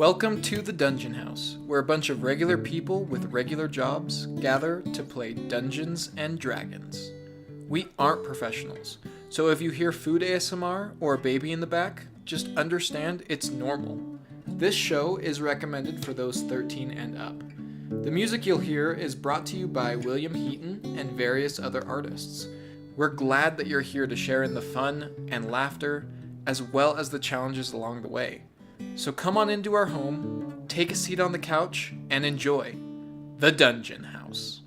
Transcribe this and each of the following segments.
Welcome to the Dungeon House, where a bunch of regular people with regular jobs gather to play Dungeons and Dragons. We aren't professionals, so if you hear food ASMR or a baby in the back, just understand it's normal. This show is recommended for those 13 and up. The music you'll hear is brought to you by William Heaton and various other artists. We're glad that you're here to share in the fun and laughter, as well as the challenges along the way. So come on into our home, take a seat on the couch, and enjoy the Dungeon House.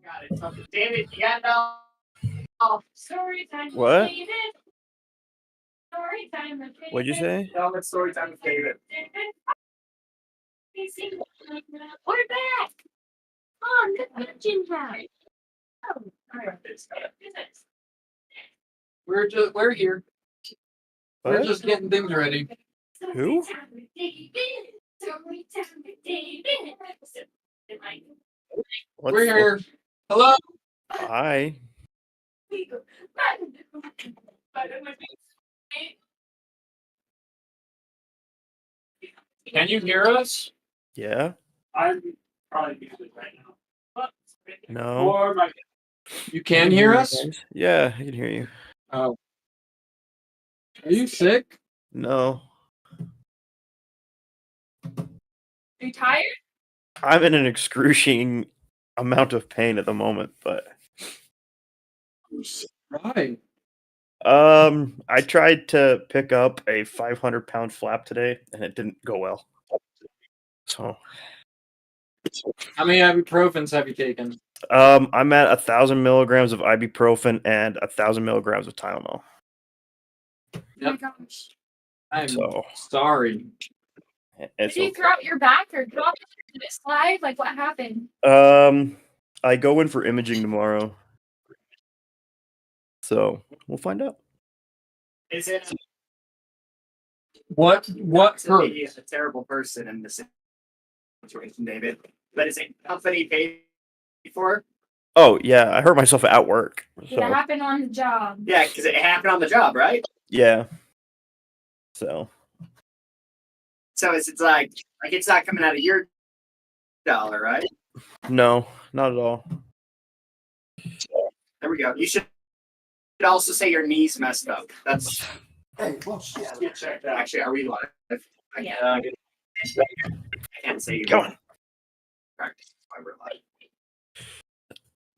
Got it. Okay. David, you got no story time. What? David. Story time with David. What'd you say? No, it's story time with David. We're back on the Dungeon House. Oh, all right. We're here. We're What? just getting things ready. Who? Story time with David. Story time with David. What's We're here. Hello. Hi. Can you hear us? Yeah. I'm probably muted right now. But No. or my You can hear us? Guys. Yeah, I can hear you. Oh. Are you sick? No. Are you tired? I'm in an excruciating amount of pain at the moment, but Right. I tried to pick up a 500-pound flap today and it didn't go well. So How many ibuprofens have you taken? I'm at 1,000 milligrams of ibuprofen and 1,000 milligrams of Tylenol. Oh my Yep. gosh. I'm So sorry. it's Did you okay. throw out your back or drop it? Did it slide? Like what happened? I go in for imaging tomorrow. So we'll find out. Is it What hurt? He's a terrible person in this situation, David. But is it company paid for? Oh yeah, I hurt myself at work. It So happened on the job. Yeah, because it happened on the job, right? yeah. So So it's like it's not coming out of your dollar, right? no, not at all. There we go. You should also say your knee's messed up. That's get checked out. Actually, are we live? Yeah. I can't say you Come on. practice why we're live.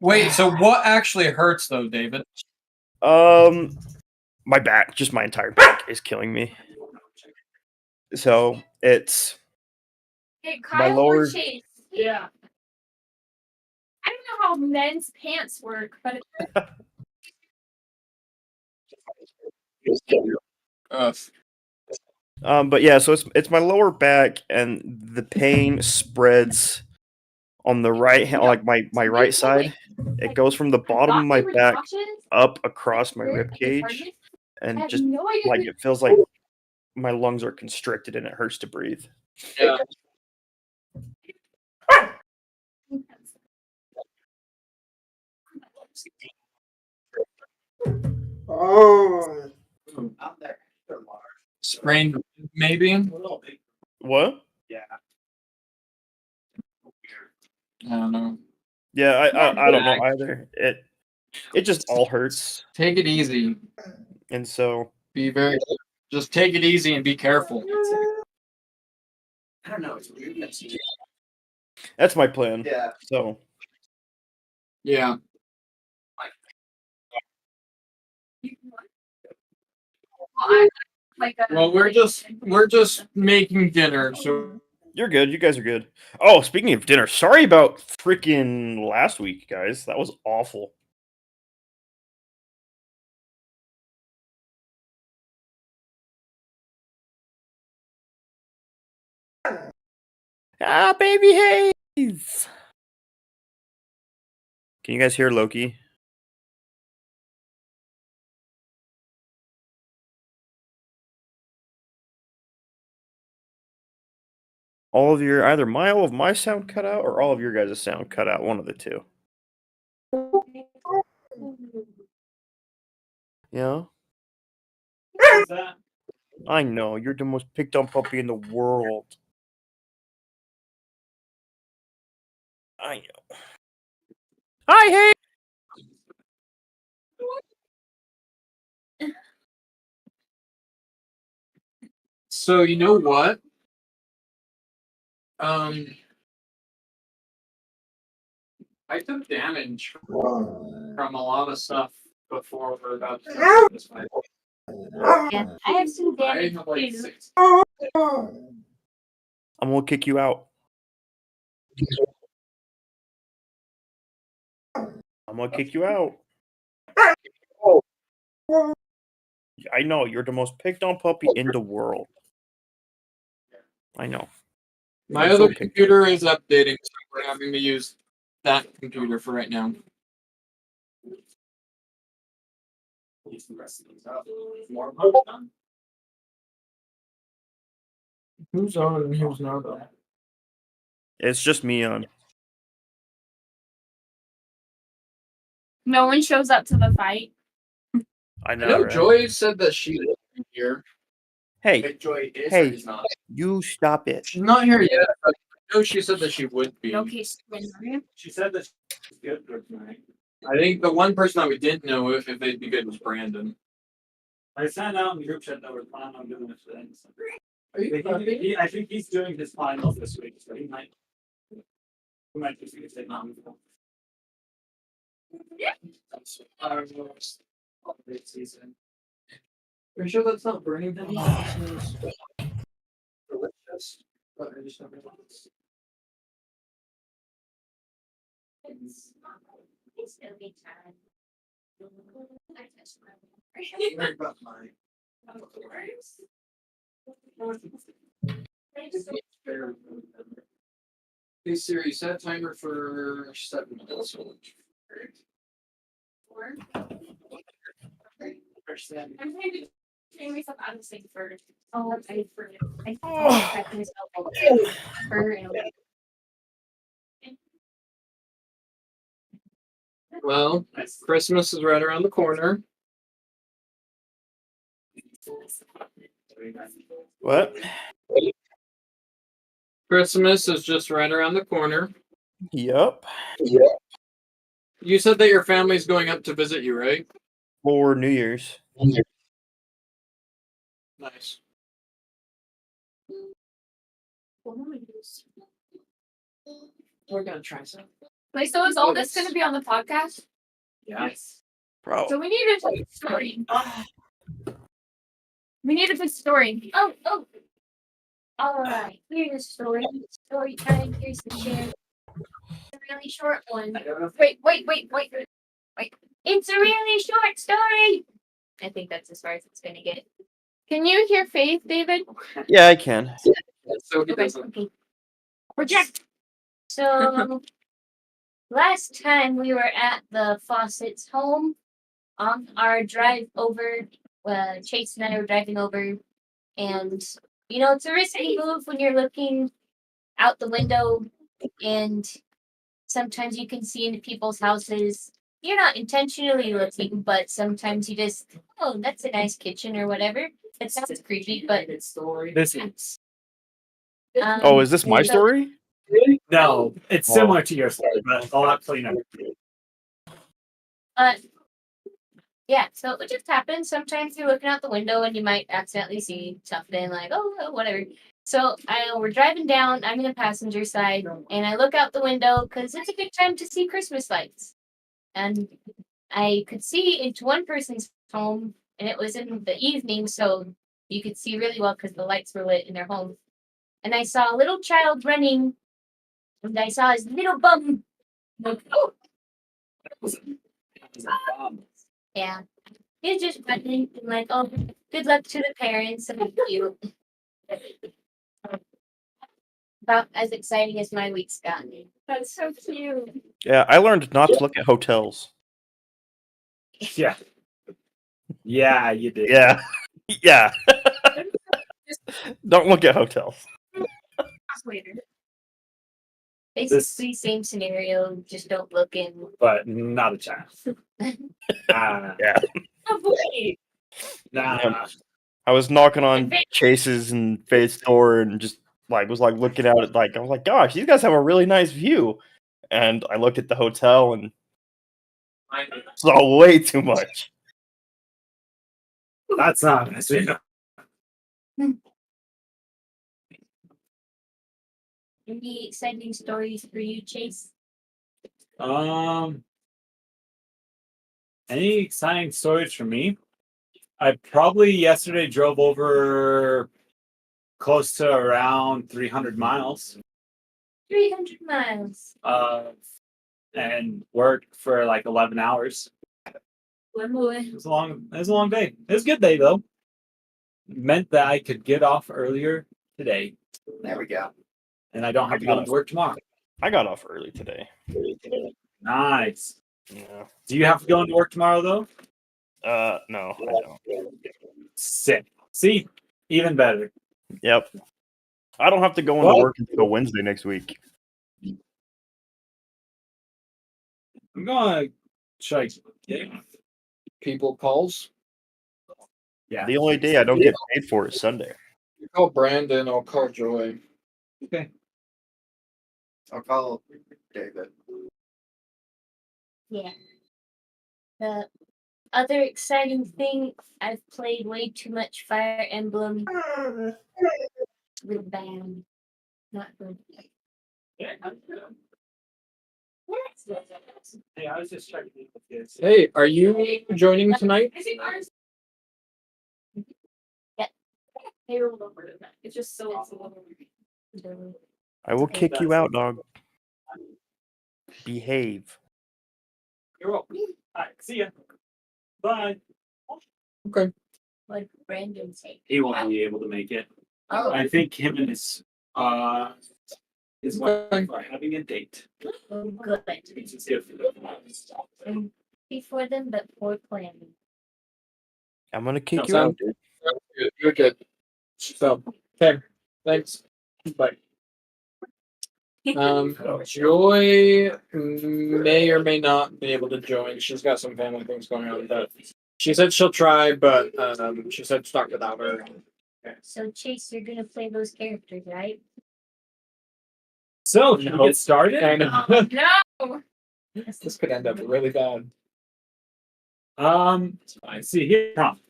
Wait, so what actually hurts though, David? My back, just my entire back is killing me. So it's Hey, My Kyle lower- or Chase? Yeah. I don't know how men's pants work, but but yeah, so it's my lower back and the pain spreads on the right hand, like my right side. It goes from the bottom of my back up across my rib cage I and have just no idea. like it feels like my lungs are constricted and it hurts to breathe. Yeah. Oh, Out there. They're large. Sprained maybe? A little big. What? Yeah. I don't know. Yeah, I don't know either. It just all hurts, Take it easy. and so Just take it easy and be careful. I don't know. It's weird. that's my plan. Yeah. So Yeah. Well, we're just making dinner, so you're good. You guys are good. Oh, speaking of dinner, sorry about freaking last week, guys. That was awful. Ah, baby Hayes. Can you guys hear Loki? All of your either all of my sound cut out or all of your guys' sound cut out. One of the two. Yeah. Is that? I know, you're the most picked on puppy in the world. I know. Hi, hey! So you know what? I took damage from a lot of stuff before we're about to start this fight. Yeah, I have some I damage have like too. 6. I'm gonna kick you out. I'm gonna kick you out. I know, you're the most picked on puppy in the world. I know. My You're so other picked on. computer is updating, so we're having to use that computer for right now. Who's on and who's not on? It's just me on. No one shows up to the fight. I I know, know right? Joy said that she was here. Hey, If Joy is Hey. or is not. you stop it. She's not here yet, but I know she said that she would be. Okay, She said that she's good for tonight. I think the one person that we didn't know if they'd be good was Brandon. I sent out in the group chat that we're planning on doing this today. So. Are you I think he's doing his finals this week, so he might just get taken on. Yeah. Our most update season. Are you sure that's not burning them? Delicious. But I just don't realize. It's gonna be time. Very about mine. Hey Siri, set timer for 7 minutes. I'm trying to train myself out of sync first. Oh, I forget. I track myself for Well, Christmas is right around the corner. What? Christmas is just right around the corner. Yup. You said that your family's going up to visit you, right? For New Year's. Nice. We're gonna try some. Wait, so is all this gonna be on the podcast? Yes. Bro. So we need a story. We need a good story. Oh. All right. Here's a story. Story time. Here's the share. It's a really short one. Wait. It's a really short story. I think that's as far as it's gonna get. Can you hear Faith, David? Yeah, I can. So he Okay. doesn't. Project. So last time we were at the Fawcett's home on our drive over. Chase and I were driving over, and it's a risky move when you're looking out the window, and sometimes you can see into people's houses. You're not intentionally looking, but sometimes you just, oh, that's a nice kitchen or whatever. It sounds creepy, but story. This is Oh, is this my so- story? no, it's similar to your story, but a lot cleaner. Yeah, so it would just happen. Sometimes you're looking out the window and you might accidentally see something like, oh, whatever. So we're driving down. I'm in the passenger side, and I look out the window because it's a good time to see Christmas lights. And I could see into one person's home, and it was in the evening, so you could see really well because the lights were lit in their home. And I saw a little child running, and I saw his little bum. Like, oh, yeah. He's just running and like, oh, good luck to the parents and you. About as exciting as my week's gotten. That's so cute. Yeah, I learned not to look at hotels. Yeah. Yeah, you did. Yeah. Yeah. Don't look at hotels. Later. Basically, same scenario. Just don't look in. But not a chance. Yeah. Oh, boy. Nah. I was knocking on Chase's and Faith's door and just was looking out at I was like, gosh, these guys have a really nice view. And I looked at the hotel and saw way too much. That's not nice. Any exciting stories for you, Chase? Any exciting stories for me? I probably yesterday drove over close to around 300 miles. 300 miles. And worked for like 11 hours. It It was a long day. It was a good day though. Meant that I could get off earlier today. There we go. And I don't have to go into work tomorrow. I got off early today. Nice. Yeah. Do you have to go into work tomorrow though? No, I don't. Sick. See, even better. Yep. I don't have to go into work until Wednesday next week. I'm gonna try. People calls. Yeah. The only day I don't get paid for is Sunday. You call Brandon, I'll call Joy. Okay. I'll call David. Yeah. The other exciting thing, I've played way too much Fire Emblem with band. Not good. Hey, I was just checking with this. Hey, are you joining tonight? It's just so. I will kick you out, dog. Behave. You're welcome. All right, see ya. Bye. Okay. What Brandon say? He won't be able to make it. Oh, I think him and his wife are having a date. good. It's good for them. Before them, but poor planning. I'm gonna kick No, you out. You're good. So, okay. Thanks. Bye. Joy may or may not be able to join. She's got some family things going on, but she said she'll try, but she said start without her. So Chase, you're gonna play those characters, right? So, should we get started? I know. No. This could end up really bad. I see here. Prompt.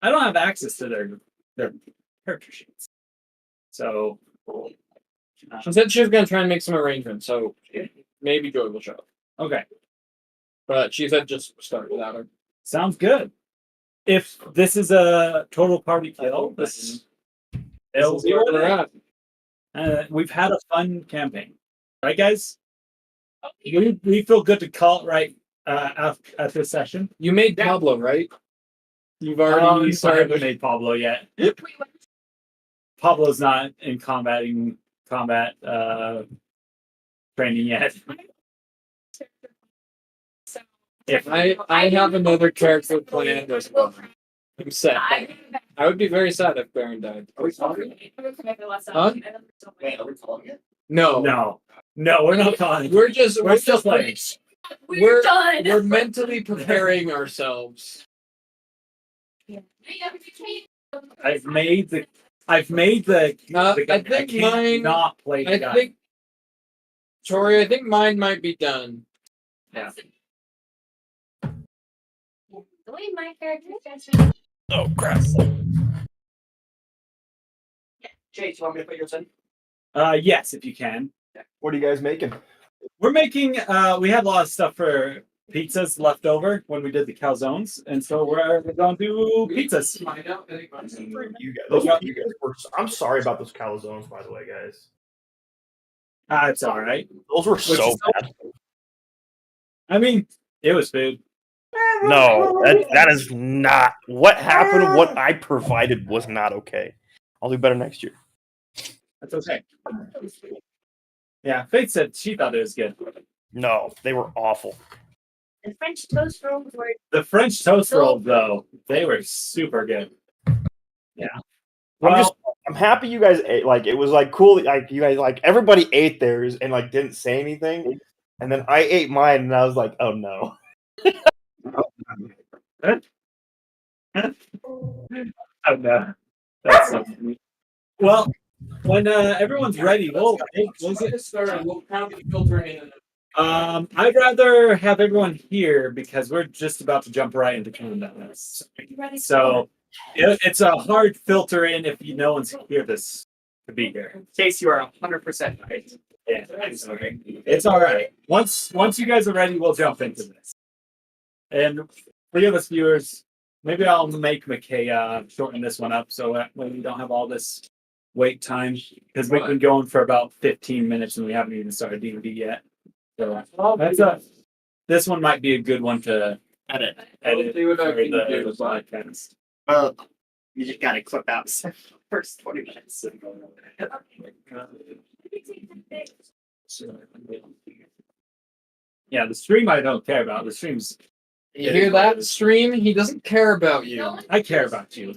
I don't have access to their character sheets. So, She said she was gonna try and make some arrangements, so maybe Joy will show up. okay, But she said just start without her. sounds good. If this is a total party kill, this We'll see where we're at. we've had a fun campaign, right, guys? We feel good to call it right at this session. You made Pablo, right? You've I already haven't started. made Pablo yet. Pablo's not in combat training yet. If I have another character planned as well. I'm sad. I would be very sad if Barren died. Are we talking? Huh? Wait, are we calling it? No. no, we're not calling. We're just We're still playing. We're done. We're mentally preparing ourselves. I've made the I guy. think can't mine. not play the I guy. think. Tori, I think mine might be done. Yeah. The way my character is. Oh crap! Chase, you want me to put yours in? Yes, if you can. What are you guys making? We're making. We had a lot of stuff for pizzas left over when we did the calzones, and so we're going to do pizzas. You guys I'm sorry about those calzones, by the way, guys. It's all right. Those were so is- bad. I mean, it was food. No, that is not what happened. What I provided was not okay. I'll do better next year. That's okay. Yeah, Faith said she thought it was good. No, they were awful. The French toast rolls were. The French toast rolls, though, they were super good. Yeah. I'm happy you guys ate. Like, it was like cool. Like, you guys, like, everybody ate theirs and like didn't say anything. And then I ate mine and I was like, oh no. No, that's so funny. Well, when everyone's ready, we'll get started. We'll count the filter in. I'd rather have everyone here because we're just about to jump right into combat. So it's a hard filter in if no one's here to be here. In case you are 100% right. Yeah, it's okay. It's all right. Once you guys are ready, we'll jump into this. And for you us viewers, maybe I'll make McKay shorten this one up so that when we don't have all this wait time because we've been going for about 15 minutes and we haven't even started D&D yet. So this one might be a good one to edit. See what I for can do. the podcast. Well, you just gotta clip out the first 20 minutes. Yeah, the stream I don't care about. The stream's You hear that, stream? He doesn't care about you. I care about you.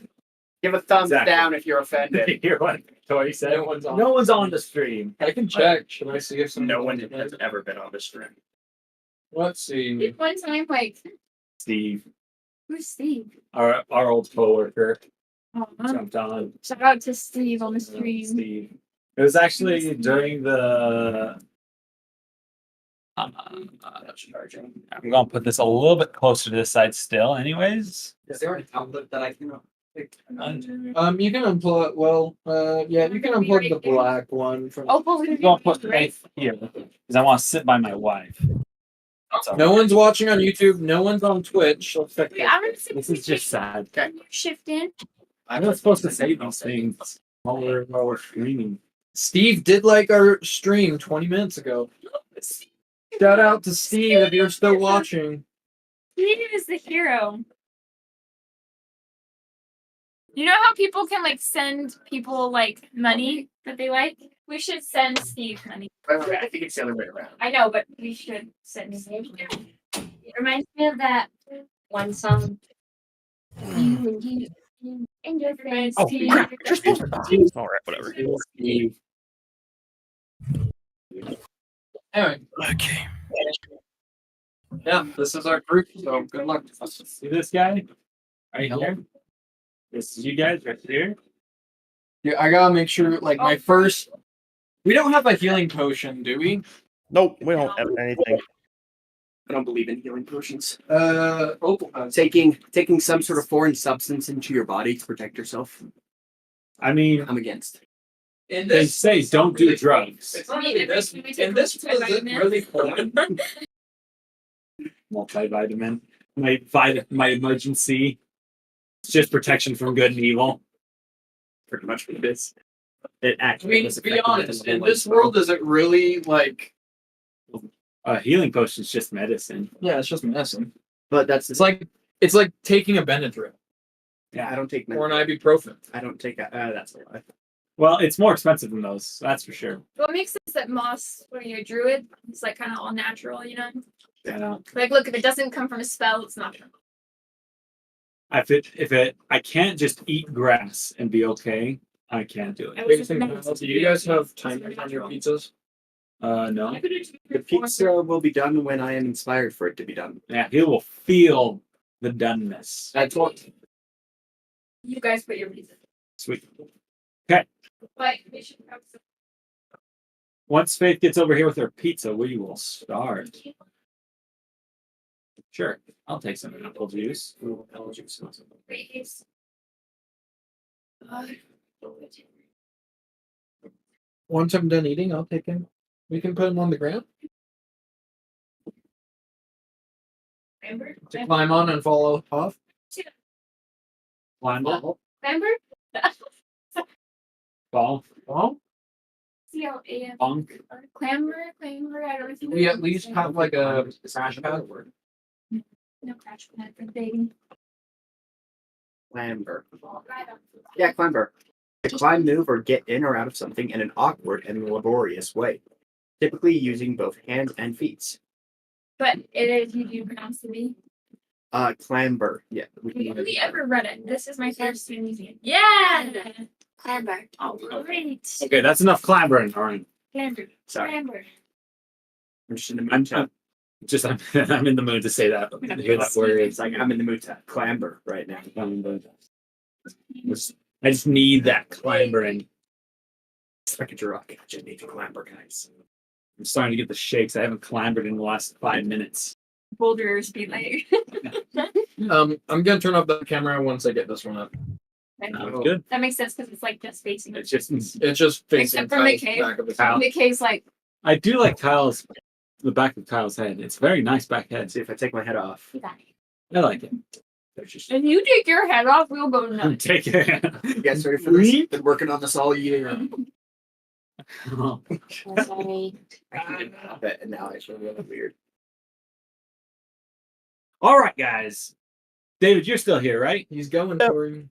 Give a thumbs Exactly. down if you're Did you offended. hear what Tori said? No one's on. No one's on the stream. I can check. Should I see if No one someone has ever been on the stream. Let's see. One time, like, Steve, who's Steve? our old coworker, Oh, jumped on. shout out to Steve on the stream. Steve. It was actually during the. I'm gonna put this a little bit closer to this side still, anyways. Is there an outlet that I can pick? You can unplug. Well, yeah, you can unplug the black one from. Oh, well, I'm gonna put it here because I want to sit by my wife. So, No one's watching on YouTube. No one's on Twitch. Let's check Wait, I'm gonna see this is just sad. shift in. I'm not supposed to say these things while we're streaming. Steve did like our stream 20 minutes ago. Shout out to Steve if you're still watching. Steve is the hero. You know how people can like send people like money that they like? We should send Steve money. Wait, I think it's the other way around. I know, but we should send Steve. It reminds me of that one song. You and your friends. Oh, Steve. crap. All right, whatever. Steve. Anyway, Okay. yeah, this is our group, so good luck to us. See this guy? Right here? This is you guys right here. Yeah, I gotta make sure, like, my Oh. first. We don't have a healing potion, do we? Nope, we don't have anything. I don't believe in healing potions. Opal has. Taking some sort of foreign substance into your body to protect yourself. I mean, I'm against. In they say don't do drugs. It's not really this. In this, was it really fun? Multivitamin. My emergency. It's just protection from good and evil. Pretty much what it is. It I actually mean, was to be effective honest, in in this world, is it really like? healing potion is just medicine. Yeah, it's just medicine. But that's It's like taking a Benadryl I don't take or an ibuprofen. I don't take that's a lie. Well, it's more expensive than those, that's for sure. Well, it makes sense that moss, when you're a druid, it's like kind of all natural, you know? Yeah. Like, look, if it doesn't come from a spell, it's not. I can't just eat grass and be okay, I can't do it. Do you guys have timers on your pizzas? No. The pizza will be done when I am inspired for it to be done. Yeah, he will feel the doneness. That's what. You guys put your pizza. Sweet. But we should have some. Once Faith gets over here with her pizza, we will start. Sure, I'll take some apple juice. Ooh, apple juice. Raise. Once I'm done eating, I'll take him. We can put him on the ground Remember? to climb on and fall off. Climb up, Remember? fall, C-L-A-M. bonk. Clamber, I don't know if you We at least have like a crash pad. no crash pad for dating. Clamber. Yeah, clamber. To climb, move, or get in or out of something in an awkward and laborious way, typically using both hands and feet. But it is, you do pronounce the B. Clamber. Yeah. We can We use only it. ever read it. This is my first time using it. Yeah! Clamber. All right. Okay, that's enough clambering. All right. Clamber. Sorry. Clamber. I'm just in the mood to. Just I'm in the mood to say that. Hear that word. It's like I'm in the mood to clamber right now. I just need that clambering. It's like a drug. I just need to clamber, guys. I'm starting to get the shakes. I haven't clambered in the last 5 minutes. Boulders be like. I'm gonna turn off the camera once I get this one up. Sounds good. That makes sense because it's like just facing. It's just It's just facing Except for Kyle's McKay. back of his Kyle. head. McKay's like, I do like the back of Kyle's head. It's a very nice back head. See if I take my head off. I like it. There's just. if you take your head off, we'll go nuts. Take it. You guys ready for this? Been working on this all year. Sorry. I bet, and now it's really weird. All right, guys. David, you're still here, right? He's going for him.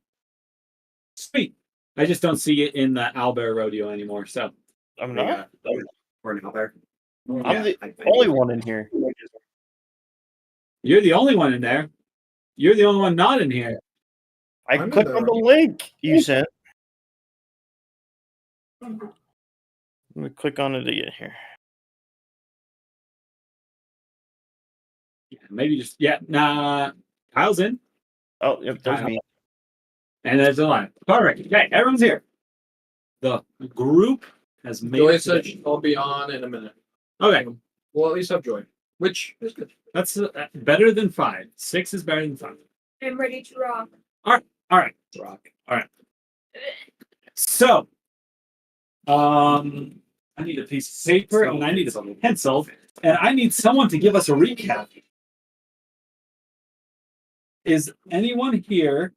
Sweet. I just don't see it in the Owlbear Rodeo anymore. So I'm not. We're an owlbear. I'm the I only one in here. you're the only one in there. You're the only one not in here. I I'm in clicked there. on the link you sent. Let me click on it again here. Yeah, maybe just nah. Kyle's in, Oh, yep, there's me. and there's a line. Perfect. Okay, everyone's here. The group has made Joy it. said today. I'll be on in a minute. Okay, We'll at least have Joy, which is good. that's better than 5. 6 is better than 5. I'm ready to rock. All right. rock. So, I need a piece of paper and I need a pencil, and I need someone to give us a recap. Is anyone here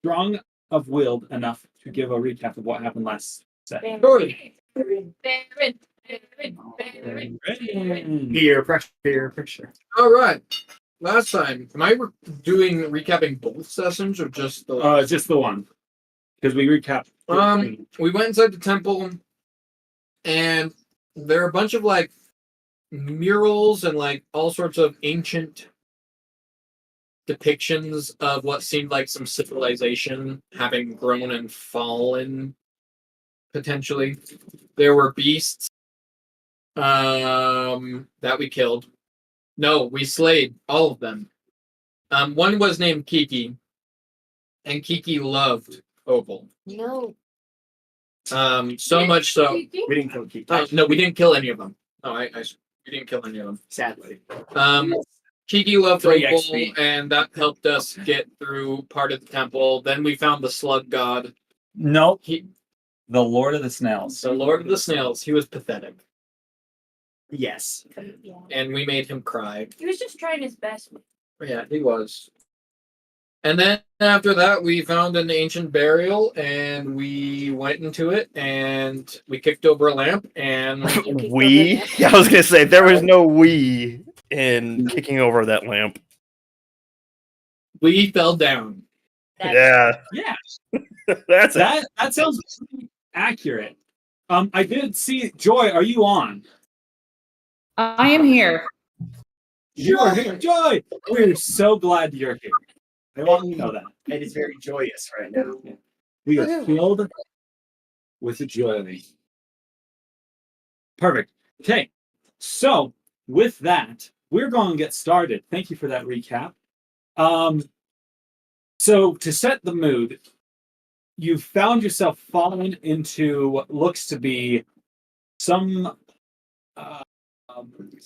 strong of willed enough to give a recap of what happened last set? Joy. Baron. Peer pressure. All right. Last time, am I doing recapping both sessions or just the? Just the one, because we recapped. We went inside the temple, and there are a bunch of like murals and like all sorts of ancient depictions of what seemed like some civilization having grown and fallen. Potentially, there were beasts that we killed. No, we slayed all of them. One was named Kiki, and Kiki loved Opal. No. So much so. We didn't kill Keith. No, we didn't kill any of them. No, we didn't kill any of them. Sadly. Kiki loved 3 Opal, XP. and that helped us get through part of the temple. Then we found the slug god. No, He, the Lord of the Snails. the Lord of the Snails. He was pathetic, Yes. Yeah. and we made him cry. He was just trying his best. Yeah, he was. And then after that, we found an ancient burial, and we went into it, and we kicked over a lamp, and We? I was gonna say there was no we in kicking over that lamp. we fell down. Yeah, Yeah, that's it. that sounds pretty accurate. I did see Joy. Are you on? I am here. You are here, Joy. We're so glad you're here. I want you to know that It is very joyous right now. we are filled with joy. Perfect. Okay, so with that, we're going to get started. Thank you for that recap. So to set the mood, you've found yourself falling into what looks to be some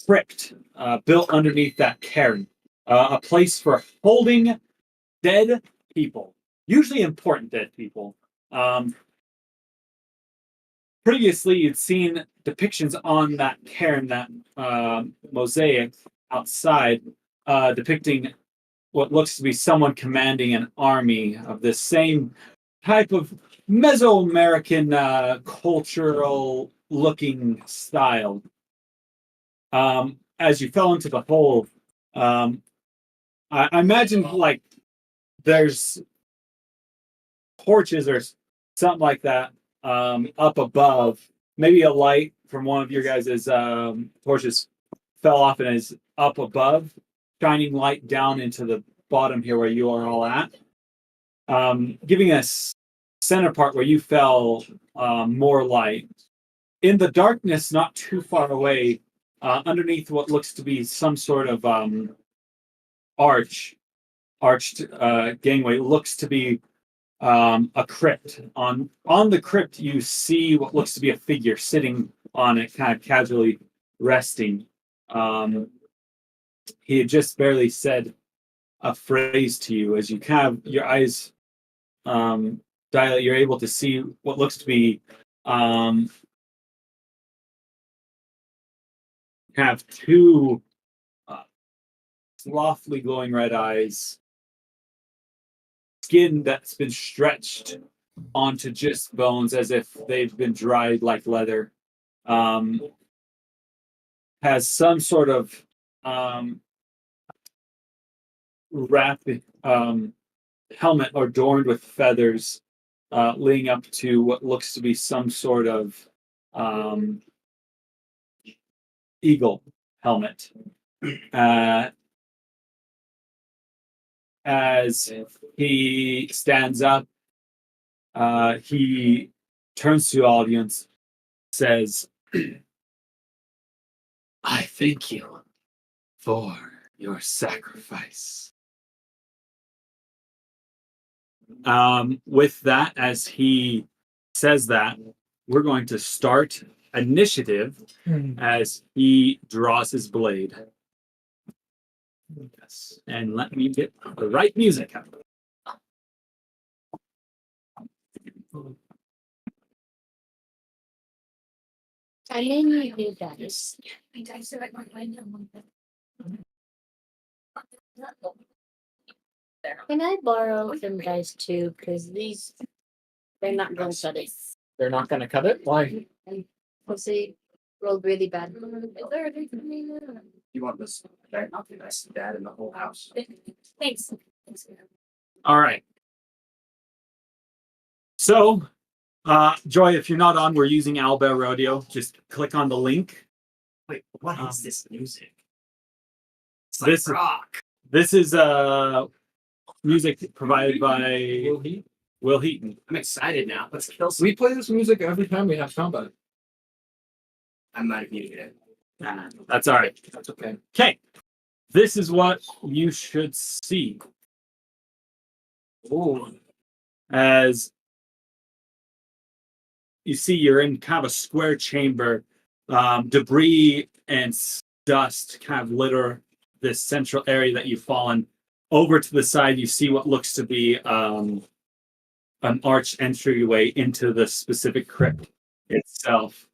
crypt built underneath that cairn, a place for holding dead people, usually important dead people. Previously, you'd seen depictions on that cairn, that mosaic outside, depicting what looks to be someone commanding an army of this same type of Mesoamerican cultural looking style. As you fell into the hole, I imagine like there's torches or something like that up above. Maybe a light from one of your guys' torches fell off and is up above, shining light down into the bottom here where you are all at, giving us center part where you fell more light. In the darkness, not too far away, underneath what looks to be some sort of arched gangway, looks to be a crypt. On the crypt, you see what looks to be a figure sitting on it, kind of casually resting. He had just barely said a phrase to you as you kind of your eyes dilate. You're able to see what looks to be have two slothfully glowing red eyes, skin that's been stretched onto just bones as if they've been dried like leather. Has some sort of helmet adorned with feathers, leading up to what looks to be some sort of eagle helmet. As he stands up, he turns to the audience, says, I thank you for your sacrifice. With that, as he says that, we're going to start initiative as he draws his blade. Yes, and let me get the right music up. I didn't do that. Can I borrow some dice too? Because they're not going to cut it. They're not going to cut it? Why? Because they rolled really bad. You want this? Okay, I'll be nice and dad in the whole house. Thanks. All right. So, Joy, if you're not on, we're using Owlbear Rodeo. Just click on the link. Wait, what is this music? It's This- rock. This is music provided by Will Heaton. I'm excited now. Let's kill some. We play this music every time we have combat. I might have muted it. Nah, that's all right. That's okay. Okay. This is what you should see. Oh, As you see, you're in kind of a square chamber. Debris and dust kind of litter this central area that you've fallen. Over to the side, you see what looks to be an arched entryway into the specific crypt itself.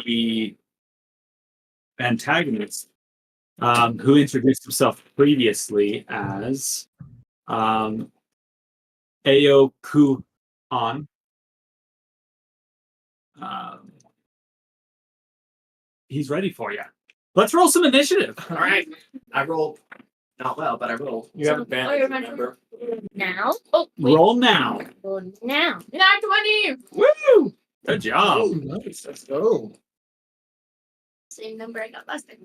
The antagonist, who introduced himself previously as Ayocuan. He's ready for you. Let's roll some initiative. All right. I rolled not well, but I rolled. you have So, advantage, remember- remember? Now? Oh, wait. Roll now. Roll now. Not 20. Woo! Good job. Oh, nice. Let's go. Same number I got last time.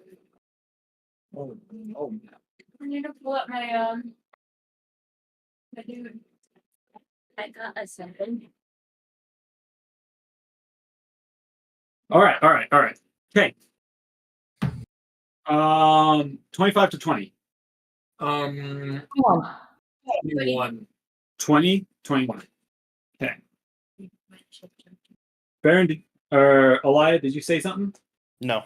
Oh, I need to pull up my dude. I got a 7. All right. Okay. 25 to 20. 21. 20, 21. Okay. Barren, or Elia, did you say something? No.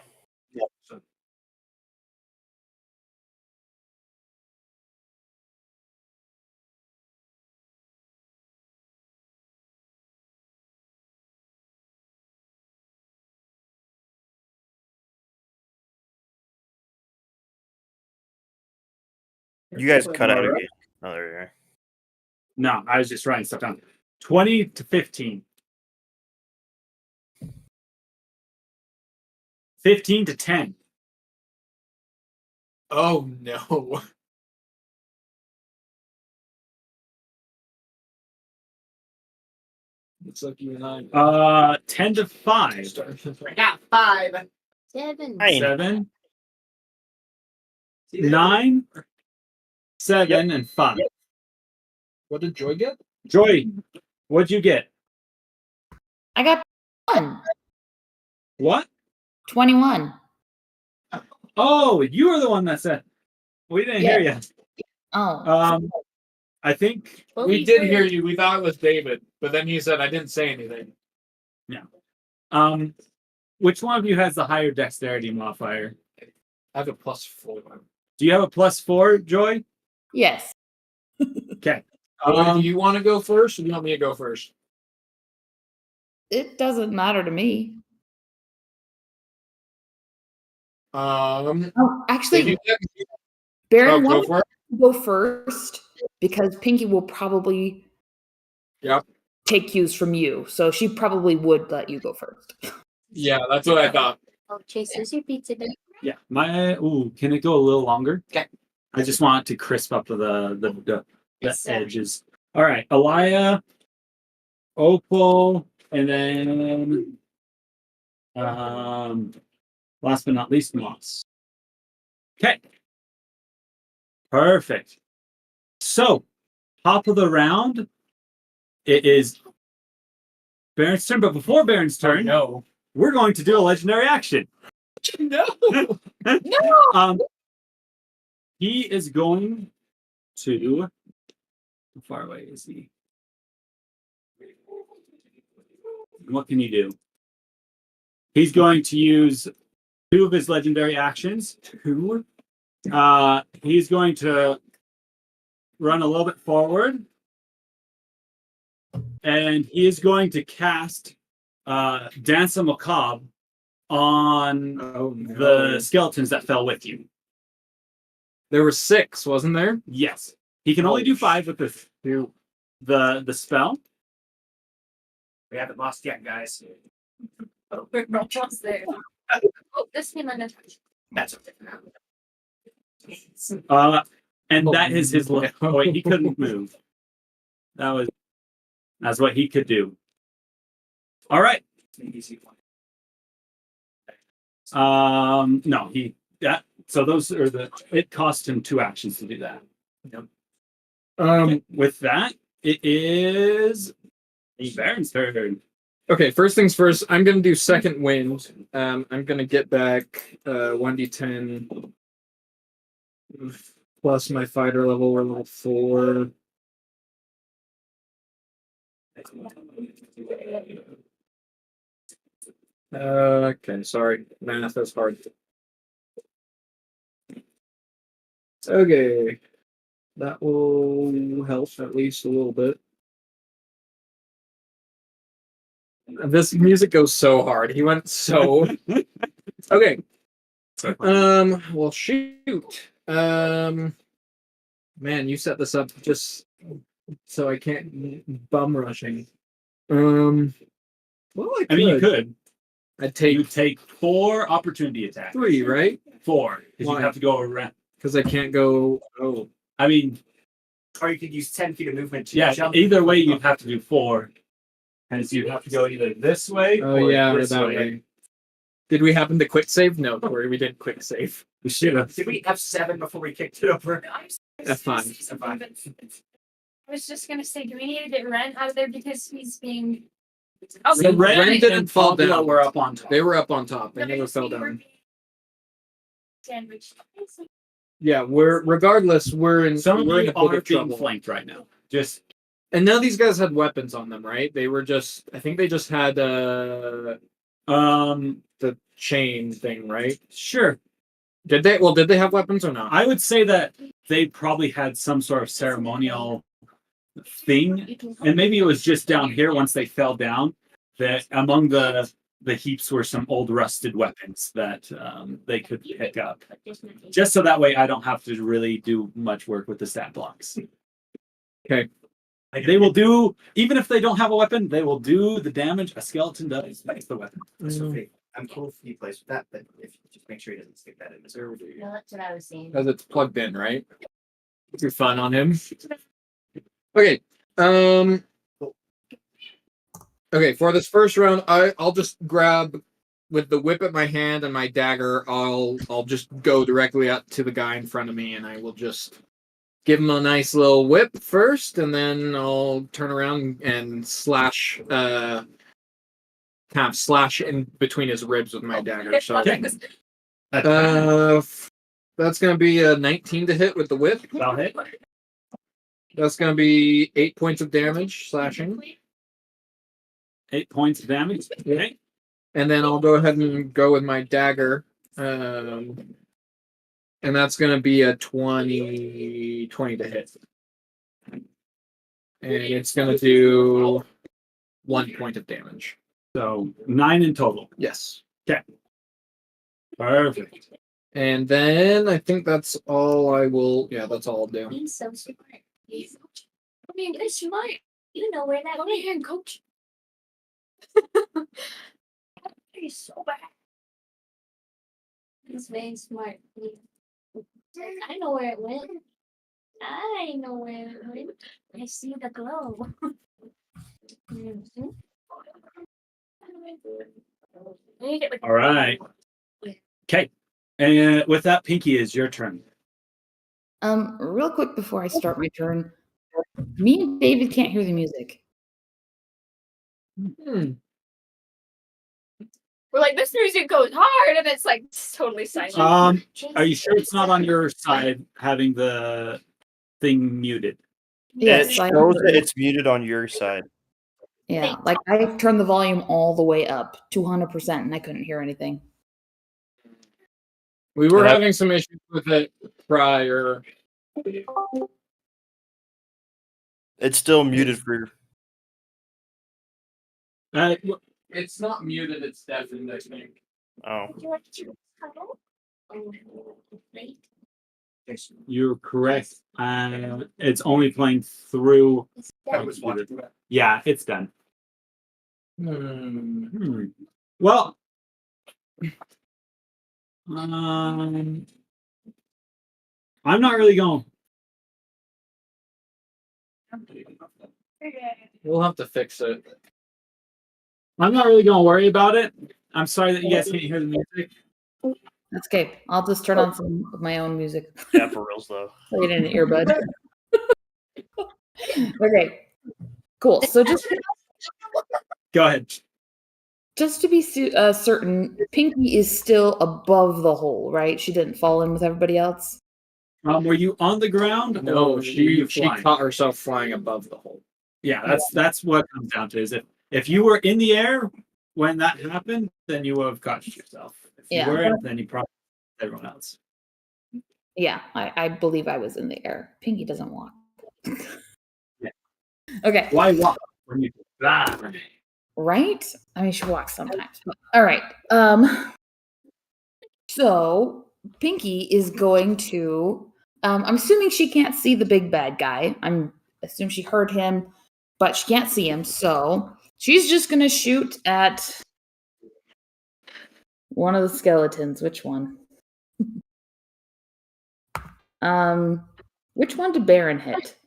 You guys cut out again. Oh, there you are. No, I was just writing stuff down. 20 to 15. 15 to 10. Oh, no. Looks like you and I. 10 to 5. I got 5. 7. Nine. 7. 9. 7 and 5. What did Joy get? Joy, what'd you get? I got 1. What? 21. Oh, you were the one that said. We didn't hear you. Oh. I think We did hear you. We thought it was David, but then you said I didn't say anything. which one of you has the higher dexterity modifier? I have a +4. Do you have a +4, Joy? Yes. Okay. Do you want to go first, or do you want me to go first? It doesn't matter to me. Um, Oh, if actually, you Baron, why go don't for it. you go first? Because Pinky will probably Yep. take cues from you. So she probably would let you go first. Yeah, that's what I thought. Oh, Chase, is your pizza done? Yeah. Can it go a little longer? Okay. I just want it to crisp up the Yes, sir. edges. All right, Elia, Opal, and then last but not least, Moss. Okay. Perfect. So, top of the round, it is Baron's turn. But before Baron's turn, No. we're going to do a legendary action. No. He is going to. How far away is he? What can he do? He's going to use 2 of his legendary actions. 2. He's going to run a little bit forward. And he is going to cast Dance a Macabre on the skeletons that fell with you. There were 6, wasn't there? Yes. He can only do 5 with the spell. We haven't lost yet, guys. Oh, we're almost there. Oh, this came under. That's okay. And that is his left. Oh, wait, he couldn't move. That's what he could do. All right. No, so those are it cost him 2 actions to do that. Yep. With that, it is Baron's turn. Okay, first things first, I'm going to do second wind. I'm going to get back 1d10 plus my fighter level. We're level 4. Okay, sorry. Math is hard. Okay. That will help at least a little bit. This music goes so hard. He went so. Okay. Well, shoot. Man, you set this up just so I can't bum rushing. Well, I mean, you could. I'd take You take 4 opportunity attacks. 3, right? 4, because you Why? have to go around. Because I can't go. Oh, I mean, Or you could use 10 feet of movement to yeah. jump. Either way, you'd have to do 4, and so you'd have to go either this way oh or yeah, or this that way. way. Did we happen to quick save? No, Corey, we didn't quick save. We should have. Did we F7 before we kicked it over? That's fine. I was just gonna say, do we need to get Ren out of there because he's being? So Ren didn't fall down. We're up on top. They were up on top. They never fell down. Sandwich. Yeah, regardless, we're in Some of we're in you a bit are of being trouble. flanked right now. Just And none of these guys had weapons on them, right? They were just. I think they just had the chain thing, right? sure. Did they? Well, did they have weapons or not? I would say that they probably had some sort of ceremonial thing, and maybe it was just down here once they fell down. That among the heaps were some old rusted weapons that they could pick up, just so that way I don't have to really do much work with the stat blocks. Okay. They will do, even if they don't have a weapon, they will do the damage a skeleton does with the weapon. Okay, I'm cool if he plays with that, but if just make sure he doesn't stick that in his server. No, that's what I was saying. Because it's plugged in, right? You're fun on him. Okay. Okay, for this first round, I'll just grab with the whip at my hand and my dagger. I'll just go directly up to the guy in front of me, and I will just give him a nice little whip first, and then I'll turn around and slash, kind of slash in between his ribs with my dagger. So, that's gonna be a 19 to hit with the whip. That'll hit. That's gonna be 8 points of damage slashing, 8 points of damage. Okay. and then I'll go ahead and go with my dagger, and that's gonna be a 20 to hit, and it's gonna do 1 point of damage. So 9 in total. Yes. Perfect. And then I think that's all I will. Yeah, that's all I'll do. He's so smart. I mean, you're smart. You know where that went. Coach. He's so bad. He's very smart. I know where it went. I know where it went. I see the glow. Mhm. All right. Okay. And with that, Pinky, is your turn. Real quick before I start my turn, me and David can't hear the music. Hmm. We're like, this music goes hard, and it's like totally silent. Are you sure it's not on your side having the thing muted? Yes, it I shows that it's muted on your side. yeah, like I turned the volume all the way up 200%, and I couldn't hear anything. We were And I- having some issues with it prior. It's still muted for. It's not muted. It's deafened. I think. Oh, Would you like to cuddle? Wait. You're correct. It's only playing through. Is I that was watching that. Yeah, it's done. Hmm. Well, I'm not really going. We'll have to fix it. I'm not really going to worry about it. I'm sorry that you guys can't hear the music. That's okay. I'll just turn on some of my own music. yeah, for reals though. Play it in an earbud. Okay, cool. So Go ahead. just to be certain, Pinky is still above the hole, right? She didn't fall in with everybody else. Were you on the ground? No, or were she you flying? caught herself flying above the hole. Yeah, that's what it comes down to. Is if you were in the air when that happened, then you would have caught yourself. If you Yeah. weren't, then you probably everyone else. Yeah, I believe I was in the air. Pinky doesn't walk. Yeah. Okay. Why walk when you fly? Right? I mean, she walks sometimes. But, all right. So Pinky is going to. I'm assuming she can't see the big bad guy. I'm assuming she heard him, but she can't see him. So she's just gonna shoot at one of the skeletons. Which one? Which one did Barren hit?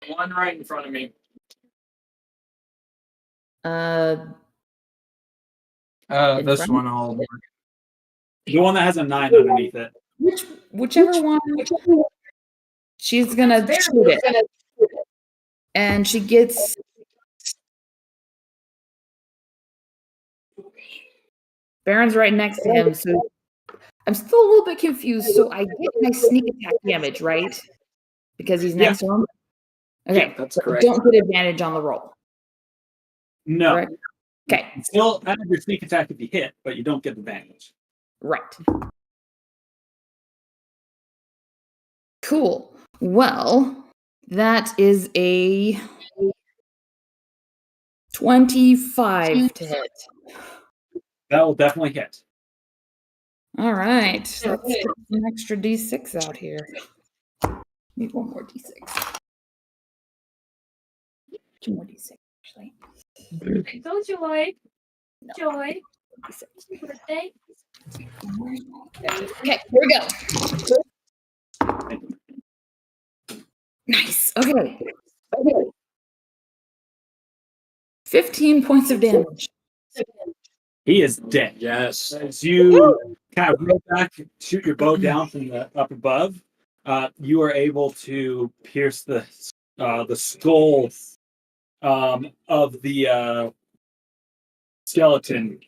One right in front of me. In This front? one I'll. The one that has a 9 underneath it. Whichever one. She's gonna shoot it, and she gets. Barron's right next to him, so I'm still a little bit confused. So I get my sneak attack damage, right? Because he's next to him. Okay, Yeah, that's but correct. don't get advantage on the roll. No. Correct? Okay, Still add your sneak attack if you hit, but you don't get the advantage. right. Cool. Well, that is a 25 to hit. That will definitely hit. All right, let's get some extra d6 out here. Need one more d6. Two more d6, actually. Go Joy. No. Joy. D6. Happy birthday. Okay, here we go. Nice. Okay. 15 points of damage. He is dead. Yes. As you kind of roll back, shoot your bow down from the up above, you are able to pierce the skull of the skeleton.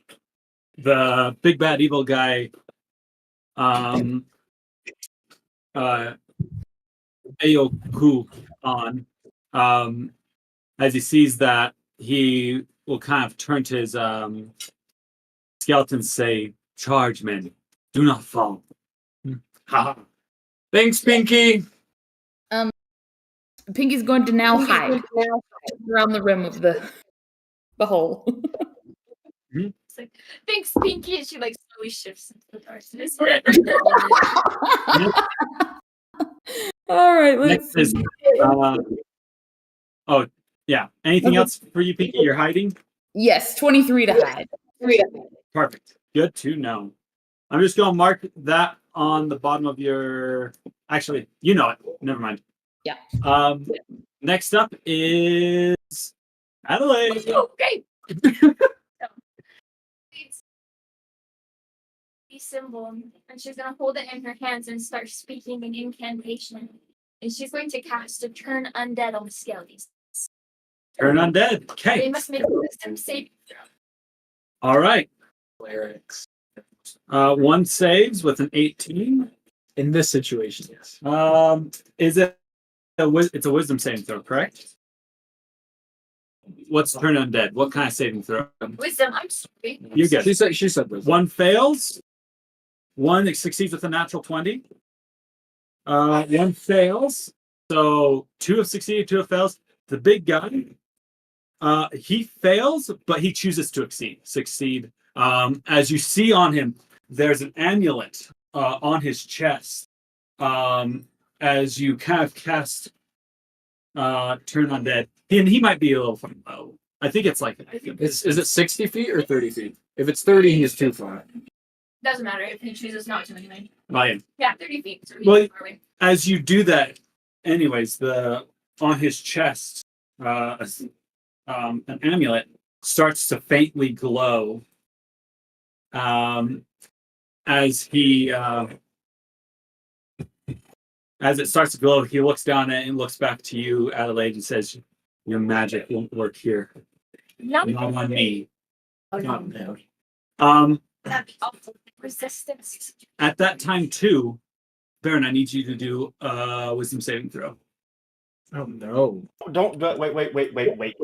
The big bad evil guy Ayocuan. As he sees that, he will kind of turn to his skeletons, say, "Charge, men. Do not fall." Ha. Thanks, Pinky. Pinky's going to now hide around the rim of the hole. It's like, thanks, Pinky. And she like slowly shifts into the darkness. All right, let's Next is, oh, yeah. Anything else for you, Pinky? You're hiding? Yes, 23 to hide. Perfect. Good to know. I'm just going to mark that on the bottom of your... Actually, you know it. Never mind. Yeah. Next up is Adelaide. Okay. Symbol, and she's gonna hold it in her hands and start speaking an incantation. And she's going to cast a turn undead on the skeletons. Turn undead. They Okay. must make a wisdom saving throw. All right. Clerics. One saves with an 18. In this situation, yes. Is it it's a wisdom saving throw, correct? What's turn undead? What kind of saving throw? Wisdom, I'm sorry. You get it. She said this. One fails. One succeeds with a natural 20. One fails. So 2 have succeeded, 2 have failed. The big guy, he fails, but he chooses to succeed. As you see on him, there's an amulet on his chest. As you kind of cast turn undead. And he might be a little far low. I think it's like... Is it 60 feet or 30 feet? If it's 30, he's too far. Doesn't matter if he chooses not to anyway. Lion. Yeah, 30 feet. So Well, far away. As you do that, anyways, on his chest, an amulet starts to faintly glow. As it starts to glow, he looks down at it and looks back to you, Adelaide, and says, "Your magic won't work here. Not on me." Not now. that'd be awful. Resistance. At that time, too, Barren, I need you to do a wisdom saving throw. Oh no. Don't wait.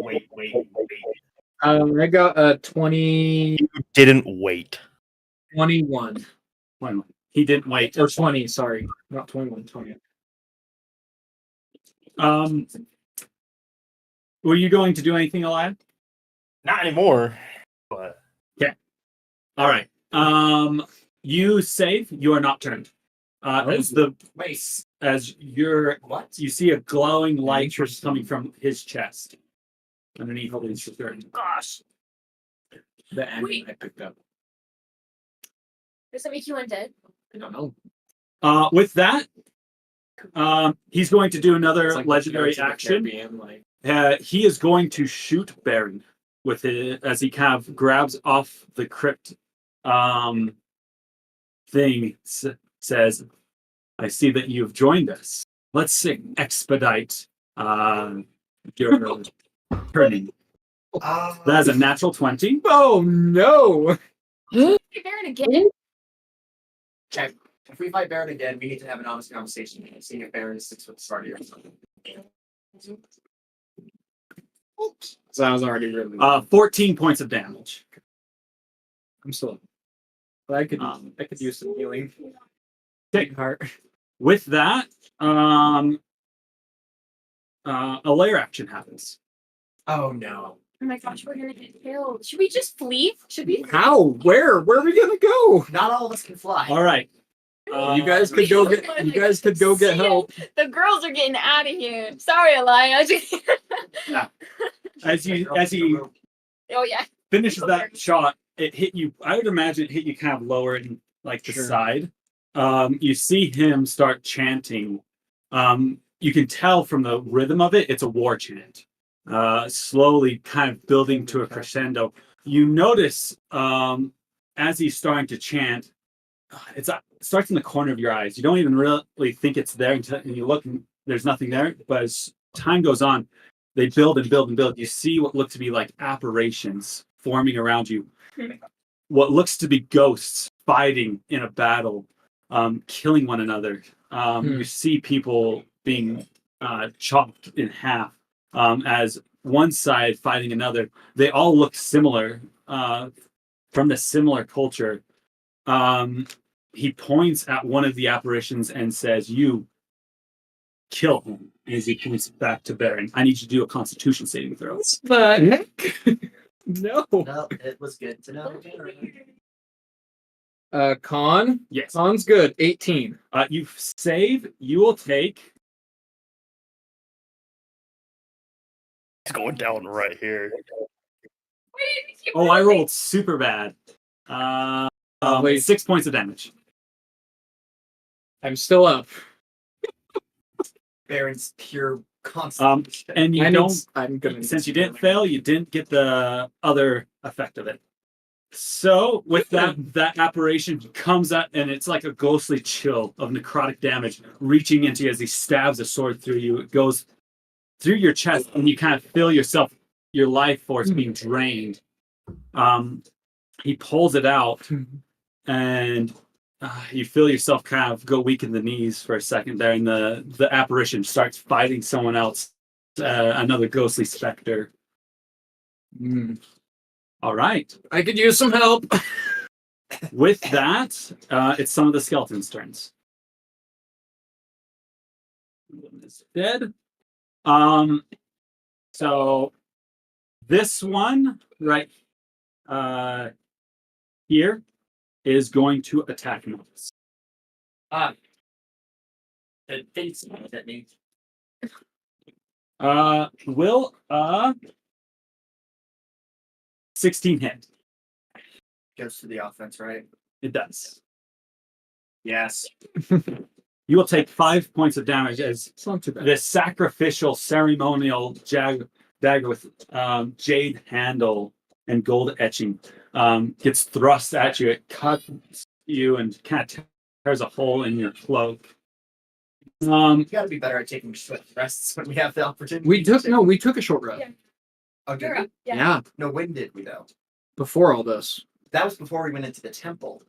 I got a 20, You didn't wait. 21. He didn't wait. Or 20, sorry. Not 21, 20. Were you going to do anything, Elias? Not anymore. But All right. You save. You are not turned. As you see a glowing light coming from his chest underneath his shirt. Gosh. The amulet I picked up. Does that make you undead? I don't know. With that, he's going to do another It's like legendary Pirates of the action. Caribbean, like, He is going to shoot Barren with it as he kind of grabs off the crypt thing. Says, "I see that you've joined us. Let's expedite your turning." That is a natural 20. oh no! Hey, Barren again? Okay. If we fight Barren again, we need to have an honest conversation. Seeing if Barren is 6 foot smarter or something. So I was already really. 14 points of damage. I'm still. But I could use some healing. Take Heart. With that, a lair action happens. Oh no. Oh my gosh, we're gonna get killed. Should we just flee? Should we? How? Where? Where are we gonna go? Not all of us can fly. All right. You guys could go get. You guys could go get help. The girls are getting out of here. Sorry, Elijah. As he Oh yeah. finishes that shot, it hit you. I would imagine it hit you kind of lower in like the Sure. side. You see him start chanting. You can tell from the rhythm of it, it's a war chant. Slowly kind of building to a crescendo. You notice as he's starting to chant, it starts in the corner of your eyes. You don't even really think it's there until you look and there's nothing there. But as time goes on, they build and build and build. You see what look to be like apparitions forming around you. What looks to be ghosts fighting in a battle, killing one another. You see people being chopped in half as one side fighting another. They all look similar from the similar culture. He points at one of the apparitions and says, "You kill him." As he points back to Barren. I need you to do a Constitution saving throw. The heck? No. Well, it was good to know. Con? Yes. Con's good. 18. You save. You will take. It's going down right here. Oh, I rolled super bad. Wait. 6 points of damage. I'm still up. Baron's pure constant. And you I don't. need, I'm gonna need Since you some didn't fail, you didn't get the other effect of it. So with that apparition comes out, and it's like a ghostly chill of necrotic damage reaching into you as he stabs a sword through you. It goes through your chest, and you kind of feel your life force being drained. He pulls it out, and you feel yourself kind of go weak in the knees for a second there, and the apparition starts fighting someone else, another ghostly specter. All right. I could use some help. With that, it's some of the skeletons' turns. One is dead. So this one right here is going to attack Moses. It thinks that means Will 16 hit? goes to the offense, right? It does. Yes. You will take 5 points of damage as It's not too bad. this sacrificial ceremonial dagger with jade handle and gold etching gets thrust at you. It cuts you and kind of tears a hole in your cloak. We got to be better at taking short rests when we have the opportunity. We took a short rest. Yeah. Oh, did You're we? up. Yeah. Yeah, No, when did we though? before all this. That was before we went into the temple.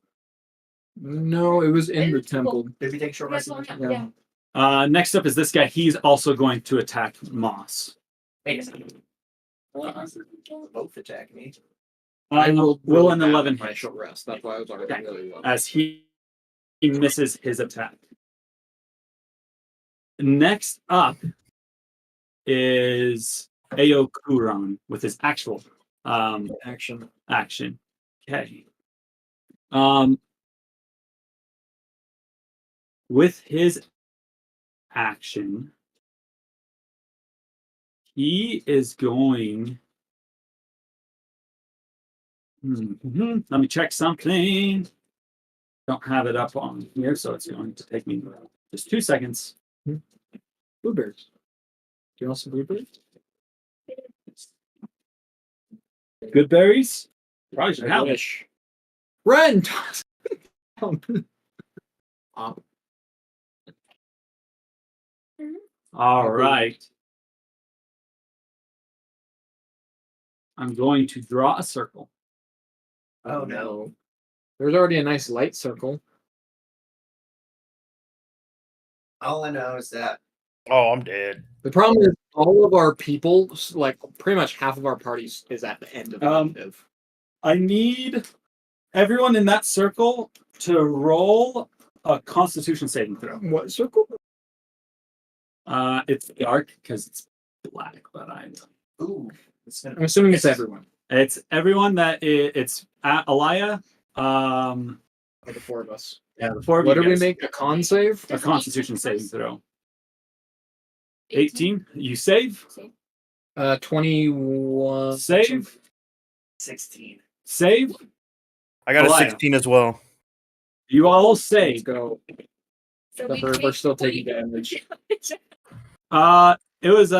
No, it was in the temple. Did we take short rests? Yes, in the well, temple? yeah. Next up is this guy. He's also going to attack Moss. Wait a second. Both attack me. I rolled Will really an bad 11 on my hit short rest. That's why I was already Okay. really low. as he misses his attack. Next up is Ayocuan with his actual Action. action. Okay. With his action, he is going. Let me check something. Don't have it up on here, so it's going to take me just 2 seconds. Blueberries. Do you want some blueberries? Good berries. Probably should I have it. wish. Ren! All right. I'm going to draw a circle. Oh no. There's already a nice light circle. All I know is that Oh, I'm dead. The problem is all of our people, like pretty much half of our parties, is at the end of the initiative. I need everyone in that circle to roll a Constitution saving throw. What circle? It's dark because it's black, but ooh, it's gonna I'm assuming it's everyone. it's everyone that it's Alaya. Or the four of us. Yeah, the four of What you do we guys. make? A con save? A Constitution saving throw. 18. You save. 21. Save. 16. Save. I got a Alaya. 16 as well. You all Let's save. go. So But we we're take still 40 taking damage. It was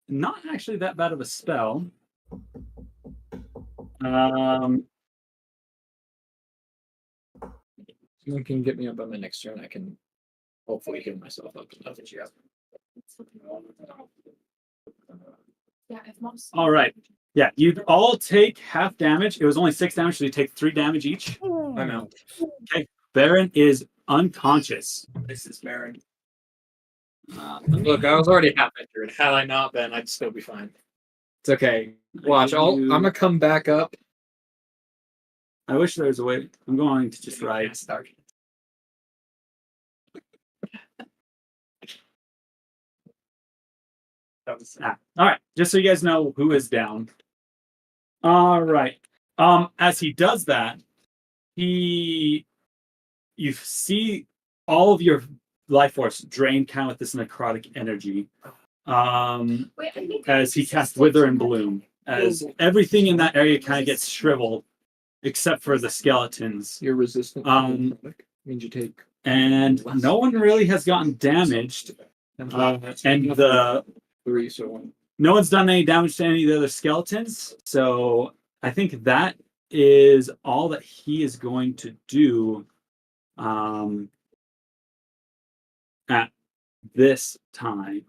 not actually that bad of a spell. You can get me up on the next turn. I can hopefully heal myself up enough. Yeah, if most. All right. Yeah, you'd all take half damage. It was only 6 damage, so you take 3 damage each. I'm out. Barren is unconscious. This is Baron. Look, I was already half injured. Had I not been, I'd still be fine. It's okay. Watch, I'm gonna come back up. I wish there was a way. I'm going to just write. All right, just so you guys know who is down. All right. As he does that, you see all of your life force drain kind of with this necrotic energy. Wait, I think As he casts Wither and Bloom, as everything in that area kind of gets shriveled, except for the skeletons. You're resistant. Means you take. And no one really has gotten damaged. And the 3, so 1. no one's done any damage to any of the other skeletons. So I think that is all that he is going to do at this time.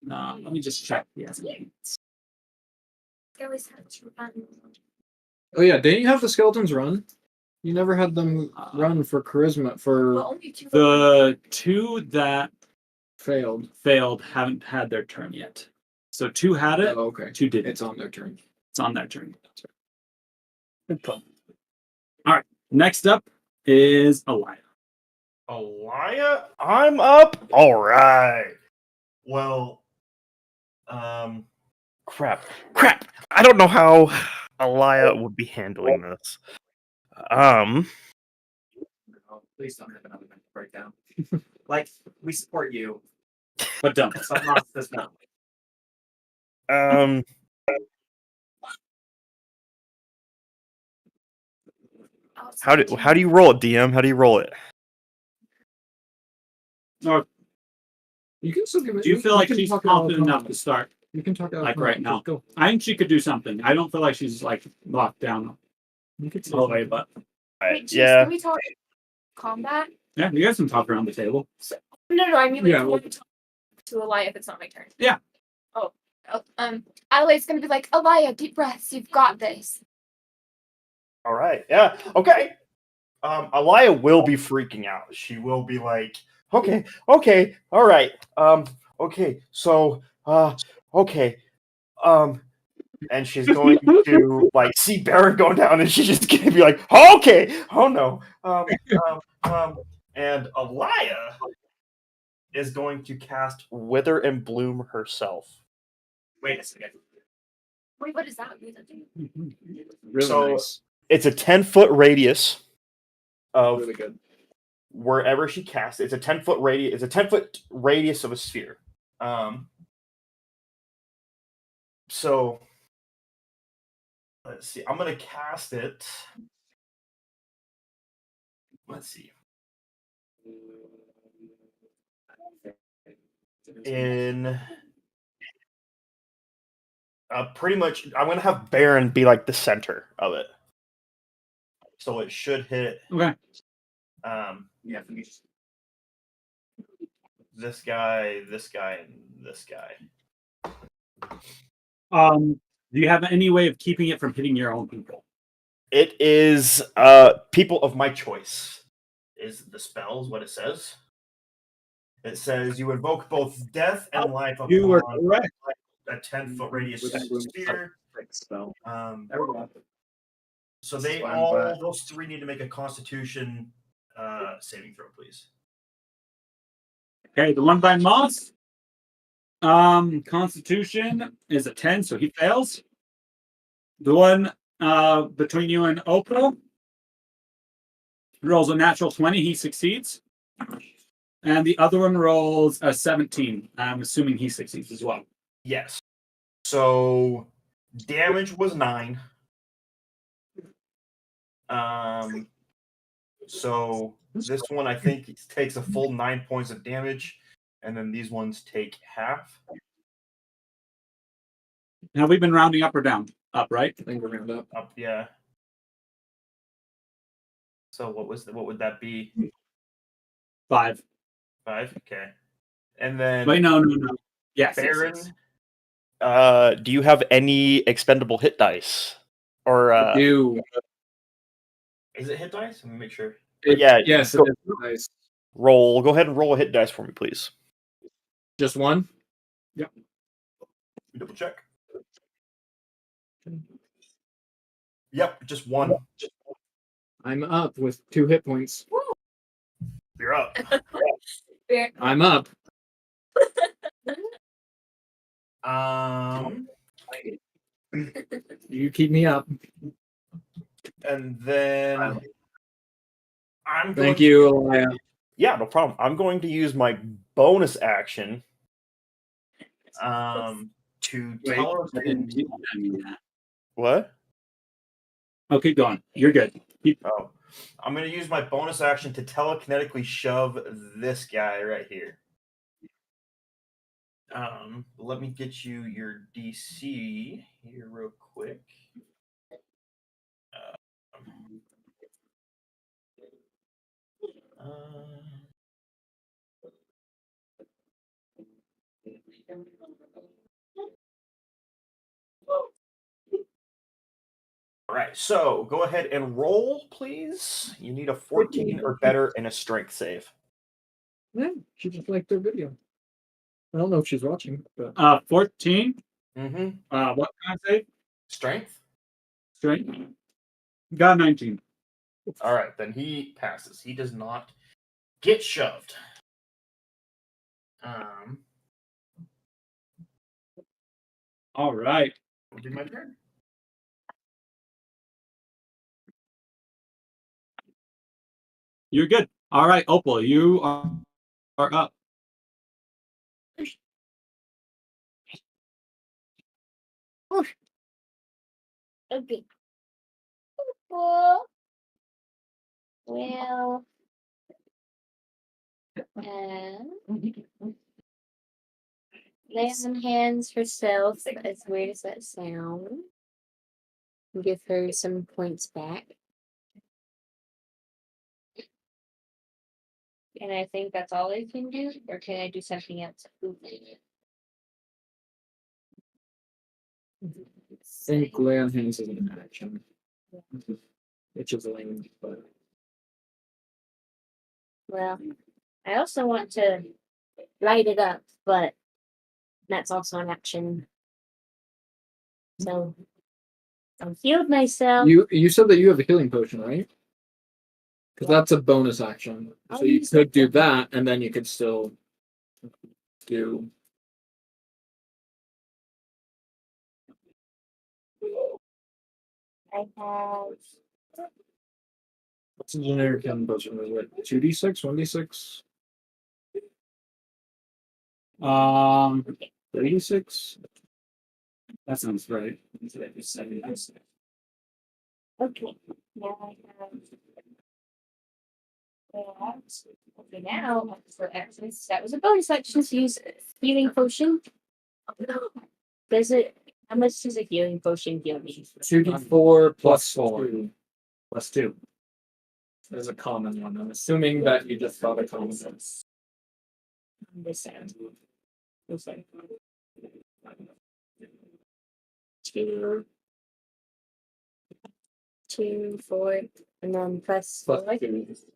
Let me just check. Yes. I always have to run. Oh yeah, didn't you have the skeletons run? You never had them run for charisma for Well, only 2. The 2 that failed. haven't had their turn yet. So 2 had it. Oh, okay. 2 didn't. It's on their turn. It's on their turn. Good call. All right. Next up is Elia. Elia, I'm up. All right. Well, crap. I don't know how Elia would be handling this. Please don't have another mental breakdown. Like, we support you. But don't. Some lost this not. How do you roll it, DM? How do you roll it? Or You can still give it. do you feel like can she's talk it out confident loud. enough to start? You can talk it out Like loud. right now. Just Go. I think she could do something. I don't feel like she's like locked down You can all the way, but Wait, Chase, yeah. can we talk combat? yeah, you guys can talk around the table. No, I mean, like, Yeah, I well- want to talk to Elia if it's not my turn. Yeah. Oh, Adelaide's gonna be like, Elia, deep breaths, you've got this. All right. Yeah. Okay. Elia will be freaking out. She will be like, okay, all right. Okay, so okay. And she's going to like see Barren going down, and she's just gonna be like, okay, oh no. And Elia is going to cast Wither and Bloom herself. Wait a second. Wait, what is that? Really So- nice. It's a 10-foot radius of Really good. wherever she casts. It's a 10-foot radius. It's a 10-foot radius of a sphere. So let's see. I'm gonna cast it. Let's see. In pretty much, I'm gonna have Barren be like the center of it. So it should hit. Okay. Yeah, for me just This guy, and this guy. Do you have any way of keeping it from hitting your own people? It is people of my choice. Is the spell is what it says. It says you invoke both death and life upon You were correct. a 10-foot radius With that bloom sphere. spell. So This they is fine, all but- those 3 need to make a Constitution saving throw, please. Okay, the one by Moss. Constitution is a 10, so he fails. The one between you and Oprah rolls a natural 20, he succeeds. And the other one rolls a 17. I'm assuming he succeeds as well. Yes. So damage was 9. So this one I think takes a full 9 points of damage, and then these ones take half. Now we've been rounding up or down? Up, right? I think we're round up. Up, yeah. So what would that be? 5. 5? Okay. And then Wait, no. Yes. Barren, yes. do you have any expendable hit dice? Or Do is it hit dice? Let me make sure. it, yeah, yes, go- it is nice. Roll. Go ahead and roll a hit dice for me, please. Just one? Double check. Yep, just one. I'm up with 2 hit points. You're up. I'm up. You keep me up. And then I'm going Thank you, Elia. Yeah, no problem. I'm going to use my bonus action to Wait, tell I didn't mean that. What? Oh, keep going. You're good. Oh, I'm going to use my bonus action to telekinetically shove this guy right here. Let me get you your DC here real quick. All right, so go ahead and roll, please. You need a 14 or better and a strength save. Yeah, she just liked their video. I don't know if she's watching, but 14. Mm-hmm. What can I say? Strength? Strength. Got 19. All right, then he passes. He does not get shoved. All right. Will do my turn. You're good. All right, Opal, you are up. Okay. Well, lay on hands herself, as weird as that sounds. Give her some points back. And I think that's all I can do, or can I do something else? I think lay on hands is an action. Which is lame, but Well, I also want to light it up, but that's also an action. So I've healed myself. you said that you have a healing potion, right? Because that's a bonus action. So you could do that, and then you could still do. I have. What's the generic healing potion? Is it 2d6, 1d6? 36? That sounds right. Okay. Now I have. Okay, now for actions, that was a bonus action to use healing potion. Does it? How much does a healing potion give me? 2d4 plus 4. Plus 2. There's a common one. I'm assuming that you just thought a common one. This sounds. Looks like 2, 2, 4, and then plus 4.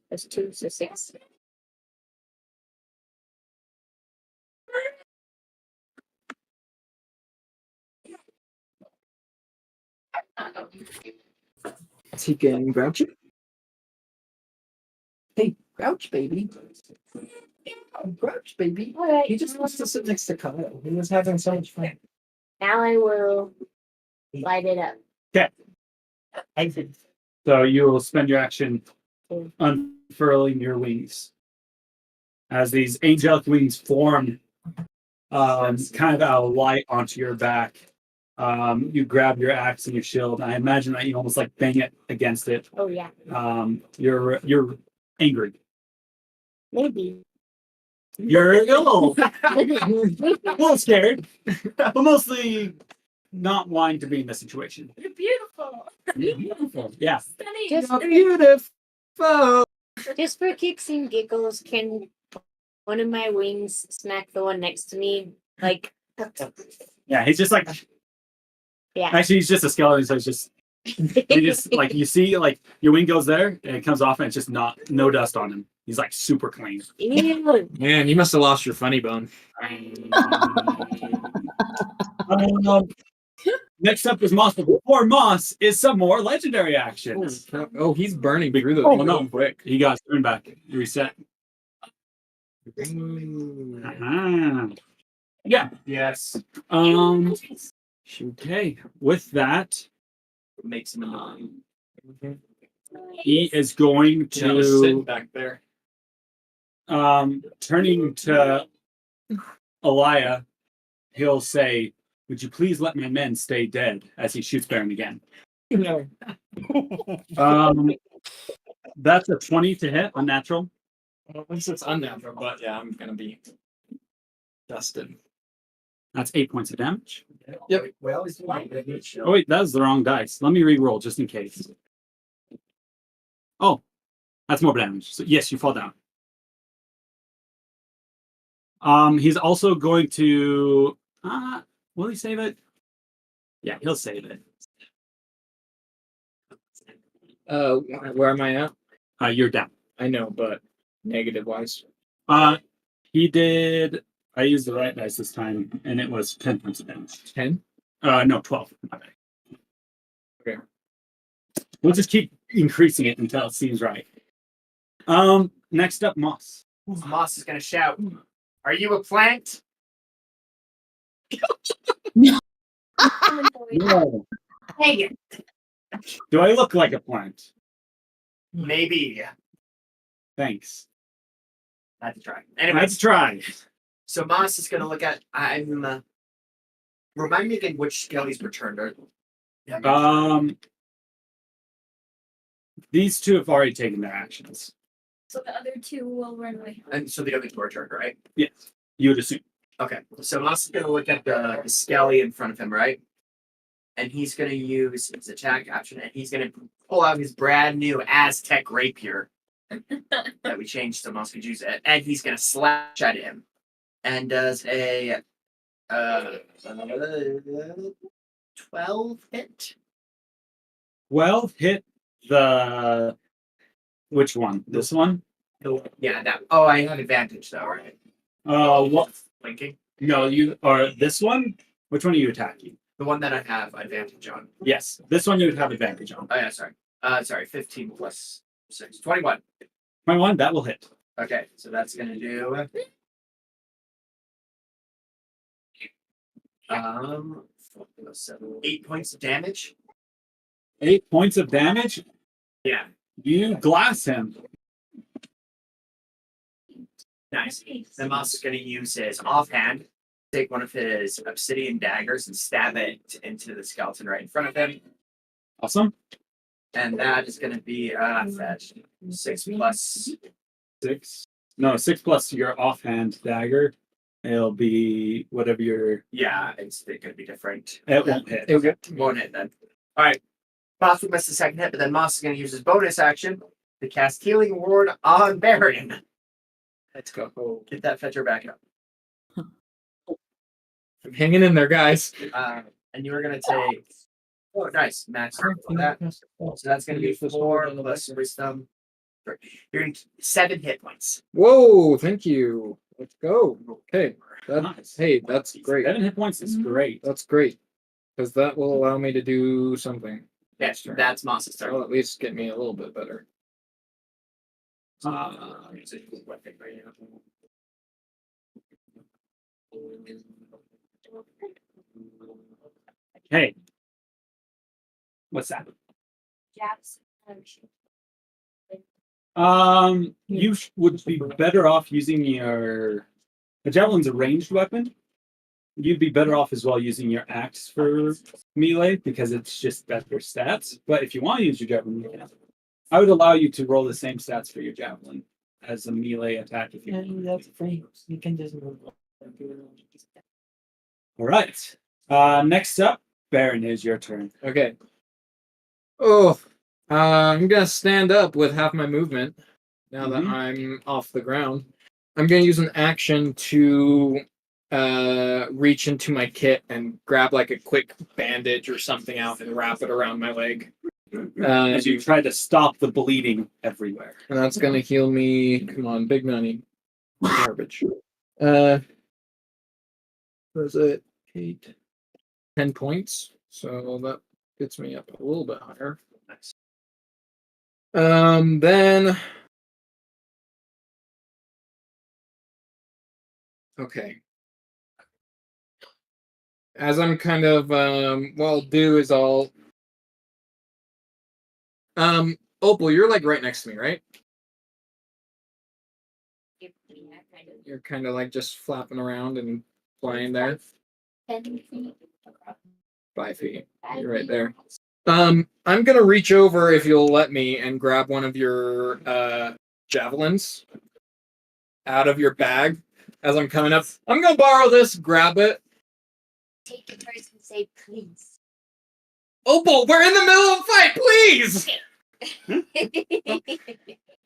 Plus 2, so 6. Is he getting grouchy? Hey, Grouch baby. Grouch baby. All right. He just wants to sit next to Kyle. He was having so much fun. Now I will light it up. So you will spend your action unfurling your wings. As these angelic wings form kind of a light onto your back. You grab your axe and your shield. I imagine that you almost like bang it against it. Oh yeah. You're angry. Maybe. You're a little scared, but mostly not wanting to be in this situation. You're beautiful. Beautiful. Yeah. Stunning. Just, Beautiful. just for kicks and giggles, can one of my wings smack the one next to me? Like, Yeah, he's just like, yeah. actually, he's just a skeleton, so it's just, you just, like, you see, like, your wing goes there, and it comes off, and it's just no dust on him. He's like super clean. Man, you must have lost your funny bone. Next up is Moss, but before Moss is some more legendary actions. Oh, he's burning through the Oh, thing no. real quick. He got turned back. Reset. Uh-huh. Yeah. Yes. Okay. With that, Makes him annoying. he is going Just sitting to back there. turning to Elia, he'll say, "Would you please let my men stay dead?" as he shoots Barren again. No. That's a 20 to hit, unnatural. Well, at least it's unnatural, but yeah, I'm gonna be dusted. That's 8 points of damage. Yep. Well, he's Oh wait, that was the wrong dice. Let me re-roll just in case. Oh, that's more damage. So yes, you fall down. He's also going to. Will he save it? Yeah, he'll save it. Where am I at? You're down. I know, but negative wise. He did. I used the right dice this time, and it was 10 points of damage. 10? No, 12. Okay. We'll just keep increasing it until it seems right. Next up, Moss. Moss is gonna shout, "Are you a plant?" No. Dang it. Do I look like a plant? Maybe. Thanks. I have to try. Anyway, Let's try. so Moss is gonna look at. Remind me again which skellies returned. These two have already taken their actions. So the other two will run away. And so the other two returned, right? Yes, you would assume. Okay. So Moss is gonna look at the skelly in front of him, right? And he's gonna use his attack option, and he's gonna pull out his brand new Aztec rapier that we changed so Moss could use it, and he's gonna slash at him, and does a 12 hit. 12 hit the. Which one? This one? Yeah, that. Oh, I have advantage though, right? What? Blinking. No, you or this one? Which one are you attacking? The one that I have advantage on. Yes, this one you would have advantage on. Oh yeah, sorry. Sorry, 15 plus 6. 21. 21, that will hit. Okay, so that's gonna do 8 points of damage. 8 points of damage. Yeah, You glass him. nice. Then Moss is gonna use his offhand, take one of his obsidian daggers and stab it into the skeleton right in front of him. Awesome. And that is gonna be fetch 6 plus 6. No, 6 plus your offhand dagger. It'll be whatever your. yeah, it's gonna be different. It won't hit. Okay, won't hit then. Alright. Moss will miss the second hit, but then Moss is gonna use his bonus action to cast Healing Ward on Barren. Let's go. Get that fetcher back up. I'm hanging in there, guys. And you are gonna take nice max for that. So that's gonna be 4 plus wisdom. You're gonna 7 hit points. Whoa, thank you. Let's go. Okay. Nice. Hey, that's great. 7 hit points is great. That's great. Because that will allow me to do something. Yes, that's Moss's turn. That'll at least get me a little bit better. Okay. What's that? Jabs. You would be better off using your. The javelin's a ranged weapon. You'd be better off as well using your axe for melee because it's just better stats. But if you want to use your javelin, you can. I would allow you to roll the same stats for your javelin as a melee attack if you want. That's free. You can just move. All right. Next up, Barren, is your turn. Okay. Oh, I'm gonna stand up with half my movement now that I'm off the ground. I'm gonna use an action to reach into my kit and grab like a quick bandage or something out and wrap it around my leg. as you try to stop the bleeding everywhere. And that's gonna heal me. Come on, big money. Garbage. Was it 8, 10 points? So that gets me up a little bit higher. Nice. Then okay. As I'm kind of what I'll do is I'll Opal, you're like right next to me, right? You're kind of like just flapping around and flying there. 10 feet. 5 feet. You're right there. I'm gonna reach over if you'll let me and grab one of your javelins out of your bag as I'm coming up. I'm gonna borrow this, grab it. Take it first and say please. Opal, we're in the middle of a fight, please!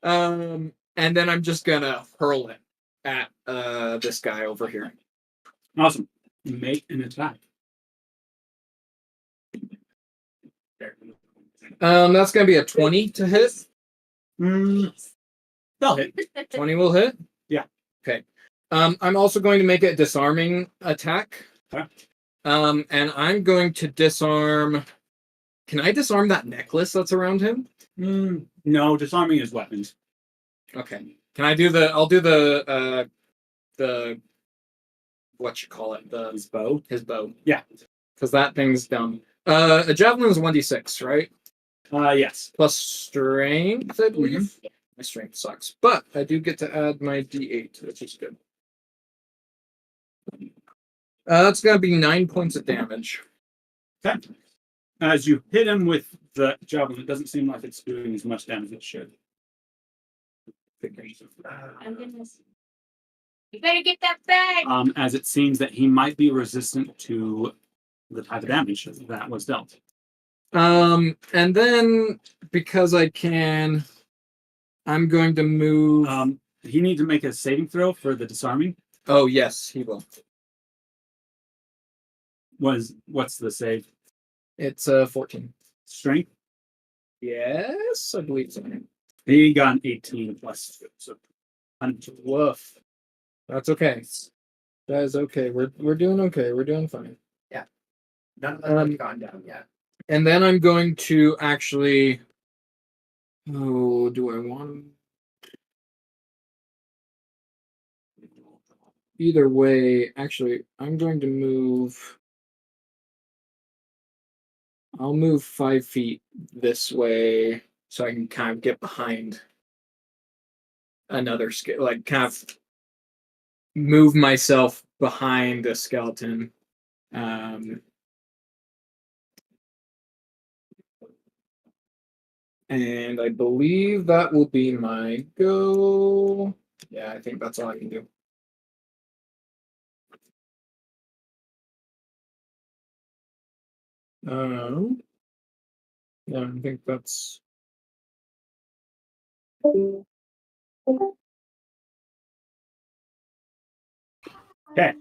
And then I'm just gonna hurl it at this guy over here. Awesome. Make an attack. That's gonna be a 20 to hit. They'll hit. 20 will hit? Yeah. Okay. I'm also going to make a disarming attack. Okay. And I'm going to disarm. Can I disarm that necklace that's around him? No, disarming his weapons. Okay. Can I do the? I'll do the what you call it? His bow. His bow. Yeah. Because that thing's dumb. A javelin is 1d6, right? Yes. Plus strength, I believe. My strength sucks, but I do get to add my d8, which is good. That's gonna be 9 points of damage. Okay. As you hit him with the javelin, it doesn't seem like it's doing as much damage as it should. I'm gonna. You better get that bag. As it seems that he might be resistant to the type of damage that was dealt. And then because I can, I'm going to move. He needs to make a saving throw for the disarming. Oh yes, he will. What's the save? It's 14. Strength. Yes, I believe so. He got an 18 plus. So, Woof. That's okay. That is okay. We're doing okay. We're doing fine. None of them have gone down yet. And then I'm going to actually. Oh, do I want? Either way, actually, I'm going to move. I'll move 5 feet this way so I can kind of get behind another like kind of move myself behind a skeleton. And I believe that will be my go. Yeah, I think that's all I can do. Yeah, I think that's. Okay.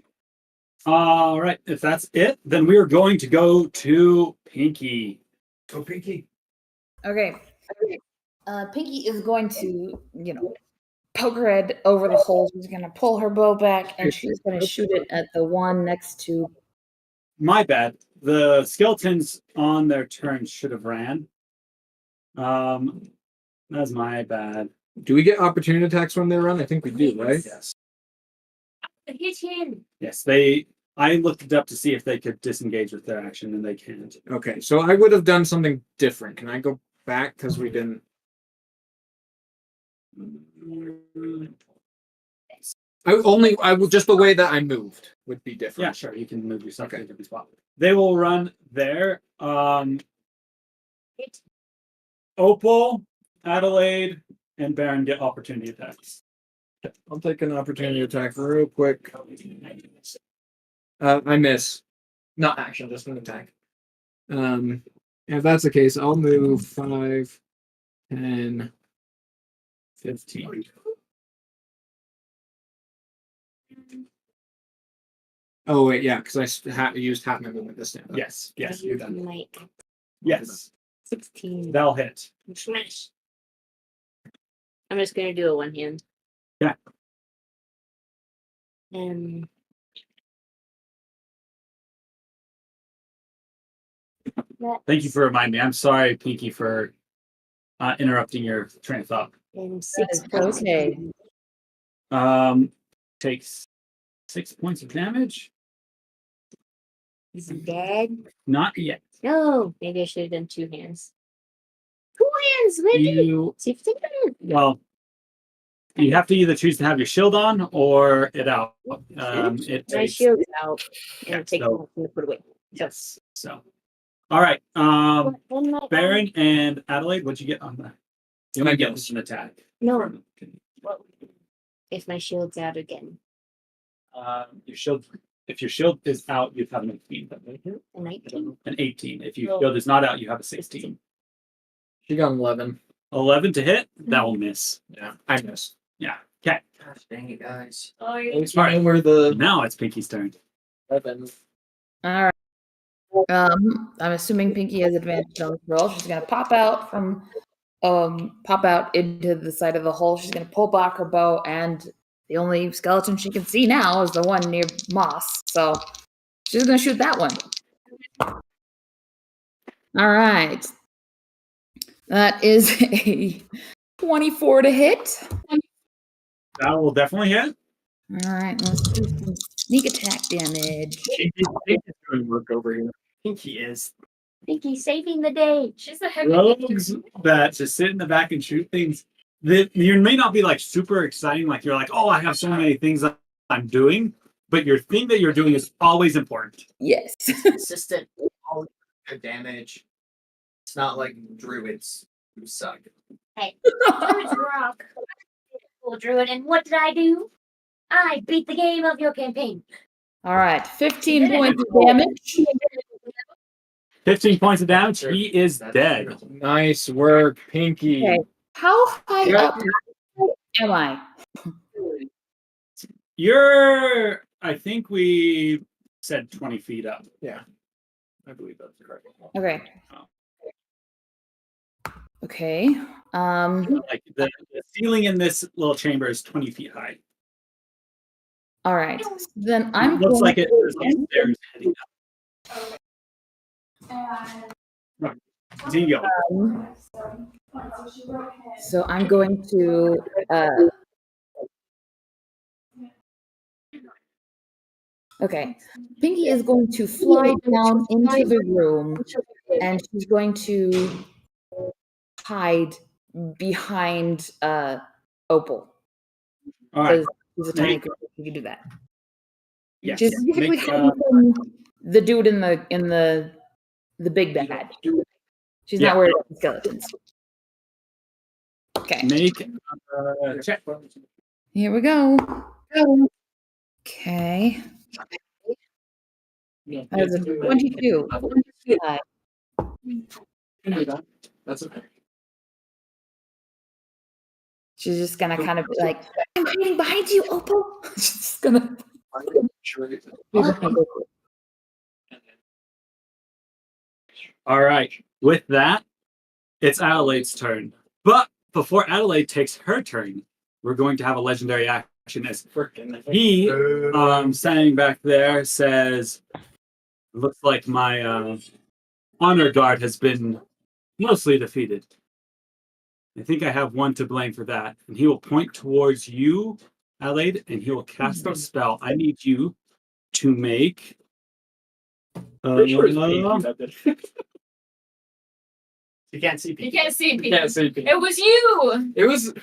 All right. If that's it, then we are going to go to Pinky. Go Pinky. Okay. Pinky is going to, poke her head over the hole. She's going to pull her bow back, and she's going to shoot it at the one next to. My bad. The skeletons on their turn should have ran. That's my bad. Do we get opportunity attacks when they run? I think we do, right? Yes. Hit him. Yes, I looked it up to see if they could disengage with their action, and they can't. Okay, so I would have done something different. Can I go back because we didn't? I will just the way that I moved would be different. Yeah, sure. You can move yourself to a different spot. They will run there. Opal, Adelaide, and Barren get opportunity attacks. I'll take an opportunity attack real quick. I miss. Not action, just an attack. If that's the case, I'll move 5, 10, 15. Oh wait, yeah, because I used half my movement this time. Yes, you're done. Might. Yes. 16. That'll hit. Smash. I'm just gonna do a one hand. Yeah. And Thank you for reminding me. I'm sorry, Pinky, for interrupting your train of thought. and That 6 is points. okay. Takes 6 points of damage. Is he dead? Not yet. No. Maybe I should have done 2 hands. 2 hands, maybe. You See if it's good. well, you have to either choose to have your shield on or it out. It My takes shield's out. And Yeah, it takes so- to put away. yes. So, all right. Then my Barren and Adelaide, what'd you get on that? You might get an attack. No. Well, if my shield's out again. Your shield. If your shield is out, you have an 18. A 19. An 18. If your shield is not out, you have a 16. She got an 11. 11 to hit. That will miss. Yeah, I missed. Yeah. Okay. Gosh dang it, guys. Oh, At you're least mine were the Now it's Pinky's turn. 11. All right. I'm assuming Pinky has advantage on this roll. She's gonna pop out into the side of the hole. She's gonna pull back her bow, and the only skeleton she can see now is the one near Moss. So she's gonna shoot that one. All right. That is a 24 to hit. That will definitely hit. All right, let's do some sneak attack damage. Pinky's doing work over here. Pinky is. Pinky saving the day. She's a heavy. Rogues that just sit in the back and shoot things that you may not be like super exciting, like you're like, oh, I have so many things that I'm doing, but your thing that you're doing is always important. Yes. Consistent. All good damage. It's not like druids who suck. Druid's rock. Well, Druid, and what did I do? I beat the game of your campaign. All right, 15 points of damage. 15 points of damage. He is dead. Nice work, Pinky. Okay. How high Yeah. up am I? You're, I think we said 20 feet up. Yeah, I believe that's correct. Okay. Oh. Okay. Like the ceiling in this little chamber is 20 feet high. All right. Then I'm It looks going like it, to- there's like stairs heading up. Continue going. So I'm going to okay. Pinky is going to fly down into the room, and she's going to hide behind Opal. All right. Because she's a tiny Make- creature. She can do that. Yes. She's basically Make, hiding from the dude in the big bad. She's Yeah. not worried about the skeletons. Okay, make a check. here we go. Okay, that is a 22. That's okay. She's just gonna kind of be like, I'm hiding behind you, Opal. She's just gonna. All right. With that, it's Adelaide's turn. But before Adelaide takes her turn, we're going to have a legendary action. As he, standing back there, says, "Looks like my honor guard has been mostly defeated. I think I have one to blame for that." And he will point towards you, Adelaide, and he will cast a spell. I need you to make. You can't see You Pinky. can't see me. Can't see Pinky. It was you. It was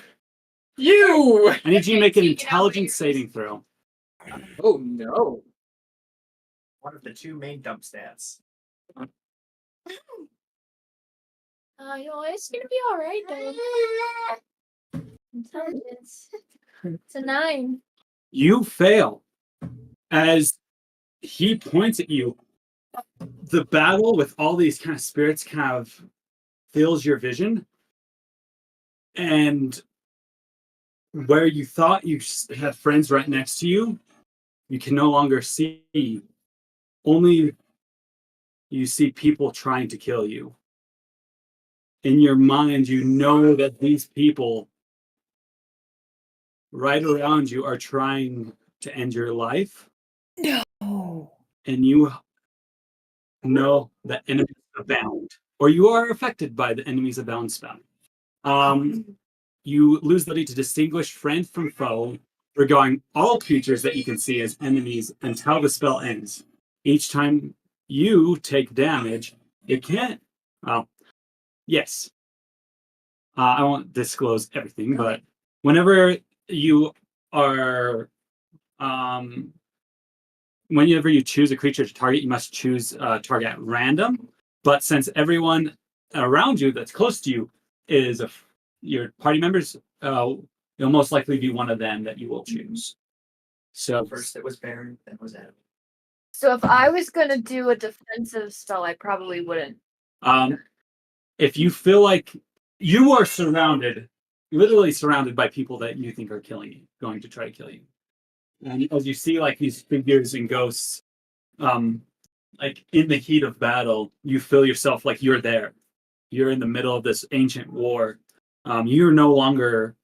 you. I need you to make an Take it out intelligence later. saving throw. Oh no. One of the two main dump stats. It's gonna be all right though. Intelligence. It's a 9. You fail. As he points at you, the battle with all these kind of spirits kind of fills your vision. And where you thought you had friends right next to you, you can no longer see. Only you see people trying to kill you. in your mind, you know that these people right around you are trying to end your life, No. and you know that enemies abound, or you are affected by the enemies abound spell. You lose the ability to distinguish friend from foe, regarding all creatures that you can see as enemies until the spell ends. Each time you take damage, it can't. Well, yes. I won't disclose everything, but whenever you are, whenever you choose a creature to target, you must choose target at random. But since everyone around you that's close to you is your party members, it'll most likely be one of them that you will choose. So First it was Barren, then was Adam. So if I was gonna do a defensive spell, I probably wouldn't. if you feel like you are surrounded, literally surrounded by people that you think are killing you, going to try to kill you. And as you see like these figures and ghosts, like in the heat of battle, you feel yourself like you're there. You're in the middle of this ancient war. You're no longer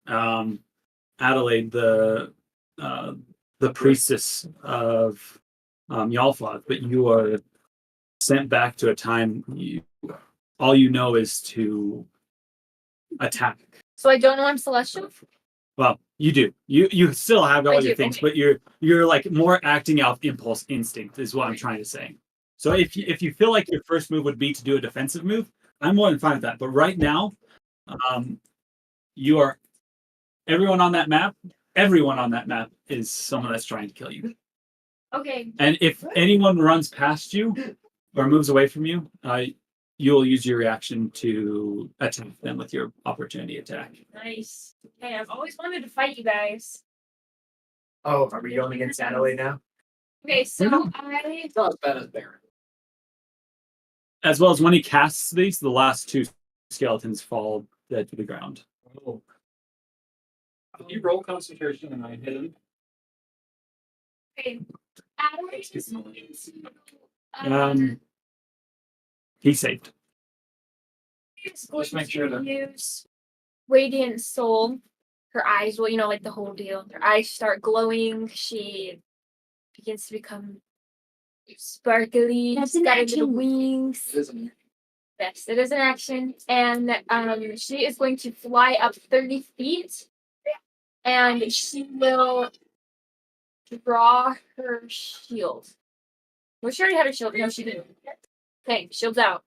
Adelaide, the priestess of Yalfoth, but you are sent back to a time all you know is to attack. So I don't know I'm celestial. Well, you do. You still have all I your do, things, okay. but you're like more acting out impulse instinct is what I'm trying to say. So if you feel like your first move would be to do a defensive move, I'm more than fine with that. But right now, you are everyone on that map. Everyone on that map is someone that's trying to kill you. Okay. And if anyone runs past you or moves away from you, you'll use your reaction to attack them with your opportunity attack. Nice. Hey, I've always wanted to fight you guys. Oh, are we going against Adelaide now? Okay, so It's not as bad as Barren. As well as when he casts these, the last two skeletons fall dead to the ground. Oh. You roll concentration and I hit him. Okay. Adelaide is going to, He saved. is going Just make sure to that- use Radiant Soul. Her eyes will, like the whole deal. Her eyes start glowing. She begins to become sparkly. That's She's an got her action. little wings. Yes, it is an action. And she is going to fly up 30 feet. And she will draw her shield. Well, she already had her shield. No, she didn't. Okay, shield's out.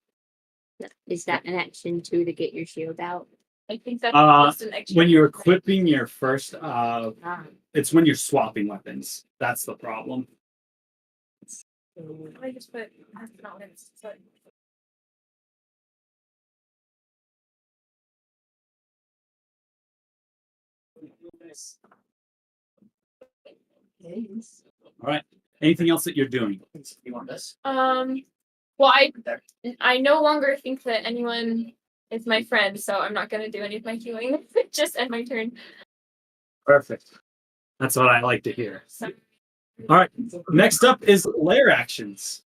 Is that an action too to get your shield out? I think that's just an extra. When you're equipping your first, Ah. it's when you're swapping weapons. That's the problem. I just put. That's not what it's. Sorry. All right. Anything else that you're doing? You want this? Well, There. I no longer think that anyone is my friend, so I'm not gonna do any of my healing. Just end my turn. Perfect. That's what I like to hear. So, All right. Next up is lair actions.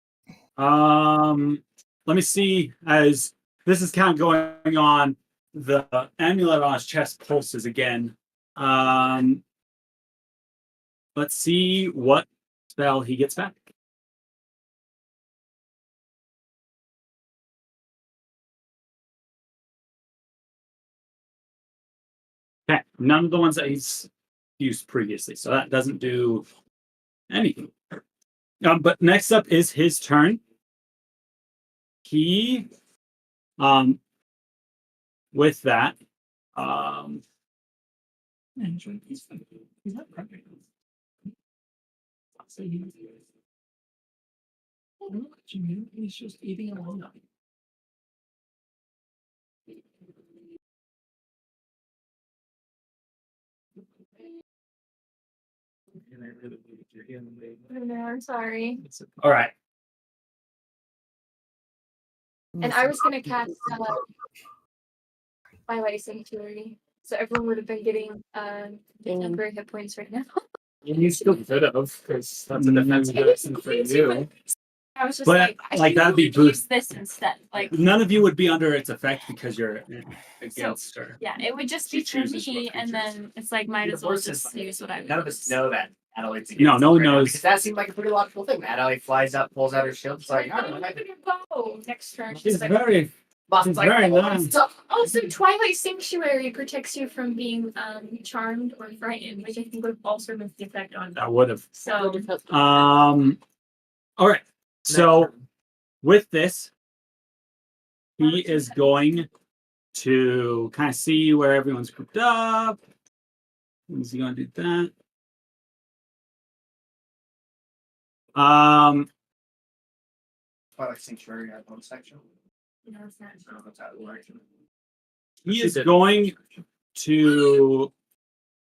Let me see. As this is kind of going on, the amulet on his chest pulses again. Let's see what spell he gets back. Okay, none of the ones that he's used previously, so that doesn't do anything. But next up is his turn. He, with that, He's not pregnant. I'll say he. Oh, look at you. He's just eating alone. no, I'm sorry. all right. And I was gonna cast Twilight Sanctuary, so everyone would have been getting temporary hit points right now. You still could have, because that's a defensive action for you. I was just But, like, I like, think that'd be we could use boost. this instead. Like, None of you would be under its effect because you're against her. yeah, it would just She be for chooses me, what and creatures. then it's like might The as well worst is, just use what I None of us use. know that Adelaide's against No, no one it right now, knows. because that seemed like a pretty logical thing. Adelaide flies up, pulls out her shield. It's like, I'm oh, gonna go next turn. She's She's like, very. Boston's She's like, very oh, nice. it's tough. also, Twilight Sanctuary protects you from being charmed or frightened, which I think would have also removed the effect on. I would have. So All right. So with this, he is going to kind of see where everyone's grouped up. Is he going to do that? Twilight Sanctuary had one section. no, it's not. No, that's out of the way. He is going to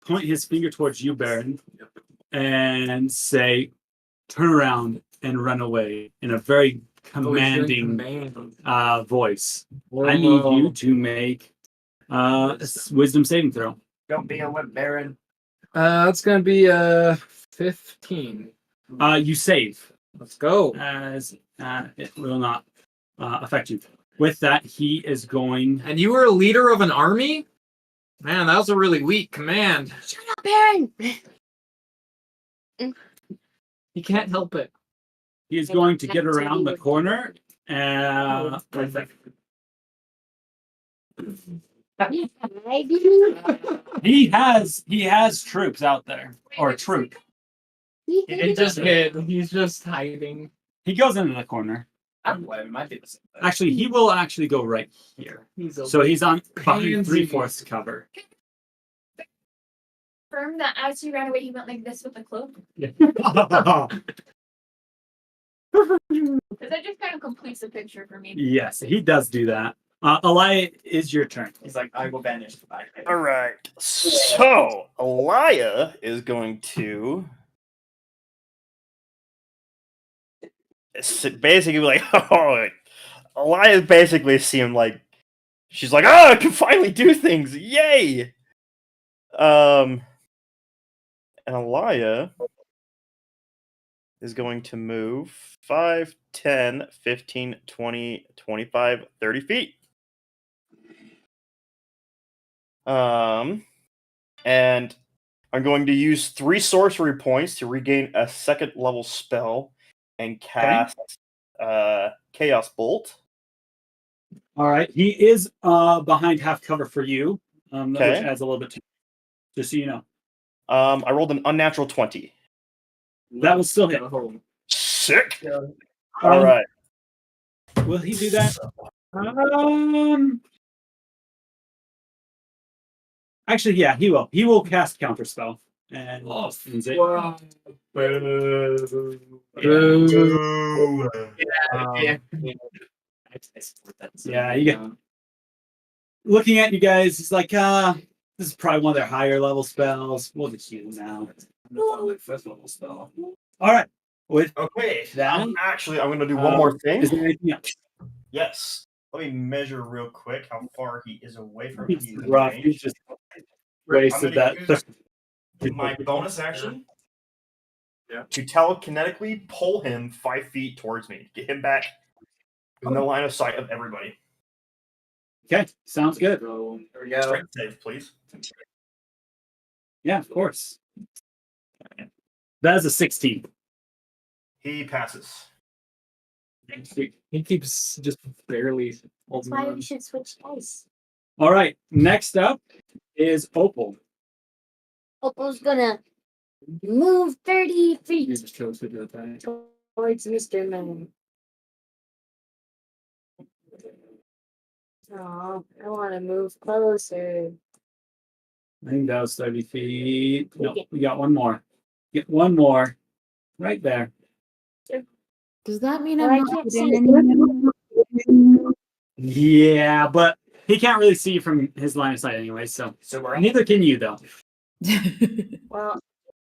point his finger towards you, Barren, and say, "Turn around and run away," in a very commanding voice. I need you to make a wisdom saving throw. Don't be a whip baron. That's gonna be 15. You save, Let's go. as it will not affect you. With that, he is going. And you were a leader of an army? Man, that was a really weak command. Shut up, Barren. He can't help it. He is going to get around the corner. He has troops out there, or a troop. He just hid. He's just hiding. He goes into the corner. Well, it might be the same thing. Actually, he will actually go right here. So he's on behind Pansy. 3/4 cover. Confirm that as he ran away, he went like this with the cloak. Because that just kind of completes the picture for me. Yes, he does do that. Elia, is your turn. He's like, I will vanish. All right. So Elia is going to basically be like, oh, Elia basically seemed like she's like, oh, I can finally do things. Yay. And Elia is going to move 5, 10, 15, 20, 25, 30 feet. And I'm going to use 3 sorcery points to regain a 2nd level spell and cast Chaos Bolt. All right. He is behind half cover for you, which Okay. adds a little bit to just so you know. I rolled an unnatural 20. That will still hit. Sick. All right. Will he do that? Actually, yeah, he will. He will cast Counterspell. And ends it. Yeah, you get. Looking at you guys, he's like, this is probably one of their higher level spells. We'll just use them now. Fifth level spell. All right. With Okay. that, Actually, I'm going to do one more thing. is there anything else? Yes. Let me measure real quick how far he is away from me. He's rough. He's just I'm wasted gonna that. use my bonus action Yeah. to telekinetically pull him 5 feet towards me. Get him back in the line of sight of everybody. Okay, sounds good. So there we go. Strength save, please. Yeah, of course. That is a 16. He passes. He keeps just barely That's holding why on. we should switch dice. All right, next up is Opal. Opal's gonna move 30 He feet just chose to do that. towards Mr. Man. Oh, I want to move closer. I think that was 30 feet. No, we got one more. Get one more. Right there. Does that mean Well, I'm I not can't within see any? Yeah, but he can't really see you from his line of sight anyway, so So we're neither can you though. Well,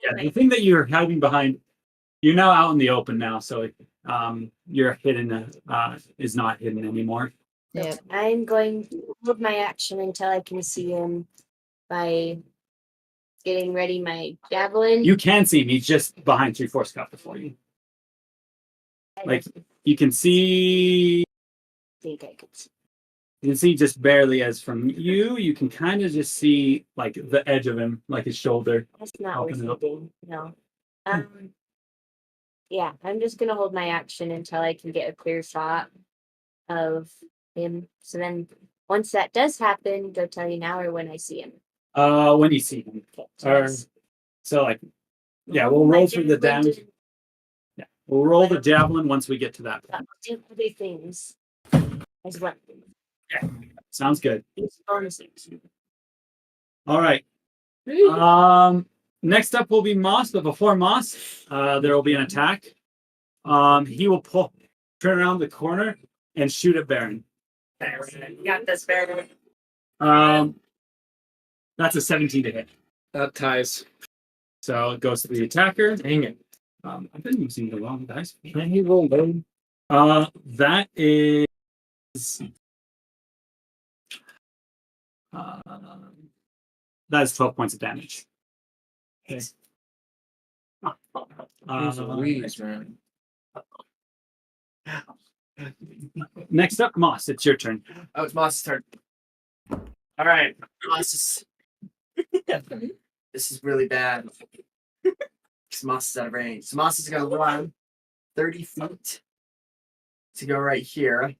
Yeah, the thing that you're hiding behind, you're now out in the open now, so your hidden is not hidden anymore. Yep. I'm going to hold my action until I can see him by getting ready my javelin. You can see him, he's just behind 3/4 cover for you. Like you can see. think I could see. You can see just barely as from you. You can kind of just see like the edge of him, like his shoulder. That's not Open worth it up. anything. No. Yeah, I'm just gonna hold my action until I can get a clear shot of him. So then, once that does happen, go tell you now or when I see him. When you see him. Or, so like, yeah, we'll roll through the damage. Yeah, we'll roll the javelin once we get to that. I'll do other things as well. Sounds good. These bonuses. All right. Next up will be Moss, but before Moss, there will be an attack. He will turn around the corner and shoot at Barren. You got this, Barren. That's a 17 to hit. That ties. So it goes to the attacker. Dang it. I've been using the wrong dice. Can he roll low? That is. That is 12 points of damage. Okay. Louise, man. Next up, Moss. It's your turn. Oh, it's Moss's turn. All right, Moss is. This is really bad. Because Moss is out of range. So Moss is going to run 30 feet to go right here.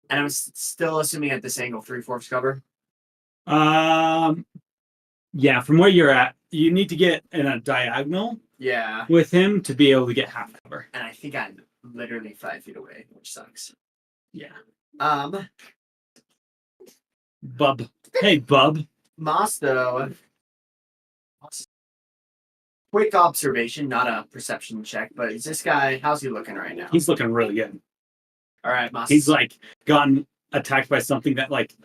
And I'm still assuming at this angle, 3/4 cover. Yeah, from where you're at, you need to get in a diagonal Yeah. with him to be able to get half cover. And I think I'm literally 5 feet away, which sucks. Yeah. Bub. Hey, Bub. Moss, though. Quick observation, not a perception check, but is this guy, how's he looking right now? He's looking really good. All right, Moss. He's like gotten attacked by something that like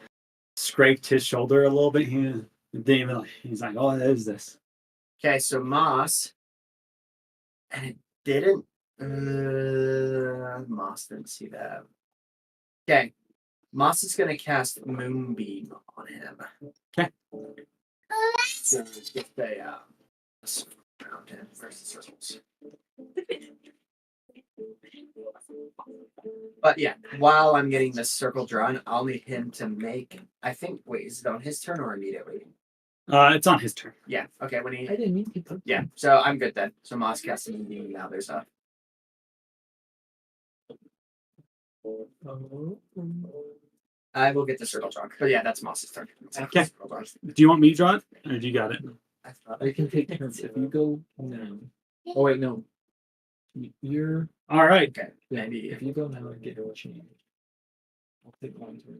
scraped his shoulder a little bit. He's like, oh, what is this? Okay, so Moss. And it didn't. Moss didn't see that. Okay. Moss is going to cast Moonbeam on him. Okay. So just a circle around him versus circles. But yeah, while I'm getting this circle drawn, I'll need him to make. I think. Wait, is it on his turn or immediately? It's on his turn. Yeah. Okay. When he. I didn't mean to put. Yeah. So I'm good then. So Moss casts Moonbeam. Now there's a. I will get the circle drawn. But yeah, that's Moss's turn. Okay. Do you want me to draw it, or do you got it? I can take turns. If you go now. Oh, wait, no. You're. All right. Okay. Yeah, Maybe. if you go now, I get a change. I'll take one turn.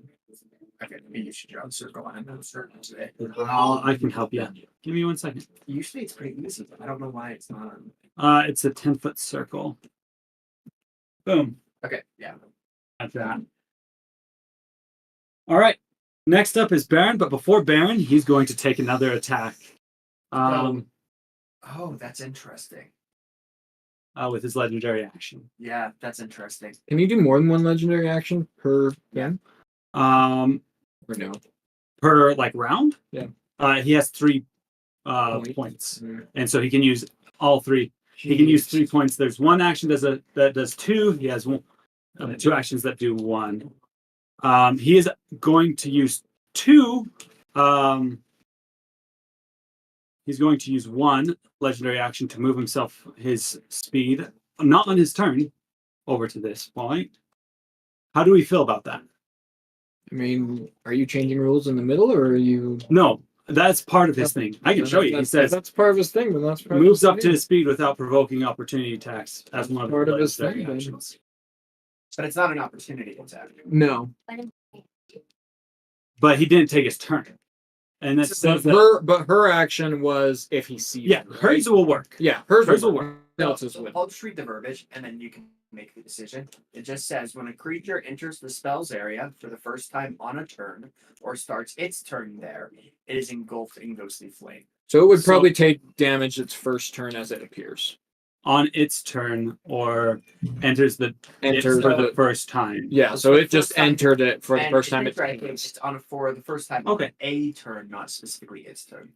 Okay. Maybe you should draw the circle. I'm not certain today. I can help you. Give me 1 second. Usually it's pretty easy. But I don't know why it's not. It's a 10-foot circle. Boom. Okay. Yeah. Like that. All right. Next up is Barren, but before Barren, he's going to take another attack. Oh, that's interesting. With his legendary action. Yeah, that's interesting. Can you do more than one legendary action per game? Or no? Per like round? Yeah. He has 3 points. And so he can use all 3. He can use 3 points. There's one action that does 2. He has 2 actions that do 1. He is going to use 2. He's going to use 1 legendary action to move himself his speed, not on his turn, over to this point. How do we feel about that? I mean, are you changing rules in the middle, or are you? No, that's part of his thing. I can show you. He says that's part of his thing, but that's part moves of up to his speed without provoking opportunity attacks as one of part the of his legendary thing. actions. But it's not an opportunity attack. No, But he didn't take his turn, and that says that. her action was if he sees. Yeah, it, right? hers will work. Yeah, Hers hers will will work. work. Else's So would. I'll just read the verbiage, and then you can make the decision. It just says when a creature enters the spell's area for the first time on a turn, or starts its turn there, it is engulfed in ghostly flame. So it would probably take damage its first turn as it appears. On its turn, or enters the Enter for the- the first time. Yeah, so it just entered it for the And first time. it's right. It's on for the first time. Okay. On a turn, not specifically its turn.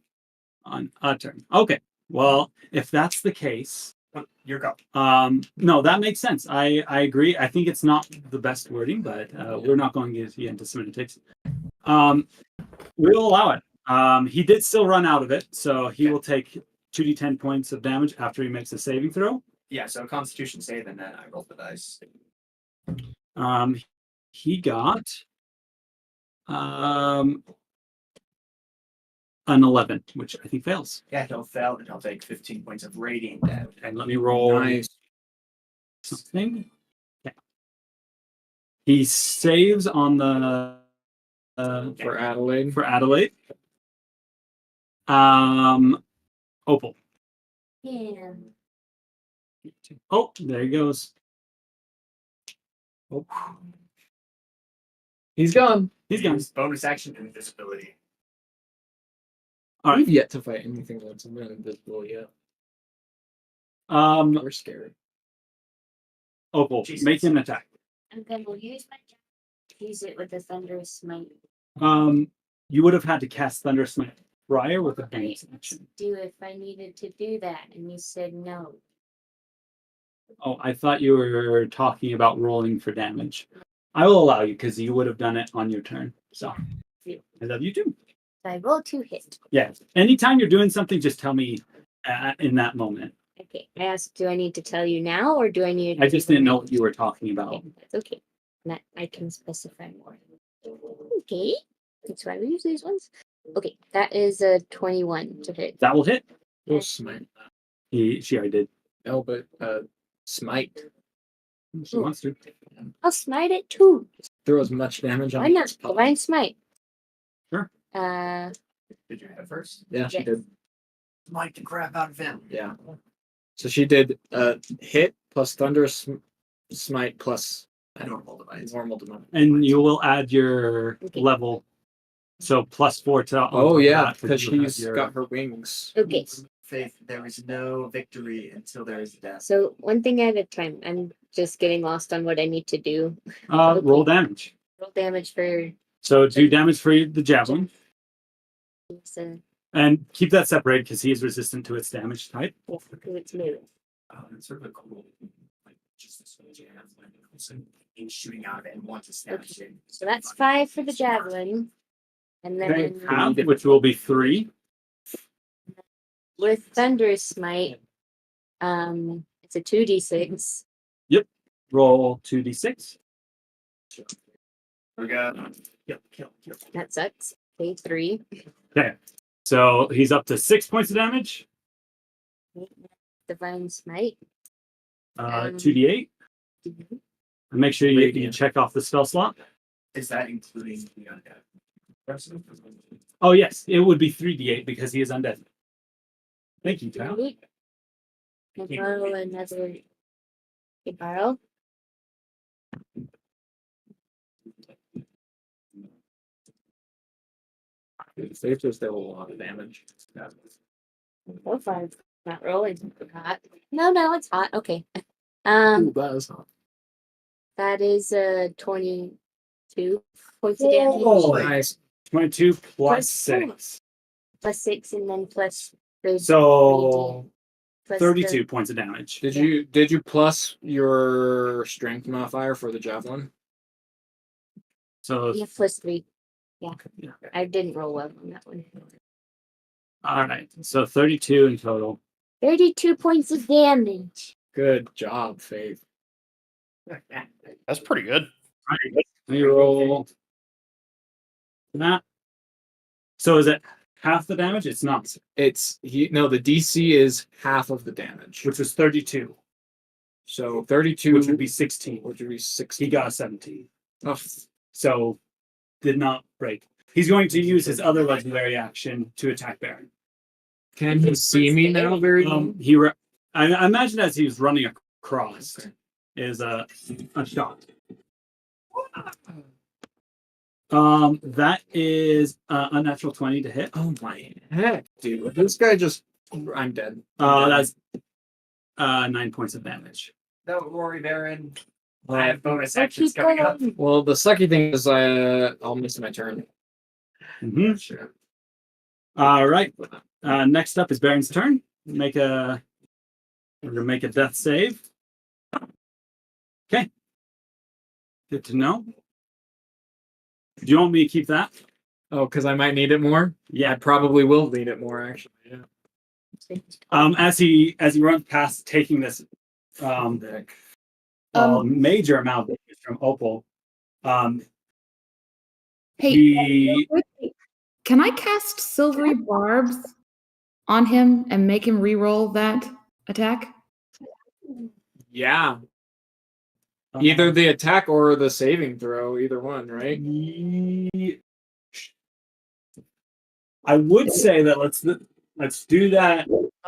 On a turn. Okay. Well, if that's the case, Your go. No, that makes sense. I agree. I think it's not the best wording, but we're not going to get into semantics. We'll allow it. He did still run out of it, so he will take 2d10 points of damage after he makes a saving throw. Yeah, so Constitution save, and then I roll the dice. He got an 11, which I think fails. Yeah, he'll fail, and he'll take 15 points of radiant damage. And let me roll Nice. something. Yeah. He saves on the For Adelaide. for Adelaide. Opal. Yeah. Oh, there he goes. Oh. He's gone. He's gone. Use bonus action invisibility. All right. We've yet to fight anything that's invisible yet. We're scared. Opal, Jesus. make an attack. I'm gonna use my use it with a thunderous smite. You would have had to cast Thunder Smite prior with a bonus Let's action. do if I needed to do that, and you said no. Oh, I thought you were talking about rolling for damage. I will allow you because you would have done it on your turn. So I love you too. So I roll 2 hits. Yeah. Anytime you're doing something, just tell me in that moment. Okay. I asked, do I need to tell you now, or do I need? I just didn't know what you were talking about. Okay, that's okay. That I can specify more. Okay. That's why we use these ones. Okay, that is a 21 to hit. That will hit. Oh, smite. She already did. No, but smite. She wants to. I'll smite it too. Throw as much damage on Why it not? as possible. Divine smite. Sure. Did you have first? Yeah, she Yes. did. Smite the crap out of him. Yeah. So she did hit plus thunderous smite plus Normal device. normal device. And you will add your Okay. level. So +4 to. on top Oh of yeah, that, because you have she's your- got her wings. Okay. Faith, there is no victory until there is death. So one thing at a time. I'm just getting lost on what I need to do. roll damage. Roll damage for So do damage for the javelin. so And keep that separated because he is resistant to its damage type. because it's melee. It's sort of a cool, like, just this way you have like in shooting out of it and want to snap it. So that's 5 for the javelin. And Okay, then half, which will be 3. with thunderous smite, it's a 2d6. Roll 2d6. We got kill. That sucks. Okay, 3. Okay. So he's up to 6 points of damage. Divine smite. 2d8. And make sure you check off the spell slot. Is that including the undead? Oh, yes. It would be 3d8 because he is undead. Thank you, Tal. Can I borrow another? Can I borrow? Safe to still a lot of damage. So far, it's not rolling hot. No, it's hot. Okay. Ooh, That is 22 points of damage. Nice. 22 plus Plus 6. Plus 6 and then plus the So plus 32 points of damage. Did you plus your strength modifier for the javelin? So, Yeah, plus 3. Yeah. Yeah. I didn't roll well on that one. all right. So 32 in total. 32 points of damage. Good job, Faith. That's pretty good. Let me roll that. So is it half the damage? It's not, The DC is half of the damage. which was 32, So 32 which would be 16. which would be He 60. got a 17. Oh, So did not break. He's going to use his other legendary action to attack Barren. can he see me now very well? I imagine as he was running across is a shot. That is unnatural 20 to hit. Oh my heck, dude. This guy I'm dead. That's 9 points of damage. Don't worry, Barren. I Well, have bonus Oh, actions keep coming up. going. well, the sucky thing is I'll miss my turn. Mhm. Sure. All right. Next up is Baron's turn. Make a We're gonna make a death save. Okay. Good to know. Do you want me to keep that? Oh, because I might need it more. I Yeah. probably will need it more actually. Yeah. As he runs past, taking this major amount of damage from Opal. Hey, He can I cast silvery barbs on him and make him re-roll that attack? Yeah. Either the attack or the saving throw, either one, right? I would say that let's do that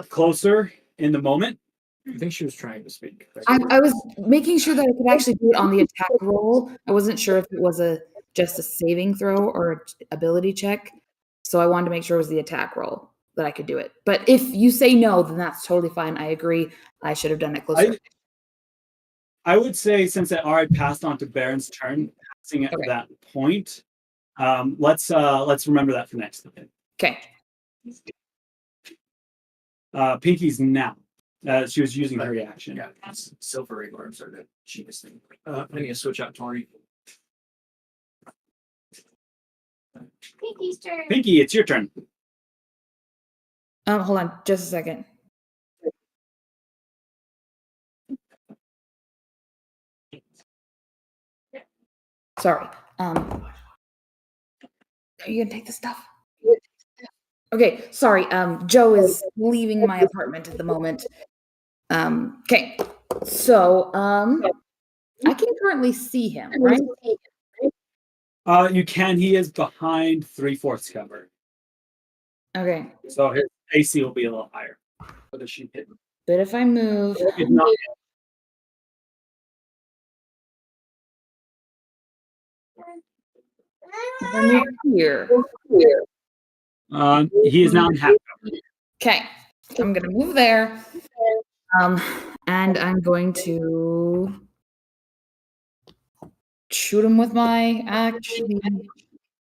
closer in the moment. I think she was trying to speak. I was making sure that I could actually do it on the attack roll. I wasn't sure if it was just a saving throw or an ability check. So I wanted to make sure it was the attack roll that I could do it. But if you say no, then that's totally fine. I agree. I should have done it closer. I would say since it already passed on to Barren's turn, passing at that point, let's remember that for next time. Okay. Pinky's now. She was using her reaction. Yeah, silver orbs are the cheapest thing. I need to switch out Tori. Pinky's turn. Pinky, it's your turn. Hold on just a second. Sorry. Are you gonna take the stuff? Okay, sorry. Joe is leaving my apartment at the moment. Okay. So, I can currently see him, right? You can. He is behind 3/4 cover, Okay. so his AC will be a little higher. What does she hit? But if I move, It's not. if I move here. He is now in half cover. Okay. I'm gonna move there. And I'm going to shoot him with my actually.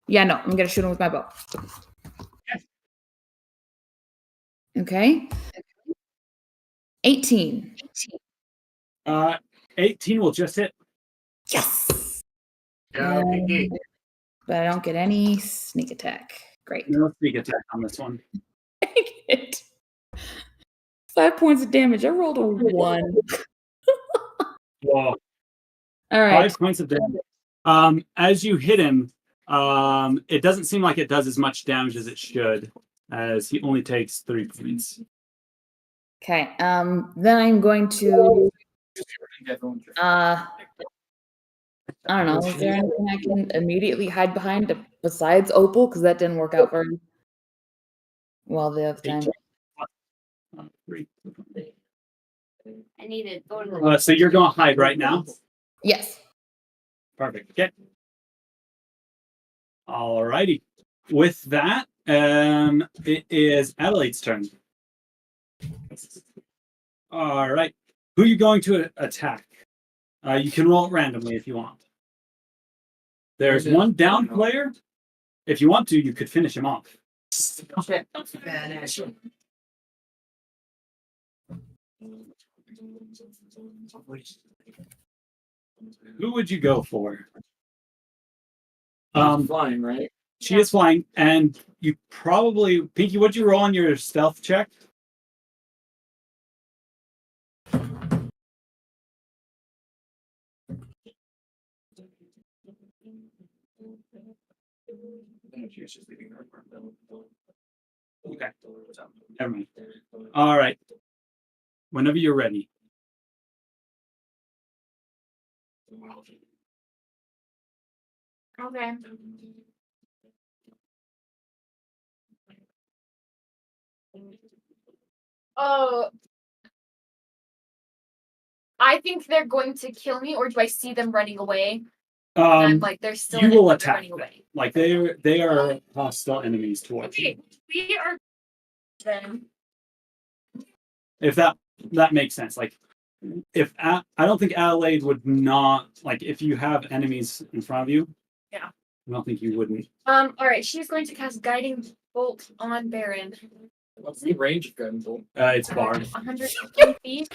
Yeah, no, I'm gonna shoot him with my bow. Okay. 18. 18 will just hit. Yes. Yeah, Pinky. But I don't get any sneak attack. Great. No sneak attack on this one. Dang it. 5 points of damage. I rolled a 1. Whoa. All right. 5 points of damage. As you hit him, it doesn't seem like it does as much damage as it should, as he only takes 3 points. Okay. Then I'm going to I don't know. Is there anything I can immediately hide behind besides Opal? Because that didn't work out very well the other time. I need to go to the. So you're going to hide right now? Yes. Perfect. Okay. Alrighty. With that, it is Adelaide's turn. All right. Who are you going to attack? You can roll it randomly if you want. There's one down player. If you want to, you could finish him off. Who would you go for? Flying, right? She is flying, and you probably Pinky. What'd you roll on your stealth check? Okay. Never mind. All right. Whenever you're ready. Okay. Oh. I think they're going to kill me, or do I see them running away? And I'm like, they're still you in it, will but they're attack running them. away. Like they are hostile enemies towards you. Okay, we are then. If that makes sense. Like if I don't think Adelaide would not like if you have enemies in front of you. Yeah. I don't think you wouldn't. All right, she's going to cast Guiding Bolt on Barren. What's the range of guiding bolt? It's Barren. 120 feet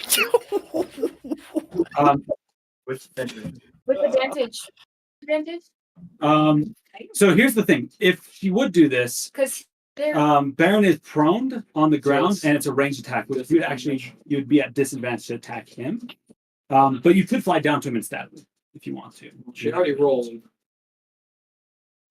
With the with advantage. Advantage? So here's the thing. If she would do this, Because they're Barren is prone on the ground, it's- and it's a ranged attack, which you'd be at disadvantage to attack him. But you could fly down to him and stab him if you want to. She already rolled.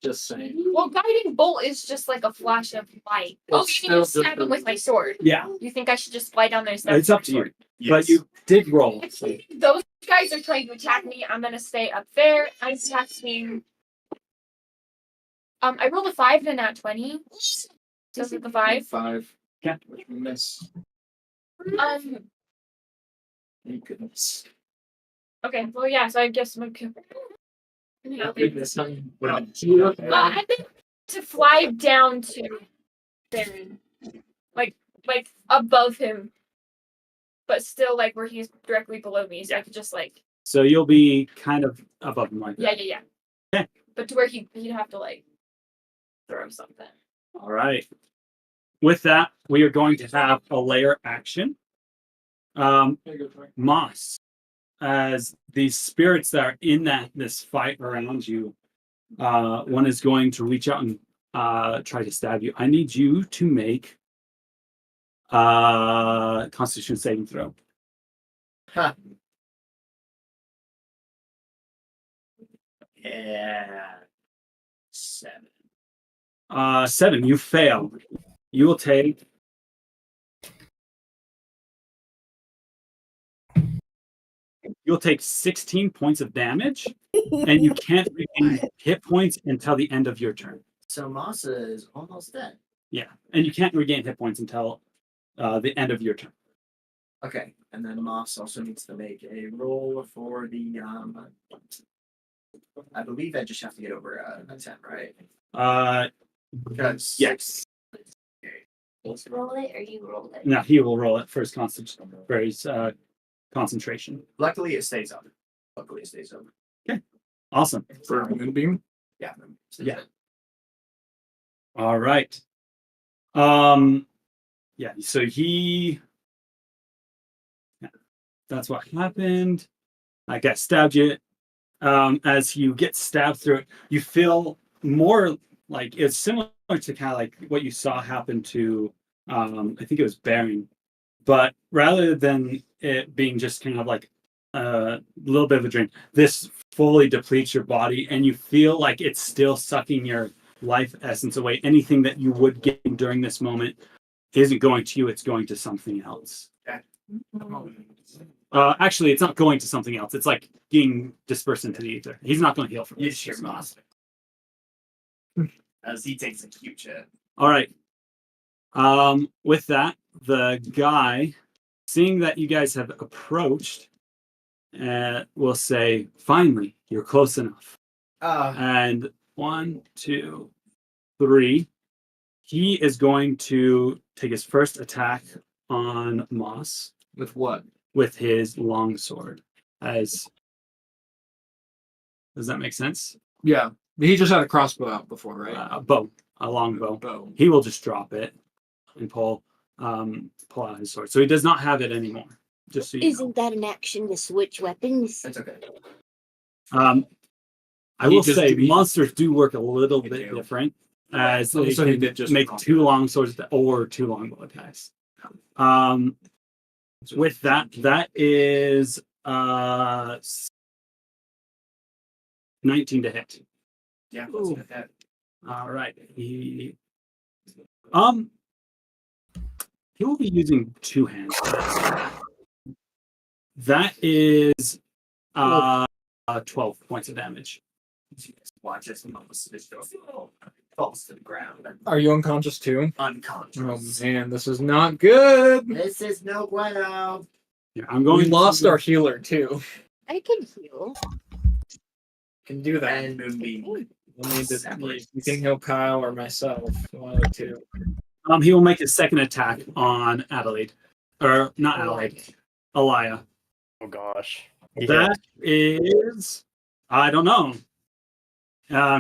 Just saying. well, guiding bolt is just like a flash of light. Oh, It's you can still stab just him with my sword. Yeah, You think I should just fly down there and stab it's him up with to my you. sword? But you did roll. So. Those guys are trying to attack me. I'm gonna stay up there. I'm attacking. I rolled a 5 and a nat 20. So is it the 5? 5. Yeah. Miss. Um. Thank goodness. Okay. Well, yeah. So I guess I'm gonna. Yeah. Goodness, I'm- Well, I think to fly down to Barren, like above him, but still like where he's directly below me, so I could just like So you'll be kind of above him like that. yeah. Okay. But to where he'd have to like throw something. All right. With that, we are going to have a layer action. Moss, as these spirits that are in this fight around you, one is going to reach out and try to stab you. I need you to make Constitution saving throw. Yeah. 7. 7, you fail. You will take You'll take 16 points of damage, and you can't regain hit points until the end of your turn. So Masa is almost dead. Yeah, and you can't regain hit points until the end of your turn. Okay, and then Moss also needs to make a roll for the I believe I just have to get over a 10, right? Because Yes. Roll it or you roll it? No, he will roll it for his concentration. luckily it stays up. Awesome. For a moonbeam. Yeah. Yeah. All right. Yeah, so that's what happened. I got stabbed you. As you get stabbed through it, you feel more like it's similar to kind of like what you saw happen to I think it was Barren. But rather than it being just kind of like a little bit of a drain, this fully depletes your body, and you feel like it's still sucking your life essence away. Anything that you would get during this moment isn't going to you, it's going to something else. Okay. Actually, it's not going to something else. It's like being dispersed into the ether. He's not going to heal from You this. sure Moss. As he takes a cute shit. All right. With that, the guy, seeing that you guys have approached, will say, "Finally, you're close enough." And 1, 2, 3. He is going to take his first attack on Moss With what? with his longsword. Does that make sense? Yeah. He just had a crossbow out before, right? A longbow. Bow. He will just drop it and pull out his sword. So he does not have it anymore. Just so you know. Isn't that an action to switch weapons? That's okay. I He will just say do- monsters do work a little They bit do. different, as they So he can did just make drop 2 it. long swords or 2 longbow attacks. With that is 19 to hit. Yeah, let's get that. All right. He will be using 2 hands. That is 12 points of damage. Watch this Moss falls to the ground. Are you unconscious too? Unconscious. Oh man, this is not good. This is no bueno. Yeah, I'm going. We lost our healer too. I can heal. Can do that. And Moonbeam. We'll need to, you can heal Kyle or myself. One of the two. He will make his second attack on Adelaide, or not Adelaide, Elia. Oh gosh. That is, I don't know.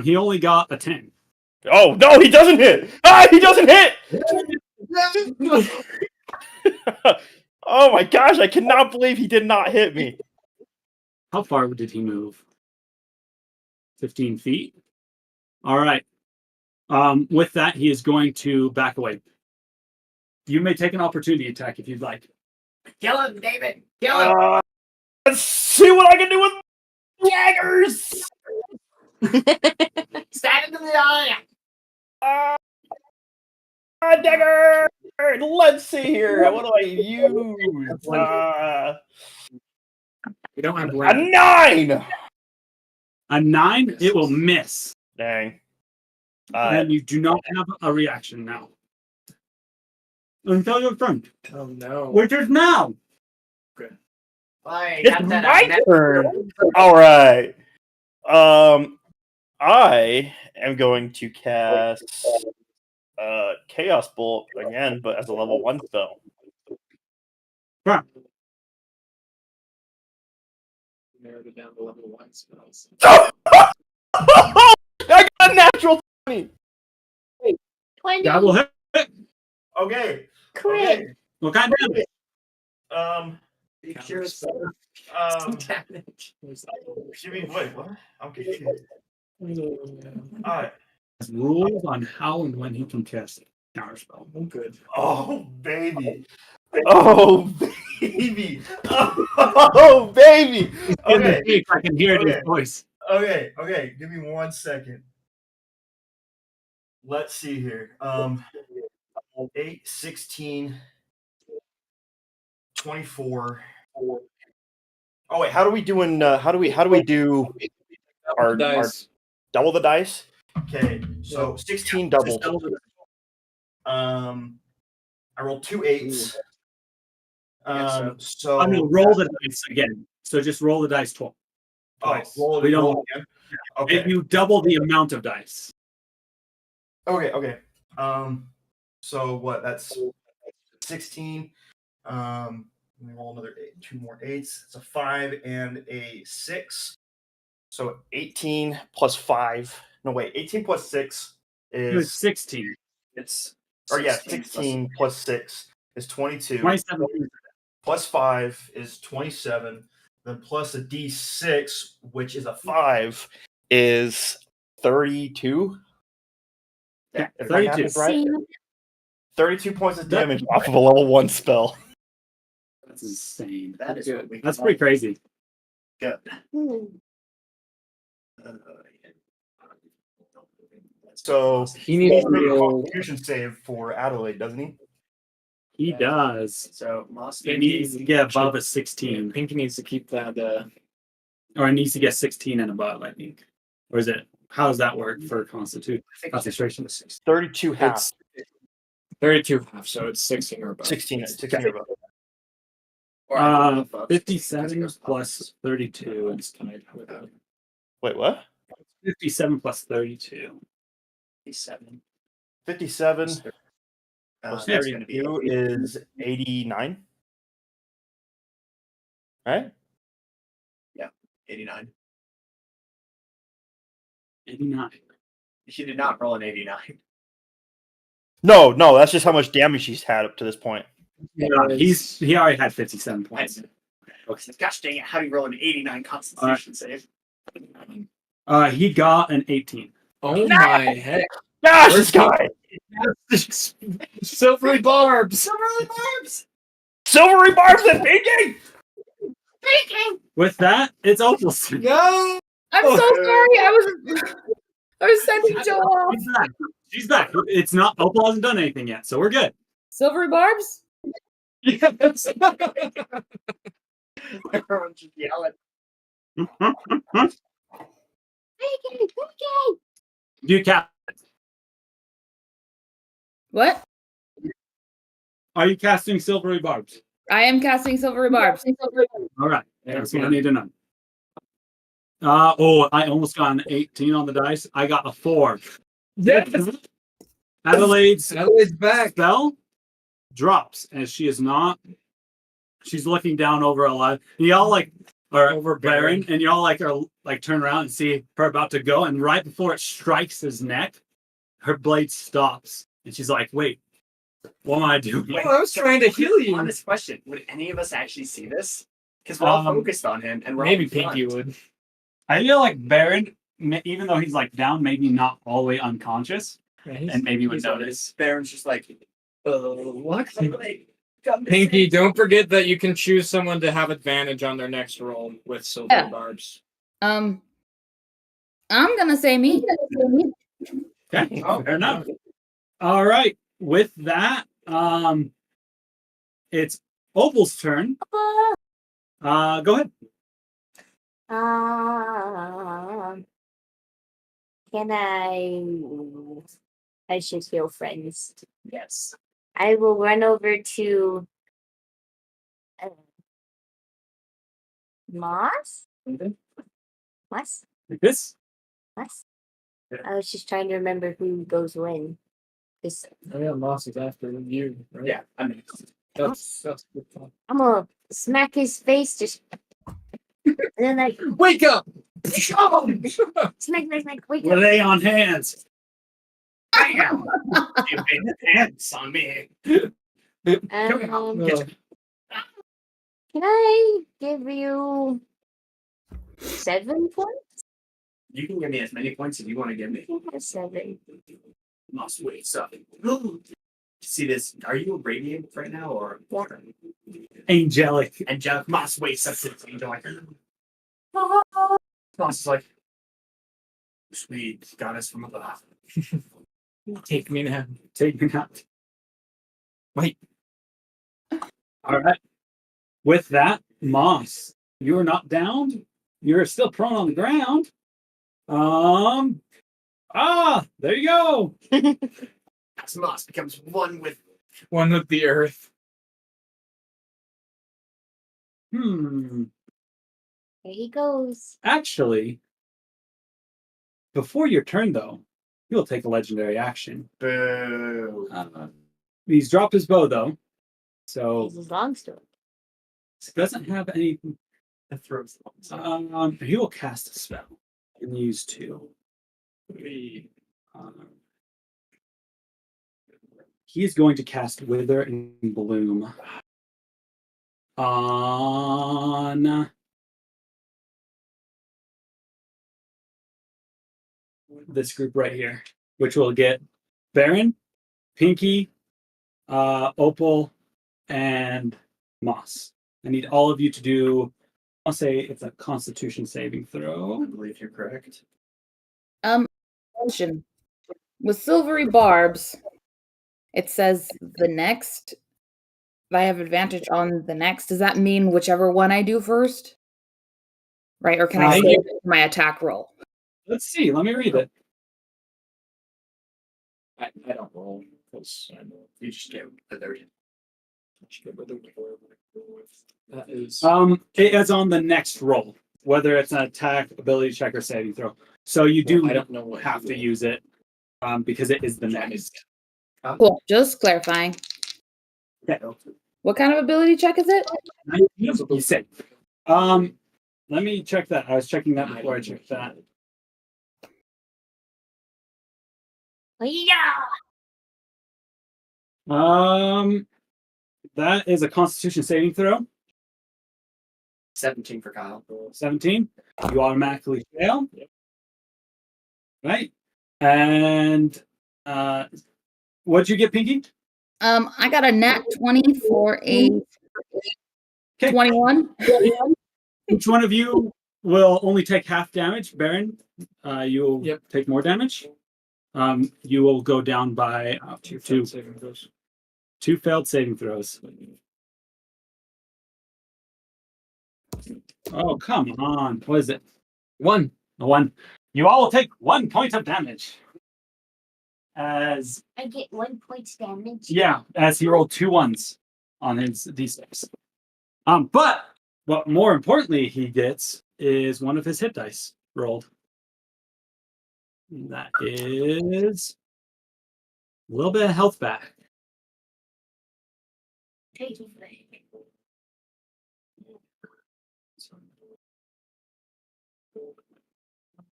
He only got a 10. Oh no, he doesn't hit! Ah, he doesn't hit! Oh my gosh, I cannot believe he did not hit me. How far did he move? 15 feet. All right. With that, he is going to back away. You may take an opportunity attack if you'd like. Kill him, David. Kill him. Let's see what I can do with daggers. Stab him in the eye. Dagger. Let's see here. What do I use? We don't have A blood. 9. A 9, it will miss. Dang. And you do not have a reaction now. Until your turn. Oh no. Which is now. Fine, It's got that my out. turn. All right. I am going to cast Chaos Bolt again, but as a level 1 spell. Sure. Narrowed it down to level 1 spells. I got a natural 20. 20. That will hit. Okay. Crit. What kind of damage? Make sure it's damage. You mean wait? What? Okay. All right. Rules on how and when he can cast counter spell. I'm good. Oh baby. Oh baby. Oh baby. Okay. I can hear it in his Okay. voice. Okay. Okay. Give me 1 second. Let's see here. 8, 16, 24. Oh wait, how do we do our Dice. double the dice? Okay, so 16 doubles. Just double the- I rolled 2 8s. So I mean, roll the dice again. So just roll the dice twice. roll We don't- roll again. Okay. If you double the amount of dice. Okay. So what? That's 16. Let me roll another 8, 2 more 8s. It's a 5 and a 6. So 18 plus 5. No wait, 18 plus 6 It was is 16. It's 16 plus 6 is 22. 27. Plus 5 is 27. Then plus a d6, which is a 5, is 32. Yeah, If my math 32. is right. 32 points of That- damage off of a level 1 spell. That's insane. That is what we That's pretty crazy. good. So He needs to make a roll. Constitution save for Adelaide, doesn't he? He does. So Moss He needs to get above a 16. Pinky needs to keep that. Or it needs to get 16 and above, I think. Or is it? How does that work for concentration? 32 half. It's 32 half, so it's 16 or above. 16 or above. 57 plus 32. It's tied with it. Wait, what? 57 plus 32. 57. 57 That's plus going to be 32 is 89. Right? 89. 89. She did not roll an 89. No, that's just how much damage she's had up to this point. Yeah, he already had 57 points. Gosh dang it, how do you roll an 89 Constitution save? He got an 18. Oh my heck. Gosh, this guy! Silvery barbs! Silvery barbs and pinky! With that, it's Opal's. No! I'm so sorry. I was sending Joe off. She's back. She's back. It's not Opal hasn't done anything yet, so we're good. Silvery barbs? Yes! Everyone just yelling. Do you cast? What? Are you casting silvery barbs? I am casting silvery barbs. All right, that's what I need to know. I almost got an 18 on the dice. I got a 4. Yes! Adelaide's back! spell drops as she is not. She's looking down over a lot. And y'all are over Barren, and y'all are turn around and see her about to go, and right before it strikes his neck, her blade stops, and she's like, "Wait, What am I doing? Oh, I was trying to heal you. Honest question: would any of us actually see this? Because we're all focused on him, and we're all Maybe in front. Pinky would. I feel like Barren, even though he's like down, maybe not all the way unconscious, and maybe would He's notice. Baron's just like, what? Pinky, don't forget that you can choose someone to have advantage on their next roll with silver Yeah. barbs. I'm gonna say me. Okay, fair enough. All right, with that, it's Opal's turn. Go ahead. Can I should heal friends. Yes. I will run over to Moss. Moss. Like this. Moss. Yeah. I was just trying to remember who goes when. This Oh yeah, Moss is after you, right? Yeah. I mean, That's good fun. I'm gonna smack his face just and then like Wake up! smack, wake up. Lay on hands. bam! You made the hands on me. Can I give you 7 points? You can give me as many points as you want to give me. I think that's 7. Must wait, so. See this? Are you radiant right now, or Angelic. angelic? Must wait, substance angelic. Moss is like, sweet goddess from above. Take me now. Take me out. Wait. All right. With that, Moss, you are not down. You're still prone on the ground. There you go. As Moss becomes one with. One with the earth. Hmm. There he goes. Actually, before your turn, though, he'll take a legendary action. Boo. He's dropped his bow, though, so This is long story. he doesn't have any. That throws. He will cast a spell and use 2. He is going to cast Wither and Bloom on this group right here, which will get Barren, Pinky, Opal, and Moss. I need all of you to do. I'll say it's a Constitution saving throw. I believe you're correct. Question. With silvery barbs, it says the next. I have advantage on the next. Does that mean whichever one I do first? Right? Or can I Uh, save it for my attack roll? Let's see. Let me read it. I don't roll because I know You just get the third. that is. It is on the next roll, whether it's an attack, ability check, or saving throw. So you do I don't know what have you to roll. use it because it is the next. Cool. Just clarifying. Okay. What kind of ability check is it? You said. Let me check that. I was checking that before I checked that. Yeah. That is a Constitution saving throw. 17 for Kyle. 17. You automatically fail. Right. And what'd you get, Pinky? I got a nat 20 for a 21. Each one of you will only take half damage. Barren, you will take more damage. You will go down by two saving throws. 2 failed saving throws. Oh, come on. What is it? 1. A 1. You all will take 1 point of damage. As I get 1 point damage. as he rolled 2 1s on his d6. But what more importantly he gets is one of his hit dice rolled. And that is a little bit of health back.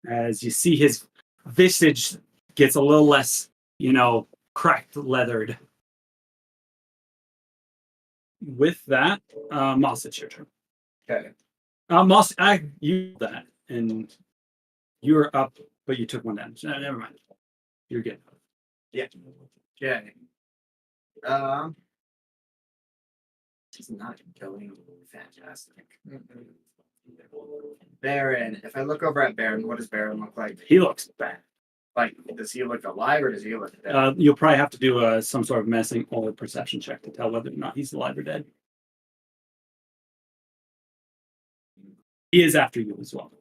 As you see his visage gets a little less, cracked, leathered. with that, Moss, it's your turn. Okay. Moss, you that, and you were up, but you took one damage. Never mind. You're good. Yeah. Okay. This is not going fantastic. Barren. If I look over at Barren, what does Barren look like? He looks bad. Like, does he look alive or does he look dead? You'll probably have to do some sort of messing or perception check to tell whether or not he's alive or dead. He is after you as well,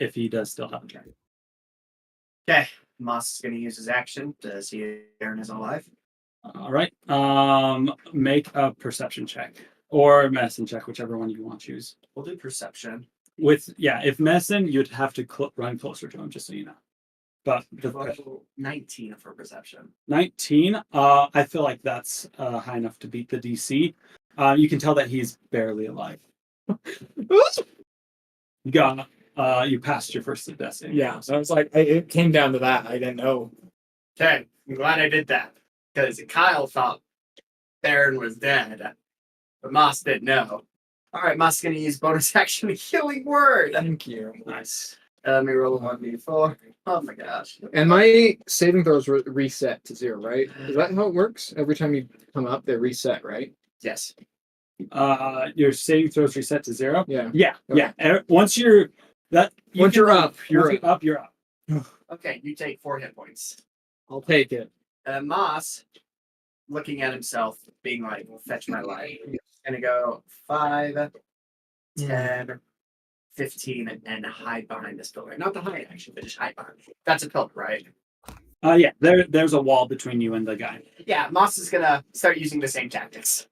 if he does still have a turn. Okay. Moss is going to use his action to see if Barren is alive. All right. Make a perception check or medicine check, whichever one you want to choose. We'll do perception. If medicine, you'd have to run closer to him, just so you know. But Well, 19 for perception. 19, I feel like that's high enough to beat the DC. You can tell that he's barely alive. You passed your first death save. Yeah, so I was like, it came down to that. I didn't know. Okay. I'm glad I did that. Because Kyle thought Barren was dead. But Moss didn't know. Alright, Moss is going to use bonus action healing word. Thank you. Nice. Let me roll a 1d4. Oh my gosh. And my saving throws reset to 0, right? Is that how it works? Every time you come up, they reset, right? Yes. Your saving throws reset to 0. Yeah. Yeah. Once you're up, you're up. You're up. Okay, you take 4 hit points. I'll take it. Moss, looking at himself, being like, fetch my life. He's gonna go 5, 10, 15, and hide behind this pillar. Not the hide, actually, but just hide behind. That's a pillar, right? Yeah. There's a wall between you and the guy. Yeah, Moss is gonna start using the same tactics.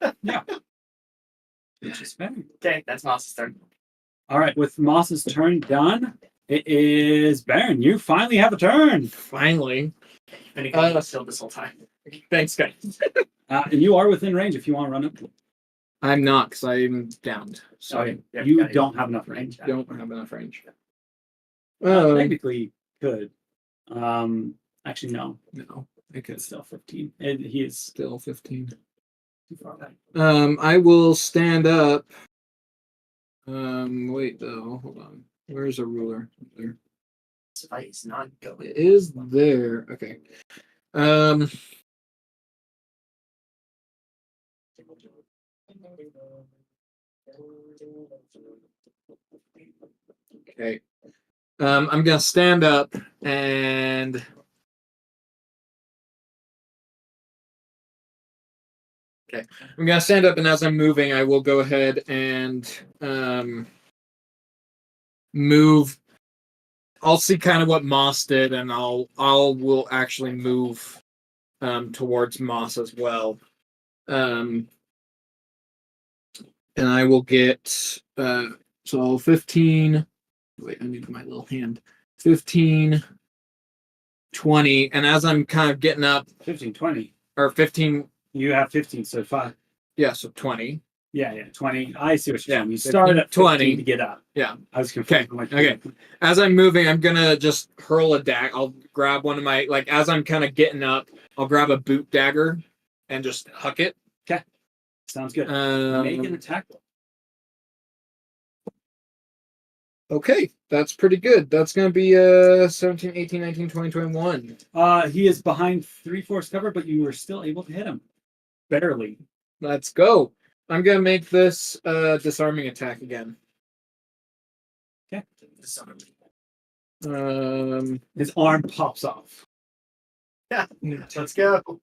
Which is fair. Okay, that's Moss's turn. All right. With Moss's turn done, it is Barren. You finally have a turn. Finally. Been a still this whole time. Thanks, guys. And you are within range if you want to run up. I'm not, because I'm downed. So Okay. Yeah, You yeah, don't have enough range. I don't have enough range. Technically, could. Actually, no. No, I could. It's still 15. And he is Still 15. too far back. I will stand up. Wait though, hold on. Where's a ruler? There. This fight is not going. It is there. Okay. Okay. I'm gonna stand up and okay. I'm gonna stand up, and as I'm moving, I will go ahead and move. I'll see kind of what Moss did, and will actually move towards Moss as well. And I will get so 15. Wait, I need my little hand. 15, 20, and as I'm kind of getting up, 15, 20. or 15, You have 15, so 5. yeah, so 20. Yeah, 20. I see what you're Yeah, saying. You started at 20 20 to get up. Yeah. I was confused. Okay. As I'm moving, I'm gonna just hurl a dagger. I'll grab one of my, like, as I'm kind of getting up, I'll grab a boot dagger and just huck it. Sounds good. Make an attack. Okay, that's pretty good. That's gonna be 17, 18, 19, 20, 21. He is behind 3/4 cover, but you were still able to hit him. Barely. Let's go. I'm gonna make this disarming attack again. Okay. His arm pops off. Yeah, let's go.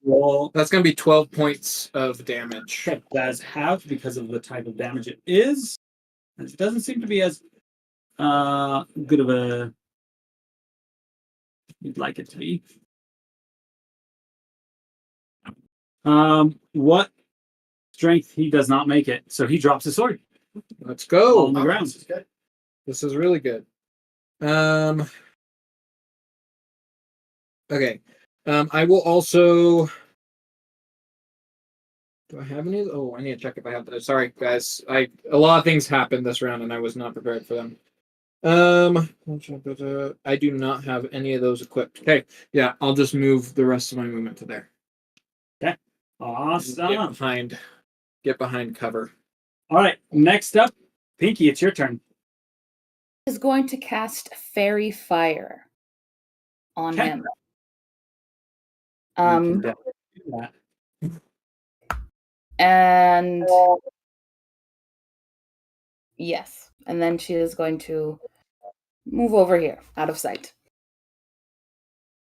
Roll. That's gonna be 12 points of damage. Okay, that is halved because of the type of damage it is. It doesn't seem to be as good of a you'd like it to be. What strength? He does not make it, so he drops his sword. Let's go. On the ground. This is good. This is really good. Okay. I will also. Do I have any? Oh, I need to check if I have those. Sorry, guys. A lot of things happened this round, and I was not prepared for them. I do not have any of those equipped. Okay. Yeah, I'll just move the rest of my movement to there. Okay. Awesome. Get behind cover. All right. Next up, Pinky, it's your turn. Is going to cast fairy fire on Okay. him. You can definitely do that. And yes, and then she is going to move over here, out of sight,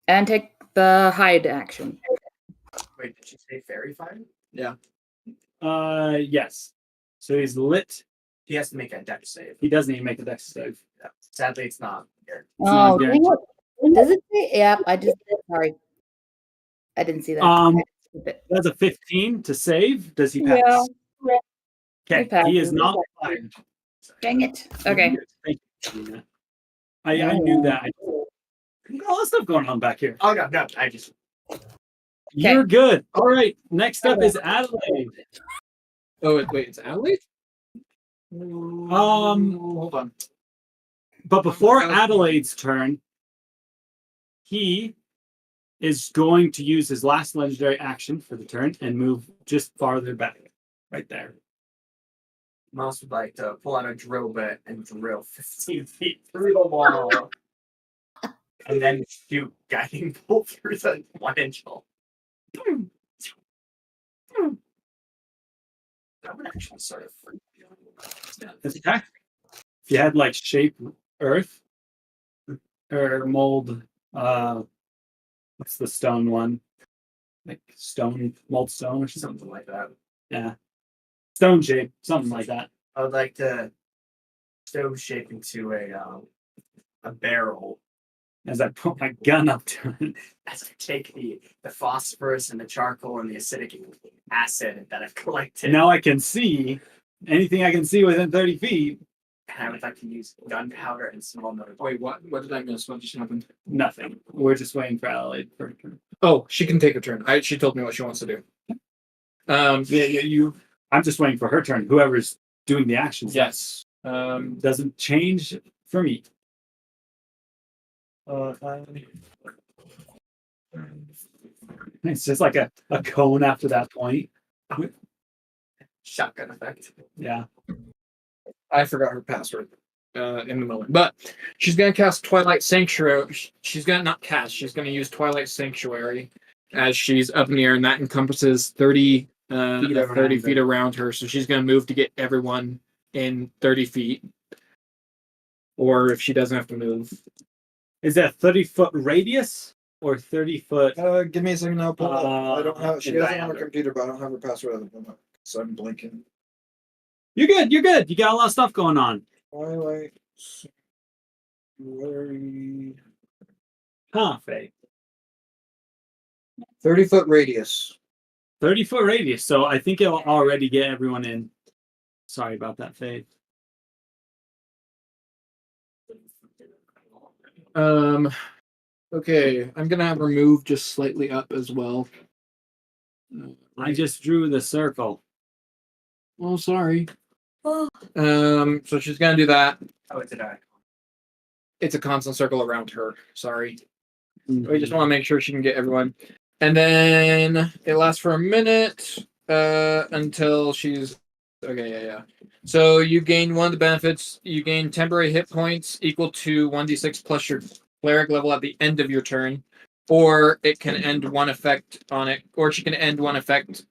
and take the hide action. Wait, did you say fairy fire? Yes. So he's lit. He has to make a dex save. He doesn't even make a dex save. Yeah. Sadly, it's not here. Oh, not dang it. Does it say? Yep, I just sorry. I didn't see that. That's a 15 to save. Does he pass? Yeah. Okay, he is not fired. Dang it. Okay. Thank you, Gina. I knew that. We got a lot of stuff going on back here. Oh no, I just. You're good. All right. Next up is Adelaide. Oh wait, it's Adelaide? Hold on. But before Adelaide's turn, he is going to use his last legendary action for the turn and move just farther back, right there. Mouse would like to pull out a drill bit and drill 15 feet through the wall. And then shoot guiding bolt through the 1 inch hole. That would actually sort of freak me out. His attack. If you had like shape earth or mold, what's the stone one? Like stone, mold stone or something. Something like that. Yeah. Stone shape, something like that. I would like to stone shape into a barrel As I put my gun up to it. as I take the phosphorus and the charcoal and the acidic acid that I've collected. Now I can see anything I can see within 30 feet. And I would like to use gunpowder and small motor. Wait, what did I miss? What just happened? Nothing. We're just waiting for Adelaide for her turn. Oh, she can take a turn. She told me what she wants to do. I'm just waiting for her turn. Whoever's doing the actions. Yes. Doesn't change for me. It's just like a cone after that point. Shotgun effect. Yeah. I forgot her password in the moment. But she's going to cast Twilight Sanctuary. She's going to not cast. She's going to use Twilight Sanctuary as she's up in the air, and that encompasses 30 feet around her. So she's going to move to get everyone in 30 feet. Or if she doesn't have to move. Is that 30-foot radius or 30-foot? Give me a second. I'll pull it up. I don't have. She in doesn't have a diameter. computer, but I don't have her password at the moment, so I'm blinking. You're good. You're good. You got a lot of stuff going on. Twilight. Sanctuary. Huh, Faye? 30-foot radius. 30-foot radius. So I think it'll already get everyone in. Sorry about that, Faye. Okay, I'm gonna have her move just slightly up as well. I just drew the circle. Oh, sorry. So she's gonna do that. Oh, it's a die. It's a constant circle around her. Sorry. We just want to make sure she can get everyone. And then it lasts for a minute until she's okay. Yeah. So you gain one of the benefits. You gain temporary hit points equal to 1d6 plus your cleric level at the end of your turn, or it can end one effect on it, or she can end one effect,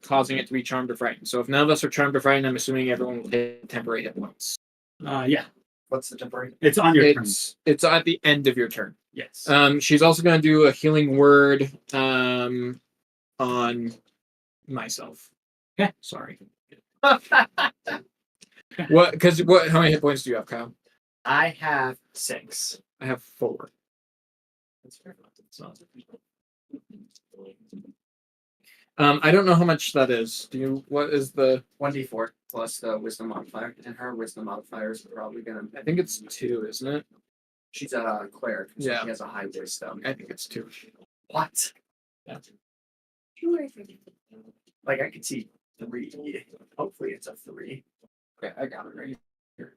causing it to be charmed or frightened. So if none of us are charmed or frightened, I'm assuming everyone will take temporary hit points. Yeah. What's the temporary? It's on your turn. It's at the end of your turn. Yes. She's also going to do a healing word on myself. Okay. Sorry. What? Because what? How many hit points do you have, Kyle? I have 6. I have 4. I don't know how much that is. Do you? What is the? 1d4 plus the wisdom modifier, and her wisdom modifier is probably gonna. I think it's 2, isn't it? She's a cleric, so Yeah. she has a high wisdom. I think it's 2. What? Yeah. Like I could see 3. Hopefully it's a 3. Okay, I got it right here.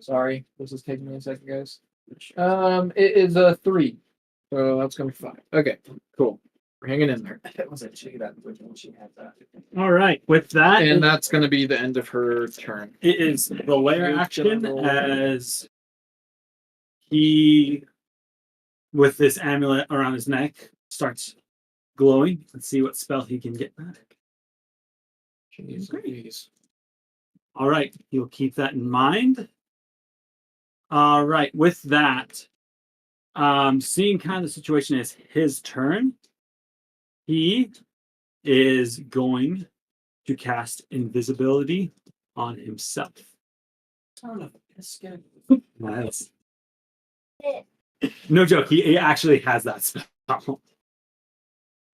Sorry, this is taking me a second, guys. It is a 3, so that's gonna be 5. Okay, cool. We're hanging in there. It was a chick that when she had that. All right. With that, And that's going to be the end of her turn. it is the lair action as he, with this amulet around his neck, starts glowing. Let's see what spell he can get back. Jeez. All right, he'll keep that in mind. All right, with that, seeing kind of the situation as his turn, he is going to cast invisibility on himself. Son of a biscuit. Nice. No joke, he actually has that spell.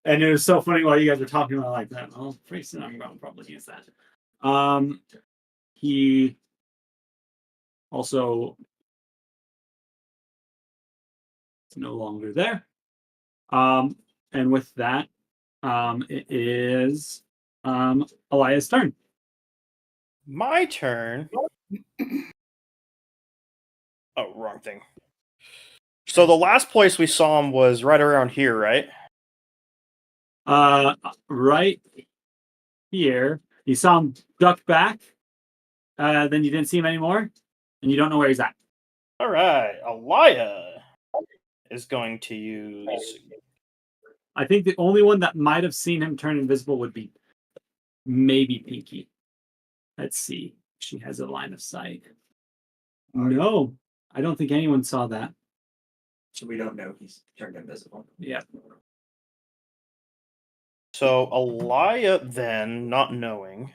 And it was so funny while you guys were talking about like that. Well, pretty soon I'm going to probably use that. He also is no longer there. And with that, it is Elias' turn. My turn. Oh, wrong thing. So the last place we saw him was right around here, right? Right here. You saw him duck back. Then you didn't see him anymore, and you don't know where he's at. All right, Elia is going to use. I think the only one that might have seen him turn invisible would be maybe Pinky. Let's see. She has a line of sight. No, I don't think anyone saw that. So we don't know he's turned invisible. Yeah. So Elia, then, not knowing,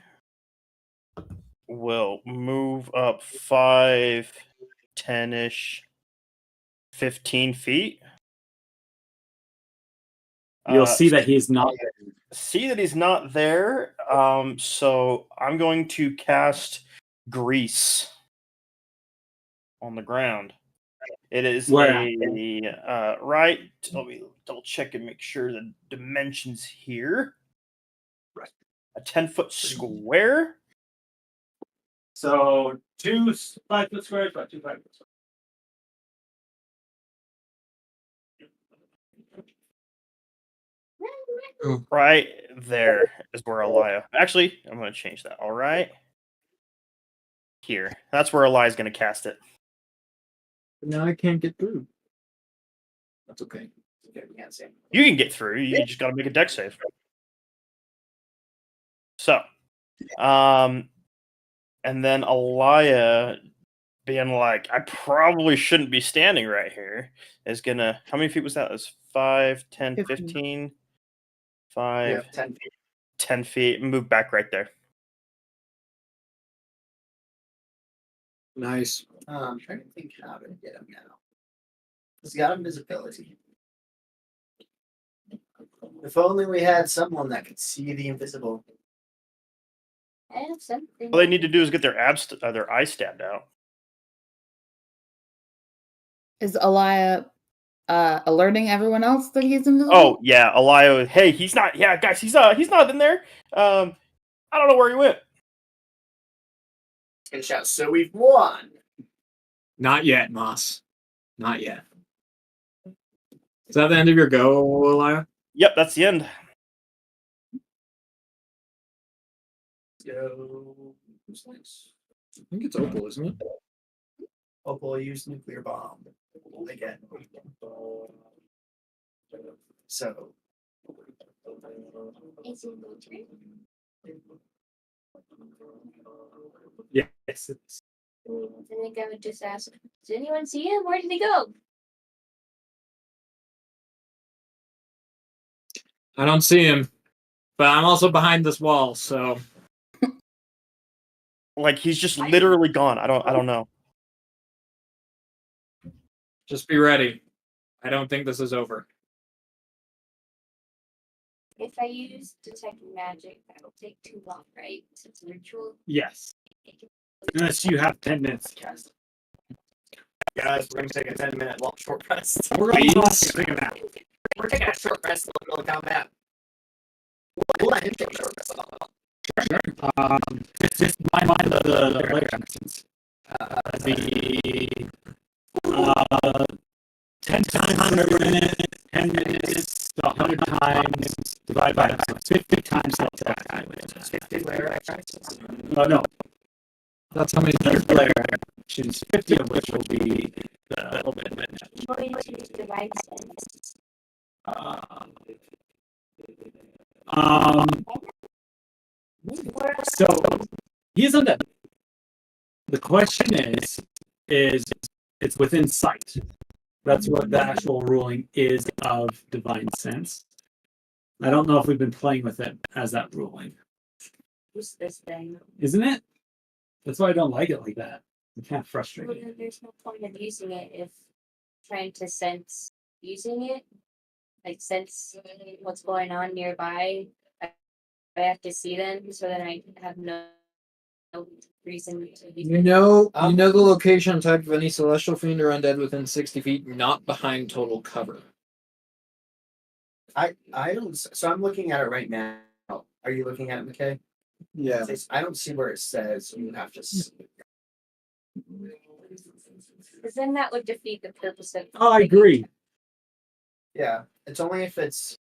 will move up 5, 10-ish, 15 feet. You'll see that he's not there. See that he's not there. So I'm going to cast Grease on the ground. It is Where? right. Let me double check and make sure the dimensions here. Right. A 10-foot square. So 2 5-foot squares, about 2 5-foot squares. Right there is where Elia. Actually, I'm going to change that. All right. Here. That's where Elia's going to cast it. But now I can't get through. That's okay. Okay, we can't see him. You can get through. You just got to make a deck save. So, and then Elia being like, I probably shouldn't be standing right here, is going to, how many feet was that? It was 5, 10, 15, 5, Yeah, 10 feet. 10 feet. Move back right there. Nice. I'm trying to think how to get him now. He's got invisibility. If only we had someone that could see the invisible. I have something. All they need to do is get their eyes stabbed out. Is Elia alerting everyone else that he's invisible? Oh yeah, Elia. Hey, he's not. Yeah, guys, he's not in there. I don't know where he went. And shout, so we've won. Not yet, Moss. Not yet. Is that the end of your go, Elia? Yep, that's the end. Go. Who's next? I think it's Opal, isn't it? Opal used nuclear bomb. Again. So. Is it my turn? Yes. I think I would just ask, does anyone see him? Where did he go? I don't see him, but I'm also behind this wall, so Like he's just literally gone. I don't know. just be ready. I don't think this is over. If I use detect magic, that'll take too long, right? Since it's ritual. Yes. Unless you have 10 minutes to cast it. Guys, we're going to take a 10-minute long short rest. We're going to take a nap. We're taking a short rest in the middle of combat. We'll let him take a short rest. It's just my mind of the player actions. The 10 times per minute, 10 minutes, 100 times times divided by that, so 50 times the attack. 50 layer attacks. Oh no, That's how many. third layer actions, 50 of which will be the element. Going to divide sense. So he is undead. The question is it's within sight. That's what the actual ruling is of divine sense. I don't know if we've been playing with it as that ruling, Who's this thing? isn't it? That's why I don't like it like that. It's kind of frustrating. There's no point of using it if trying to sense using it. Like sense what's going on nearby. I have to see them, so then I have no reason to be. You know the location and type of any celestial fiend or undead within 60 feet, not behind total cover. I don't. So I'm looking at it right now. Are you looking at it, McKay? Yeah. I don't see where it says you have to. Because then that would defeat the purpose of. Oh, I agree. Yeah, it's only if it's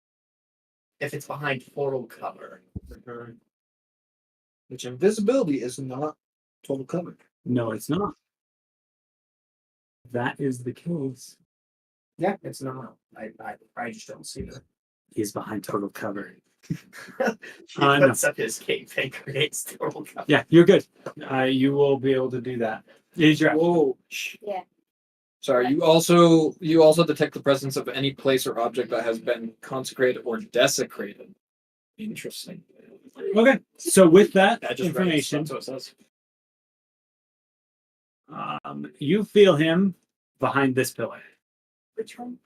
behind total cover. Which invisibility is not total cover. No, it's not. That is the case. Yeah, it's not. I just don't see it. He's behind total cover. He I know. puts up his cape and creates total cover. Yeah, you're good. You will be able to do that. Is your Whoa. Yeah. Sorry, you also detect the presence of any place or object that has been consecrated or desecrated. Interesting. okay? So with that That just information, That's what it says. you feel him behind this pillar. Which one?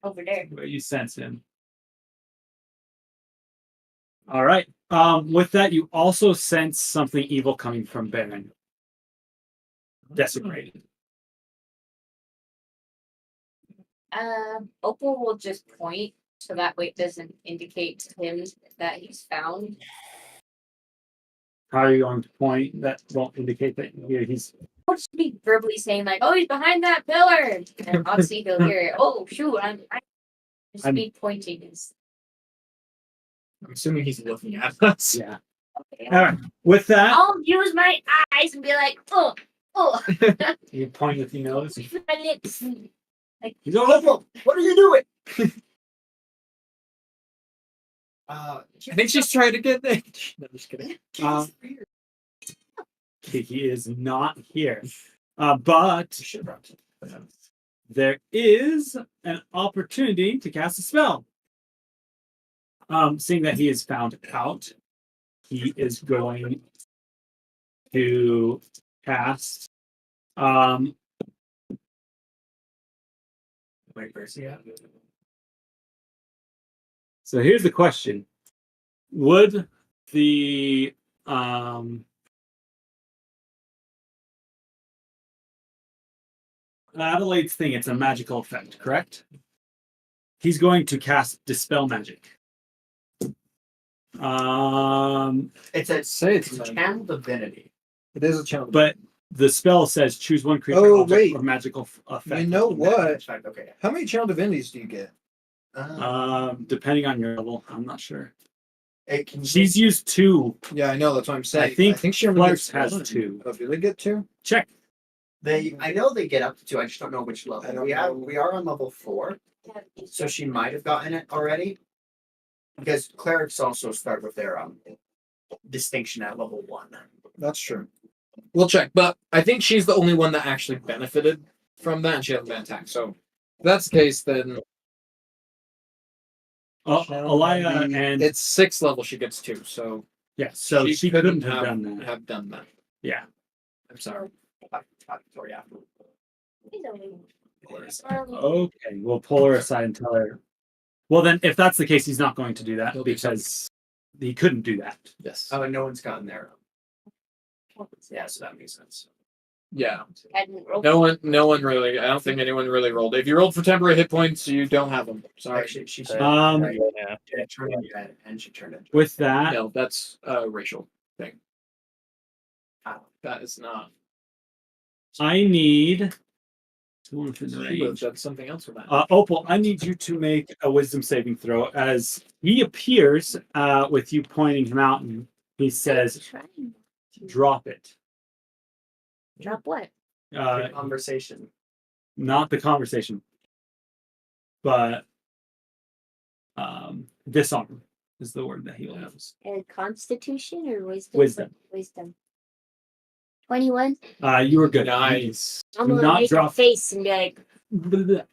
Over there. Where you sense him. All right. With that, you also sense something evil coming from Barren. Desecrated. Opal will just point so that way it doesn't indicate to him that he's found. How are you going to point? That won't indicate that he's. We'll just be verbally saying like, "Oh, he's behind that pillar," and obviously he'll hear it. Oh, shoot! I'm just be pointing. Is I'm assuming he's looking at us. Yeah. okay. All right. With that, I'll use my eyes and be like, "Oh, oh," you point with your nose. with my lips. He's all over. What are you doing? I think she's trying to get there. No, just kidding. Kiki is not here. But there is an opportunity to cast a spell. Seeing that he is found out, he is going to cast. Wait, where's he at? So here's the question: would the Adelaide's thing? It's a magical effect, correct? He's going to cast Dispel Magic. It's a channel divinity. It is a challenge. But the spell says choose one creature Oh, object wait. or magical effect. You know what? Okay. How many channel divinities do you get? Depending on your level, I'm not sure. It can She's used 2. Yeah, I know. That's what I'm saying. I think she only Clark's gets has one. 2. Oh, do they get 2? Check. I know they get up to 2. I just don't know which level. I don't know. We are on level 4, so she might have gotten it already. Because clerics also start with their distinction at level 1. That's true. We'll check, but I think she's the only one that actually benefited from that, and she hasn't been attacked. So if that's the case, then Elia and it's 6th level. She gets 2. So yeah, so she couldn't have done that. Yeah. I'm sorry. Victoria. Okay, we'll pull her aside and tell her. Well, then, if that's the case, he's not going to do that because he couldn't do that. Yes. Oh, and no one's gotten there. Yeah, so that makes sense. Yeah. Hadn't rolled. No one really. I don't think anyone really rolled. If you rolled for temporary hit points, you don't have them. Sorry. Actually, she Yeah. turned into red, and she turned into With that, No, that's a racial thing. Oh. That is not. I need Someone within She would have range. done something else with that. Opal, I need you to make a wisdom saving throw as he appears with you pointing him out, and he says, Trying. "Drop it." Drop what? Conversation. Not the conversation, but disarm is the word that he will use. Constitution or wisdom? Wisdom. Wisdom. 21. You were good. Nice. I'm Do gonna not make drop- a face and be like,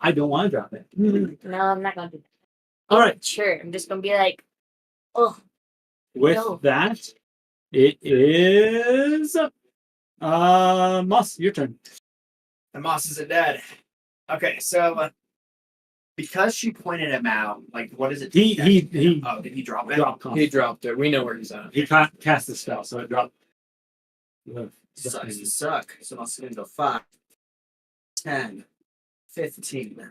I don't want to drop it. no, I'm not gonna do that. All right. Sure, I'm just gonna be like, oh, With No. that, it is Moss, your turn. The moss isn't dead. Okay, so because she pointed him out, like, what is it? He Oh, did he drop it? dropped. He dropped it. We know where he's at. He cast the spell, so it dropped. Sucks to suck. So I'm going to go 5, 10, 15.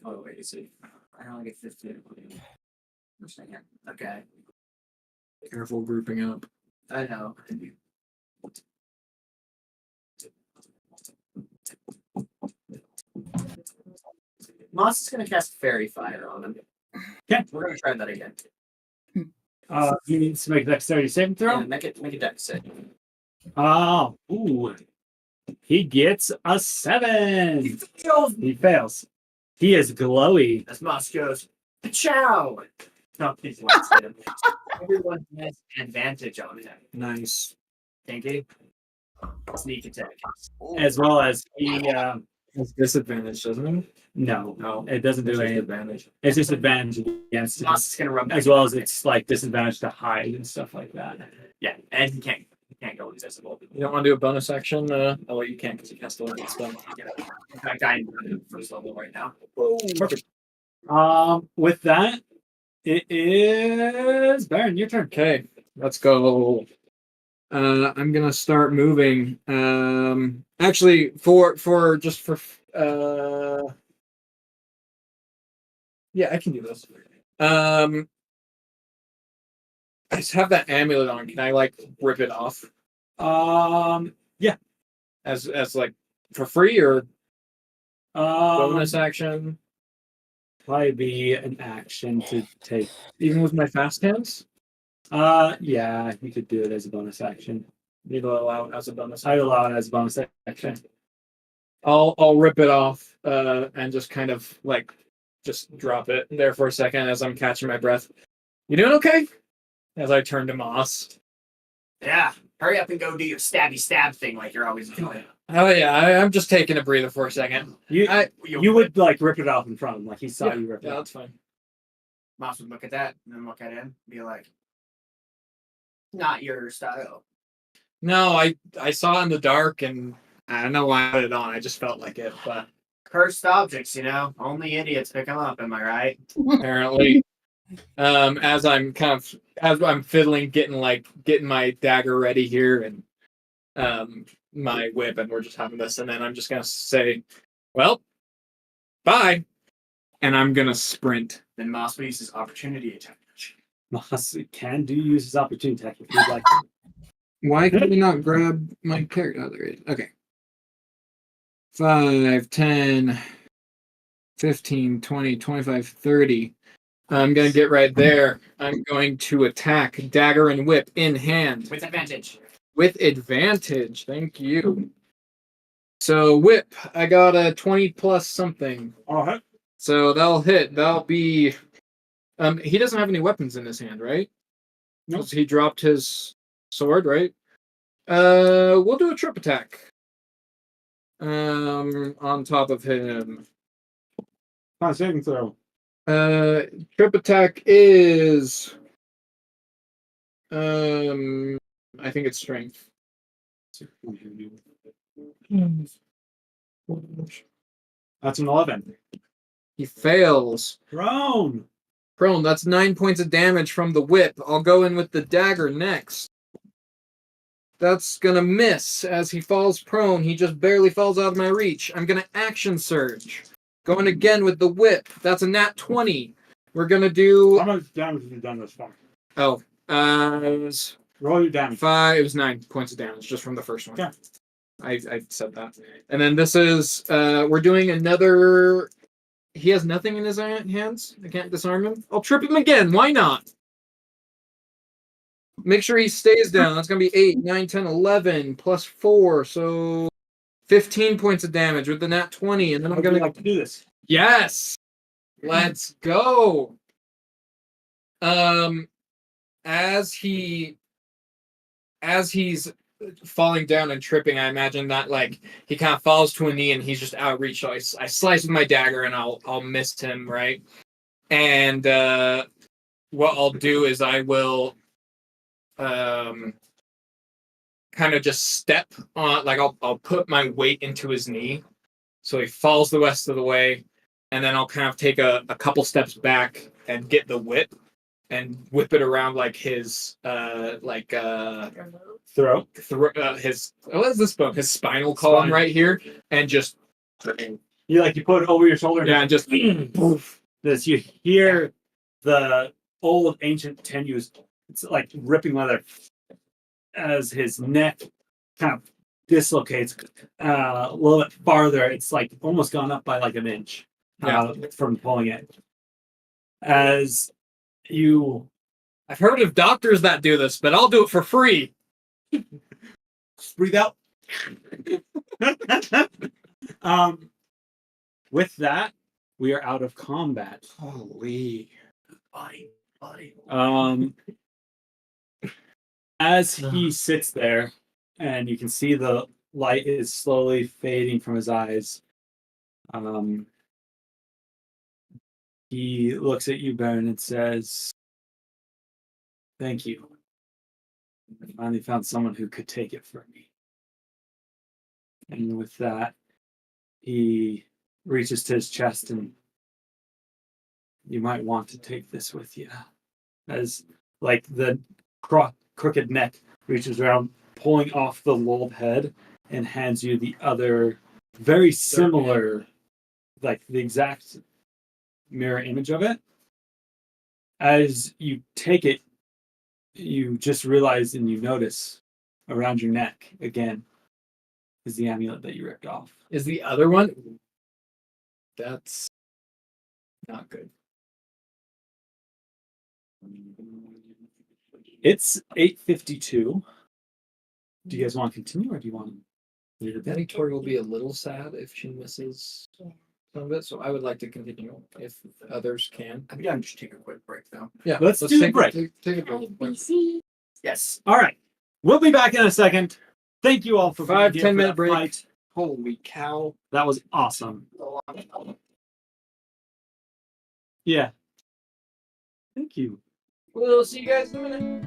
Oh, wait, is it? I only get 15. Okay, Careful grouping up. I know. Moss is going to cast Fairy Fire on him. Okay. We're going to try that again. He needs to make a dexterity saving throw. Yeah, make it dex save. Ooh. He gets a 7. He fails. He is glowy. As Moss goes, chow! No, he's last hit him. Everyone has advantage on him. Nice. Thank you. Sneak attack. As well as he It's disadvantage, doesn't it? no, No. it doesn't do any advantage. It's disadvantage against him. Moss is going to run back. As well as it's like disadvantage to hide and stuff like that. Yeah, and he can't go invisible. You don't want to do a bonus action? Oh, well, you can't because you cast the limit spell. In fact, I'm in first level right now. Perfect. With that, it is Barren, your turn. Okay, let's go. I'm gonna start moving. Actually, yeah, I can do this. I just have that amulet on. Can I like rip it off Yeah. as like for free or bonus Um, action? probably be an action to take. Even with my fast hands, Yeah, you could do it as a bonus action. need to allow it as a bonus. I'd allow it as a bonus action. I'll rip it off and just kind of like just drop it there for a second as I'm catching my breath. You doing okay? As I turn to Moss. Yeah, hurry up and go do your stabby stab thing like you're always doing. Oh yeah, I'm just taking a breather for a second. You would like rip it off in front of him, like he saw Yeah, you rip it yeah, off. that's fine. Moss would look at that and then look at him, be like, "Not your style." No, I saw it in the dark and I don't know why I put it on. I just felt like it, but Cursed objects, only idiots pick them up. Am I right? apparently, as I'm fiddling, getting my dagger ready here and my whip, and we're just having this, and then I'm just gonna say, "Well, bye," and I'm gonna sprint. Then Moss will use his opportunity attack. Moss can use his opportunity attack if you'd like. Why could we not grab my character? Oh, there it is. Okay. 5, 10, 15, 20, 25, 30. I'm going to get right there. I'm going to attack dagger and whip in hand. With advantage. With advantage. Thank you. So whip, I got a 20 plus something. Alright. So that'll hit. That'll be... he doesn't have any weapons in his hand, right? No. Nope. He dropped his sword, right? We'll do a trip attack. On top of him. Saving throw. Trip attack is I think it's strength. That's an 11. He fails. Prone. Prone, that's 9 points of damage from the whip. I'll go in with the dagger next. That's gonna miss as he falls prone. He just barely falls out of my reach. I'm gonna action surge. Going again with the whip. That's a nat 20. We're gonna do... How much damage have you done this far? Oh, Roll your damage. 5. It was 9 points of damage just from the first one. Yeah. I said that. And then this is we're doing another. He has nothing in his hands. I can't disarm him. I'll trip him again. Why not? Make sure he stays down. That's gonna be 8, 9, 10, 11 plus 4, so 15 points of damage with the nat 20, and then I'm How would gonna you like to do this? Yes. Let's go. As he's falling down and tripping, I imagine that like he kind of falls to a knee and he's just outreach. So I slice with my dagger and I'll miss him, right? And what I'll do is I will kind of just step on, like I'll put my weight into his knee, so he falls the rest of the way, and then I'll kind of take a couple steps back and get the whip and whip it around like his Throw. his what is this bone? His spinal column right here, and just You put it over your shoulder. yeah, and just Poof. This you hear the old ancient tenues. It's like ripping leather as his neck kind of dislocates a little bit farther. It's like almost gone up by like an inch from pulling it. As you, I've heard of doctors that do this, but I'll do it for free. just breathe out. With that, we are out of combat. Holy. Buddy. As he sits there, and you can see the light is slowly fading from his eyes, he looks at you, Barren, and says, "Thank you. I finally found someone who could take it from me." And with that, he reaches to his chest and, "You might want to take this with you." As like the crooked neck reaches around, pulling off the lolled head, and hands you the other very similar, like the exact mirror image of it. As you take it, you just realize and you notice around your neck again is the amulet that you ripped off. Is the other one? That's not good. It's 8:52. Do you guys want to continue, or do you want to leave it I there? think Tori will be a little sad if she misses some of it, so I would like to continue if others can. I'm gonna just take a quick break though. Yeah, Let's do the take break. Take a break. IBC. Yes. All right. We'll be back in a second. Thank you all for 5, being 10 here for minute that break. fight. Holy cow. That was awesome. Yeah. Thank you. We'll see you guys in a minute.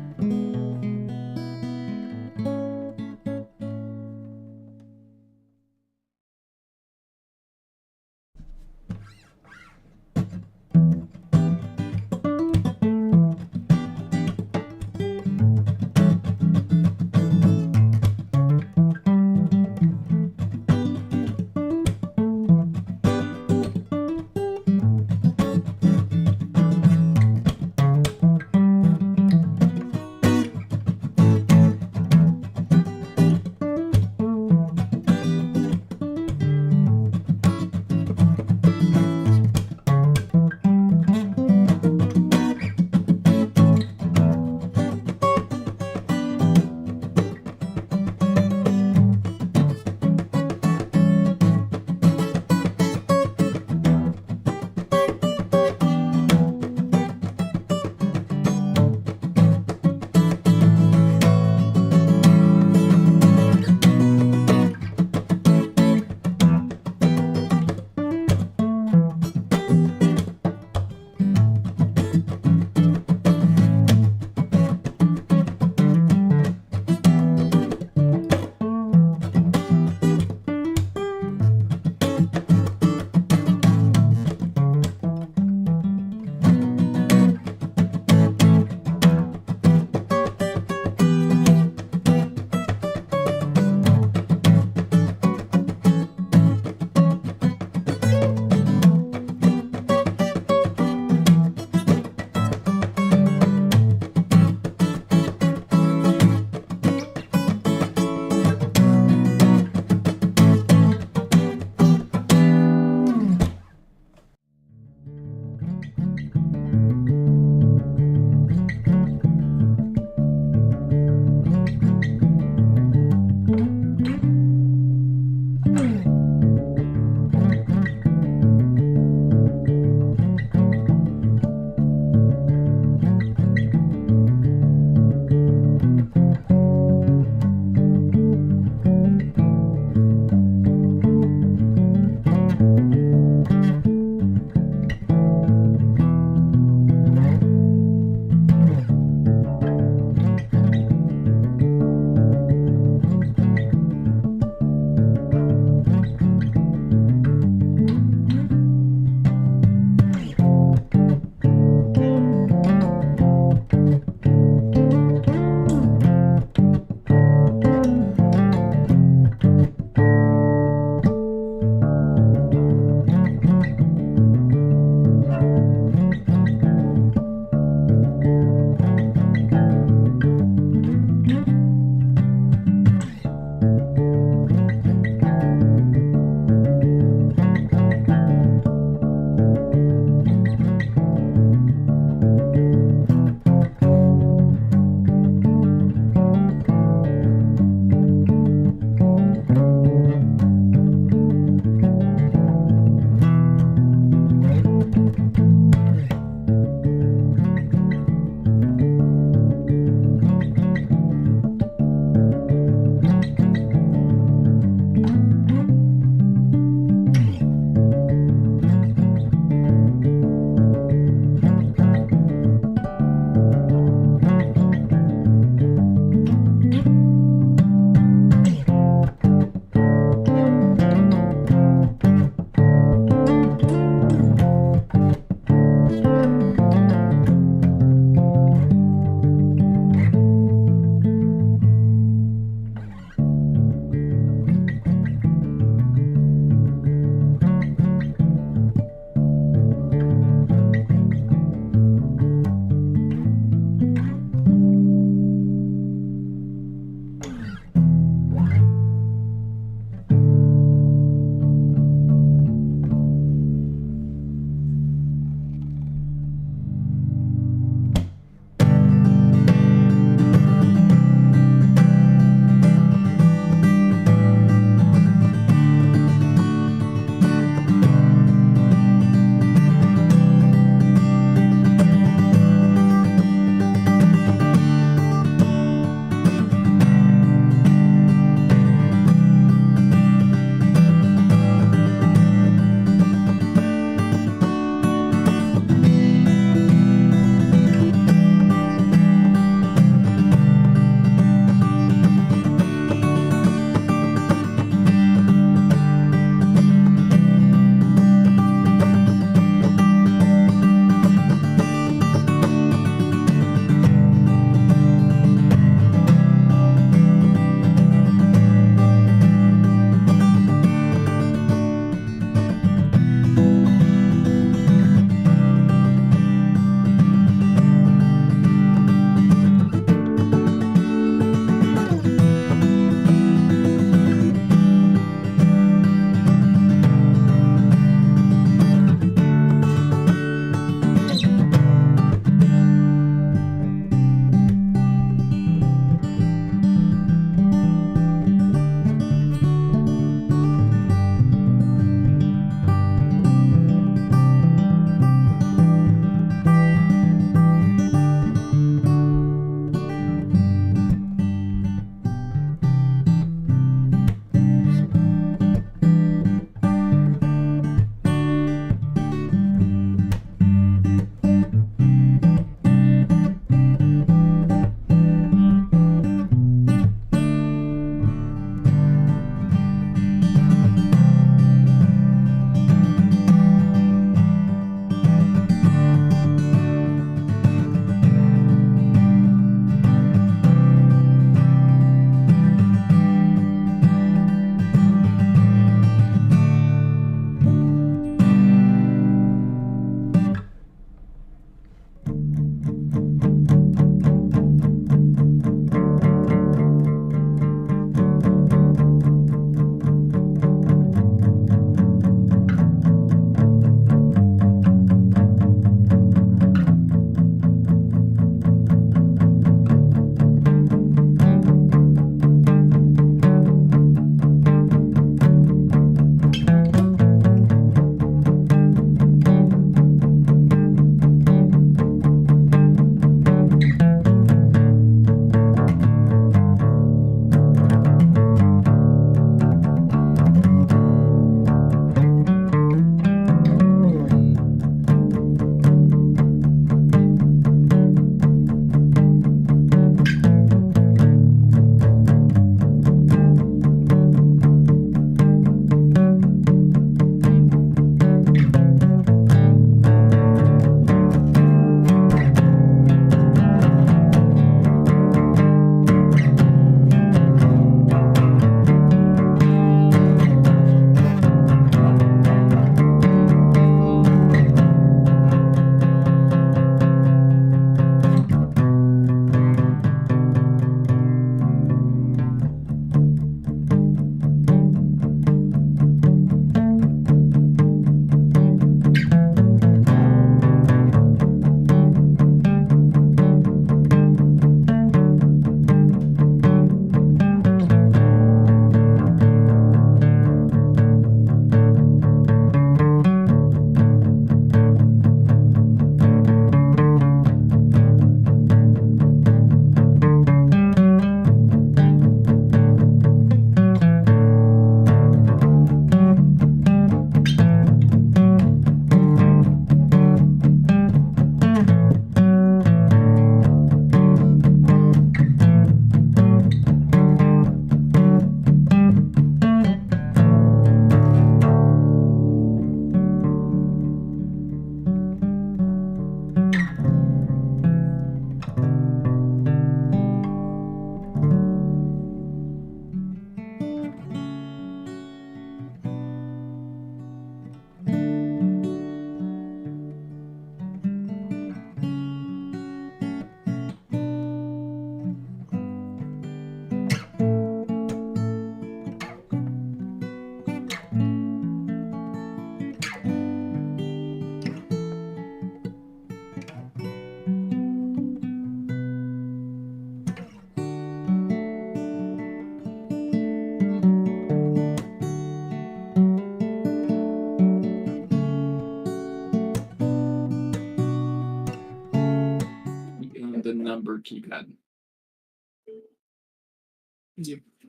numbered keypad.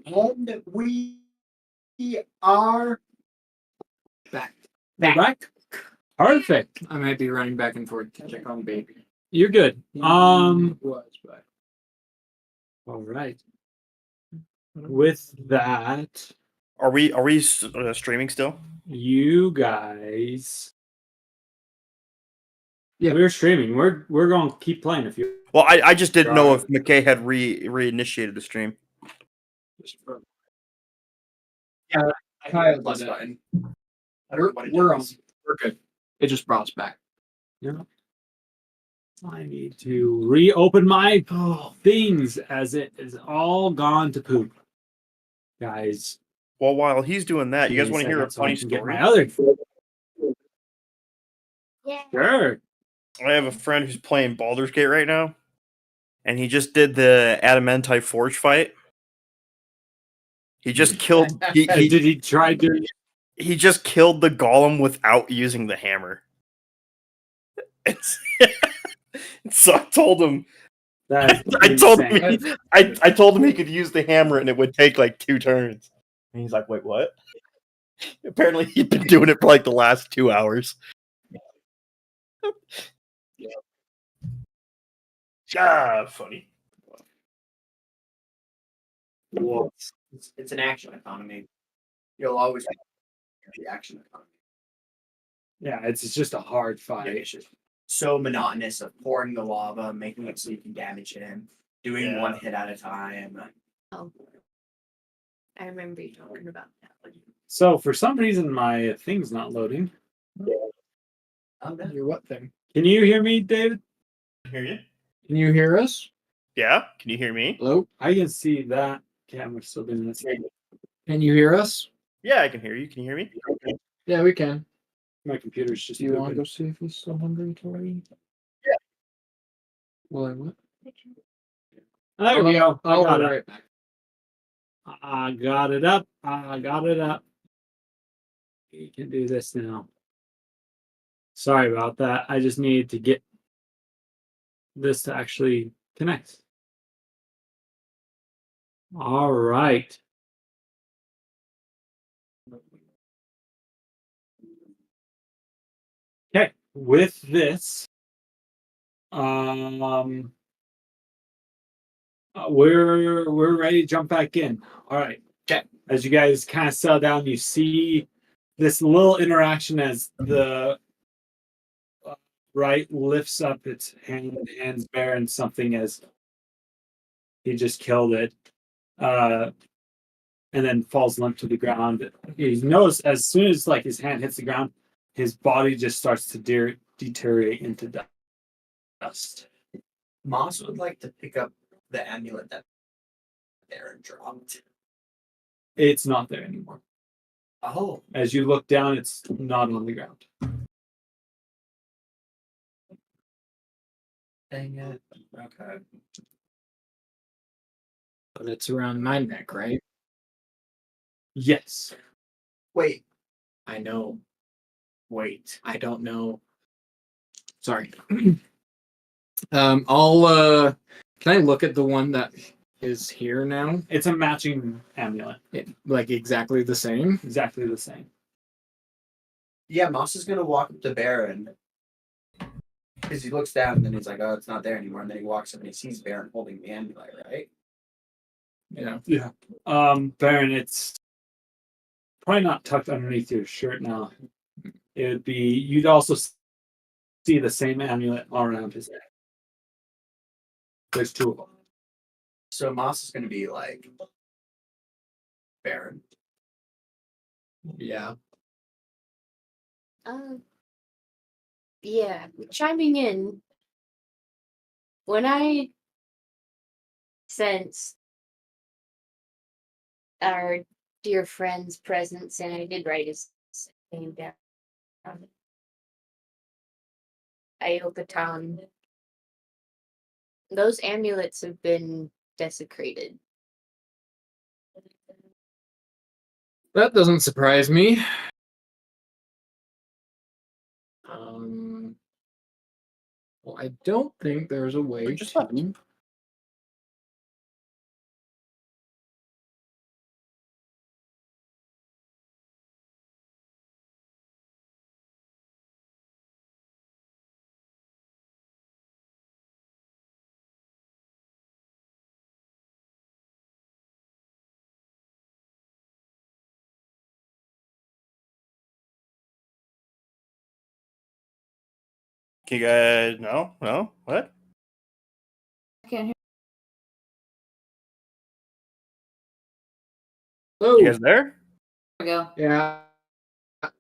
And we are Back. Back. Perfect. I might be running back and forth to check on baby. You're good. Was but All right. With that, Are we streaming still? you guys. Yeah. We're streaming. We're going to keep playing if you. Well, I just didn't know Got if McKay had reinitiated the stream. Kyle plus did it. button. I don't know what it We're on. does. We're good. It just brought us back. Yeah. I need to reopen my things as it is all gone to poop. Guys. Well, while he's doing that, you guys want to hear a so I funny can get story? my other. Yeah. Sure. I have a friend who's playing Baldur's Gate right now, and he just did the Adamantite Forge fight. He just killed. Did he try doing it? He just killed the golem without using the hammer. So I told him. That's I told him. insane. I told him he could use the hammer and it would take like 2 turns. And he's like, "Wait, what?" Apparently, he'd been doing it for like the last 2 hours. Funny. Well, it's an action economy. You'll always have the action economy. Yeah, it's just a hard Yeah, fight. it's just so monotonous of pouring the lava, making it so you can damage him, doing Yeah. one hit at a time. Oh. I remember you talking about that one. So for some reason, my thing's not loading. Oh, no. Your what thing? Can you hear me, David? Hear you? Can you hear us? Yeah. Can you hear me? Hello? I can see that camera still doing this. Can you hear us? Yeah, I can hear you. Can you hear me? Yeah, we can. My computer's just. Do you want to moving. go see if he's still hungry, Tori? Yeah. Well, I what? There we go. I'll I got be it. right back. I got it up. I got it up. You can do this now. Sorry about that. I just needed to get this to actually connect. All right. Okay, with this, we're ready to jump back in. All right. Okay. As you guys kind of settle down, you see this little interaction as the right lifts up its hand, hands Barren something as he just killed it, and then falls limp to the ground. He knows as soon as like his hand hits the ground, his body just starts to deteriorate into dust. Moss would like to pick up the amulet that Barren dropped. It's not there anymore. Oh, As you look down, it's not on the ground. dang it. Okay. But it's around my neck, right? Yes. Wait, I know. wait. I don't know. Sorry. I'll can I look at the one that is here now? It's a matching amulet. Like exactly the same? Exactly the same. Yeah, Moss is gonna walk up to Barren. Because he looks down and then he's like, oh, it's not there anymore. And then he walks up and he sees Barren holding the amulet, right? Yeah. Yeah. Barren, it's probably not tucked underneath your shirt now. It would be, you'd also see the same amulet all around his neck. There's 2 of them. So Moss is gonna be like, Barren. Yeah. Yeah, chiming in. When I sensed our dear friend's presence, and I did write his name down. Ayocuan. Those amulets have been desecrated. That doesn't surprise me. Well, I don't think there's a way Just to Can you guys? No. What? I can't hear. Oh, You guys there? There we go. yeah.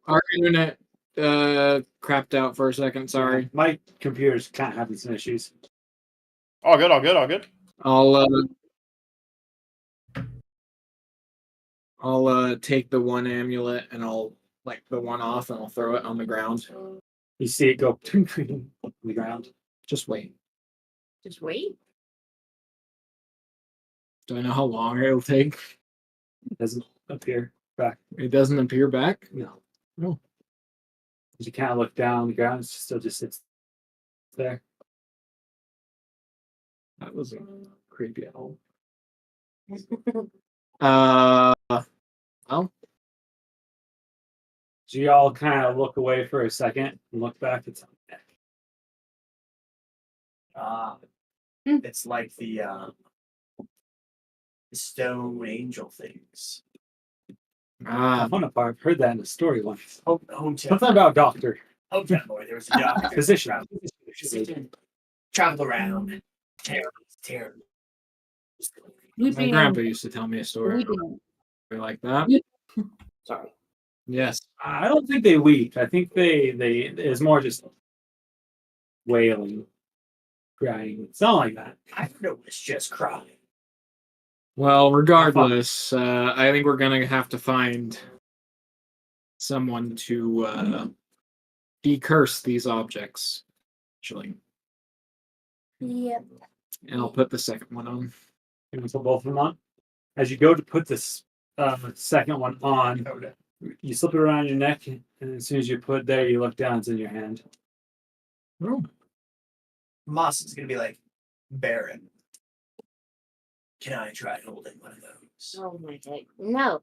Our internet crapped out for a second. Sorry. My computer's kind of having some issues. All good. I'll take the one amulet and I'll like the one off and I'll throw it on the ground. You see it go on the ground. Just wait. Just wait. Do I know how long it'll take? It doesn't appear back. It doesn't appear back. No. Oh. As you kind of look down on the ground, it still just sits there. That was creepy at all. Well, So you all kind of look away for a second and look back. It's on the neck. It's like the stone angel things. Fun part. I've heard that in a story once. Hometown. Something about doctor. Hometown boy. There was a doctor. Physician. Traveled around. Terrible. my grandpa used to tell me a story like that. Sorry. Yes. I don't think they weep. I think they it's more just wailing, crying, something like that. I don't know. It's just crying. Well, regardless, I think we're gonna have to find someone to decurse these objects. Actually, Yep. and I'll put the second one on. You want to put both of them on? As you go to put this second one on, you slip it around your neck, and as soon as you put it there, you look down, it's in your hand. Oh. Moss is gonna be like, Barren, can I try holding one of those? Oh my god. No.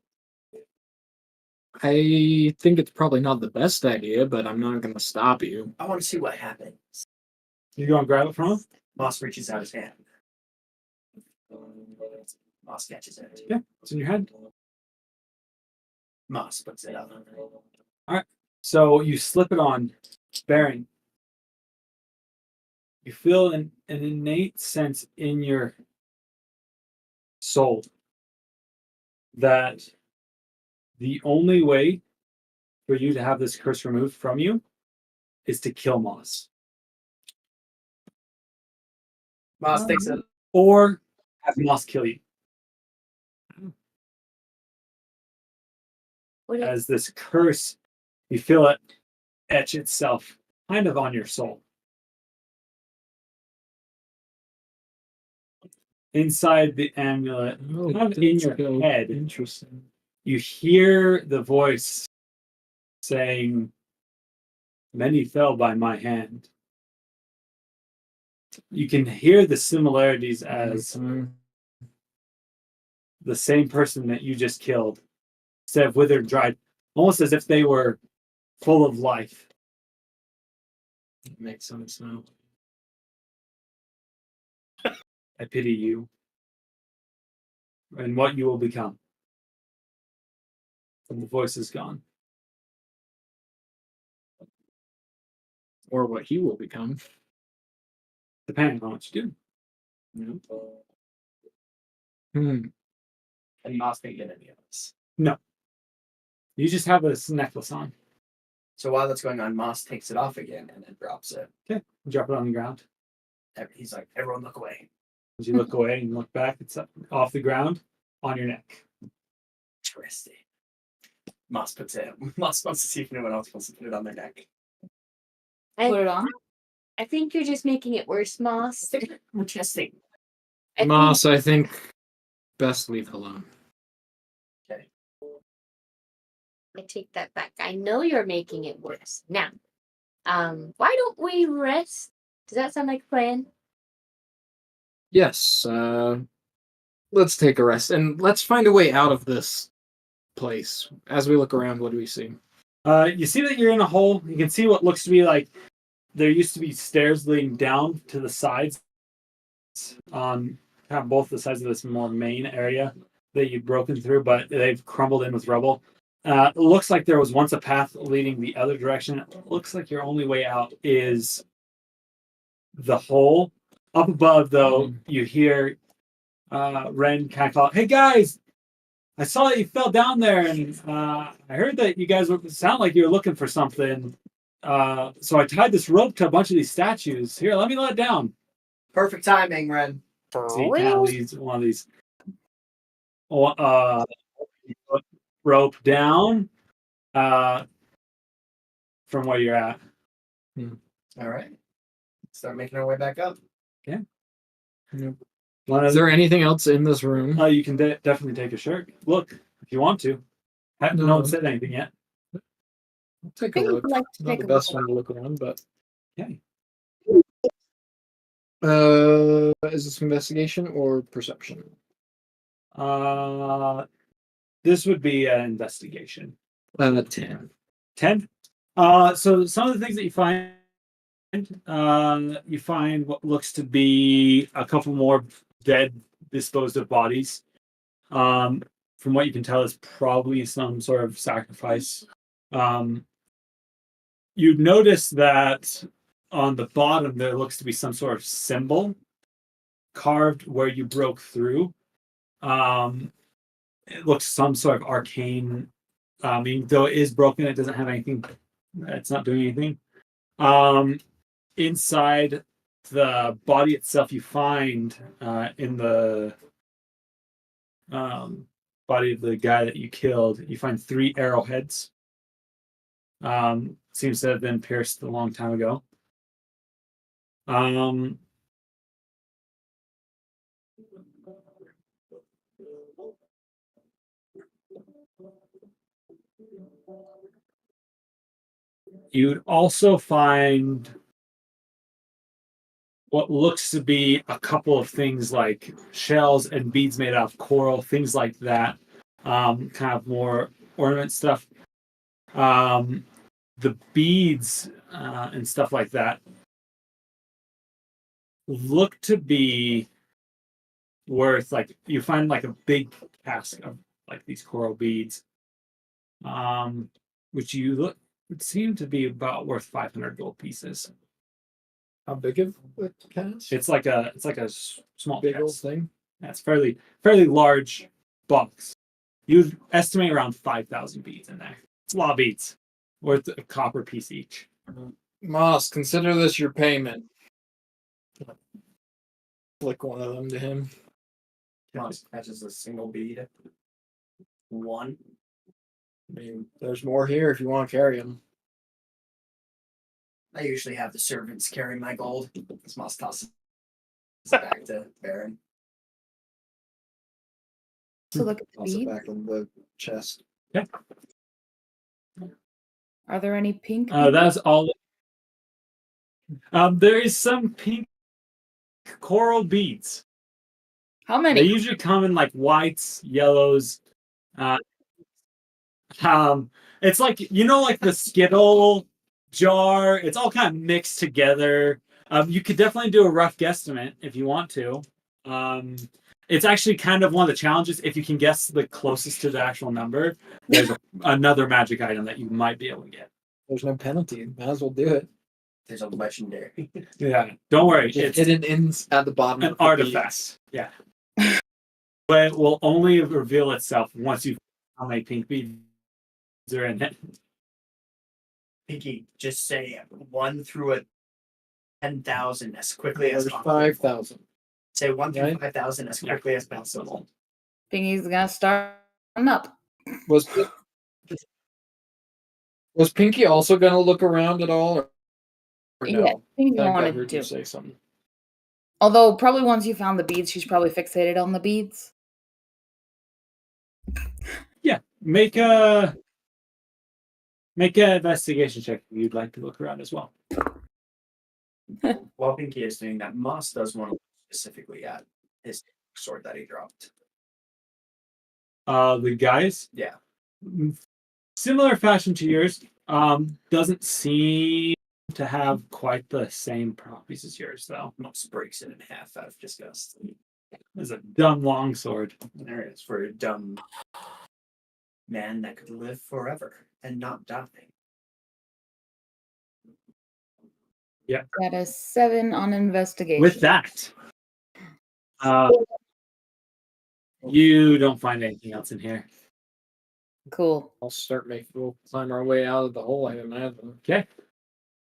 I think it's probably not the best idea, but I'm not gonna stop you. I want to see what happens. You go and grab it from him? Moss reaches out his hand. Moss catches it. Yeah, it's in your hand. Moss puts it up. So you slip it on, Barren. You feel an innate sense in your soul that the only way for you to have this curse removed from you is to kill Moss. Moss takes it. Or have Moss kill you. What is, As this curse, you feel it etch itself kind of on your soul. Inside the amulet, Oh, kind of in your that's head, interesting. you hear the voice saying, "Many fell by my hand." You can hear the similarities as the same person that you just killed, instead of withered, dried, almost as if they were full of life. It makes sense now. I pity you and what you will become. And the voice is gone. Or what he will become. Depending on what you do. Hmm. And Moss didn't get any of this. You just have this necklace on. So while that's going on, Moss takes it off again and then drops it. Drop it on the ground. He's like, everyone look away. As you look away and look back, it's up, off the ground on your neck. Interesting. Moss puts it. Moss wants to see if anyone else wants to put it on their neck. Put it on. I think you're just making it worse, Moss. We're testing. I think- Moss, I think best leave it alone. I take that back. I know you're making it worse. Now, why don't we rest? Does that sound like a plan? Yes, let's take a rest and let's find a way out of this place. As we look around, what do we see? You see that you're in a hole. You can see what looks to be like there used to be stairs leading down to the sides on kind of both the sides of this more main area that you've broken through, but they've crumbled in with rubble. It looks like there was once a path leading the other direction. It looks like your only way out is the hole. Up above, though, you hear Ren kind of call, "Hey guys, I saw that you fell down there, and I heard that you guys sound like you were looking for something. So I tied this rope to a bunch of these statues. Here, let me let it down." Perfect timing, Ren. So he kind of leads one of these rope down from where you're at. All right. Start making our way back up. Yeah. Is there anything else in this room? You can definitely take a shirt. Look, if you want to. No one said anything yet. I'll take a I would look. like to Not take the a best look. one to look around, but Okay. is this investigation or perception? This would be an investigation. 10. 10. So some of the things that you find what looks to be a couple more dead, disposed of bodies. From what you can tell, it's probably some sort of sacrifice. You'd notice that on the bottom there looks to be some sort of symbol carved where you broke through. It looks some sort of arcane. I mean, though it is broken, it doesn't have anything. It's not doing anything. Inside the body itself, you find in the body of the guy that you killed, you find 3 arrowheads. Seems to have been pierced a long time ago. You'd also find what looks to be a couple of things like shells and beads made out of coral, things like that. Kind of more ornament stuff. The beads and stuff like that look to be worth, like, you find like a big cask of like these coral beads, which would seem to be about worth 500 gold pieces. How big of a cast? It's like a small Big old cast. thing. That's fairly large box. You'd estimate around 5,000 beads in there. It's a lot of beads, worth a copper piece each. Moss, consider this your payment. Flick one of them to him. Catches a single bead. 1. I mean, there's more here if you want to carry them. I usually have the servants carry my gold. This Moss tosses it back to Barren. So look at the Toss it bead. back in the chest. Okay. Are there any pink? That's all. There is some pink coral beads. How They many? usually come in like whites, yellows. It's like, like the Skittle jar. It's all kind of mixed together. You could definitely do a rough guesstimate if you want to. It's actually kind of one of the challenges. If you can guess the closest to the actual number, there's another magic item that you might be able to get. There's no penalty. Might as well do it. There's a legendary. Yeah, don't worry. It's It's hidden at the bottom an of the artifact. Yeah. But it will only reveal itself once you how many pink beads are in it. Pinky, just say 1 through 10,000 as quickly as There's possible. 5,000. Say 1 through Right? 5,000 as quickly as possible. Pinky's gonna start up. Was Pinky also gonna look around at all? Or no? Yeah, Pinky I think I wanted heard you to. say something. Although probably once you found the beads, she's probably fixated on the beads. Yeah. Make a investigation check if you'd like to look around as well. While Pinky is doing that, Moss does want to look specifically at his sword that he dropped. The guys, Yeah. similar fashion to yours, doesn't seem to have quite the same properties as yours, though. Moss breaks it in half out of disgust. It's a dumb longsword. There it is for a dumb man that could live forever and not die. Got a 7 on investigation. With that, you don't find anything else in here. Cool. We'll climb our way out of the hole, I imagine. Okay.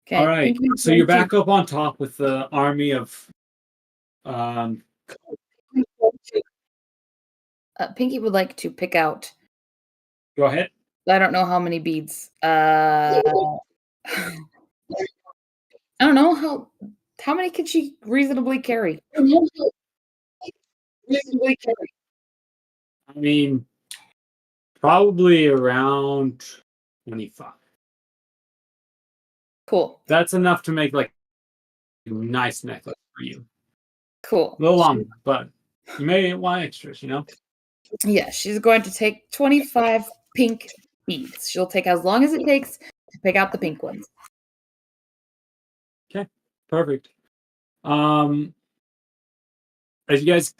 Okay. All right. Pinky So you're would like back up on top with the army of. Pinky would like to pick out. Go ahead. I don't know how many beads. I don't know how many could she reasonably carry? I mean, probably around 25. Cool. That's enough to make like a nice necklace for you. Cool. A little long, but you may want extras, you know? Yeah, she's going to take 25 pink beads. She'll take as long as it takes to pick out the pink ones. Okay, perfect. As you guys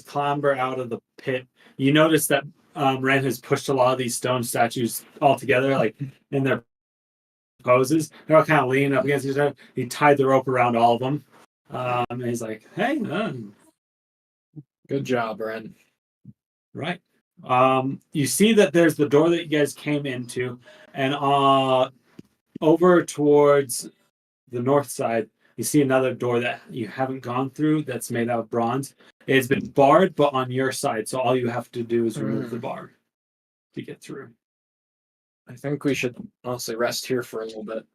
clamber out of the pit, you notice that Ren has pushed a lot of these stone statues all together, like in their poses. They're all kind of leaning up against each other. He tied the rope around all of them. And he's like, "Hey, Good job, Ren. right." You see that there's the door that you guys came into, and over towards the north side, you see another door that you haven't gone through that's made out of bronze. It's been barred, but on your side, so all you have to do is remove the bar to get through. I think we should honestly rest here for a little bit.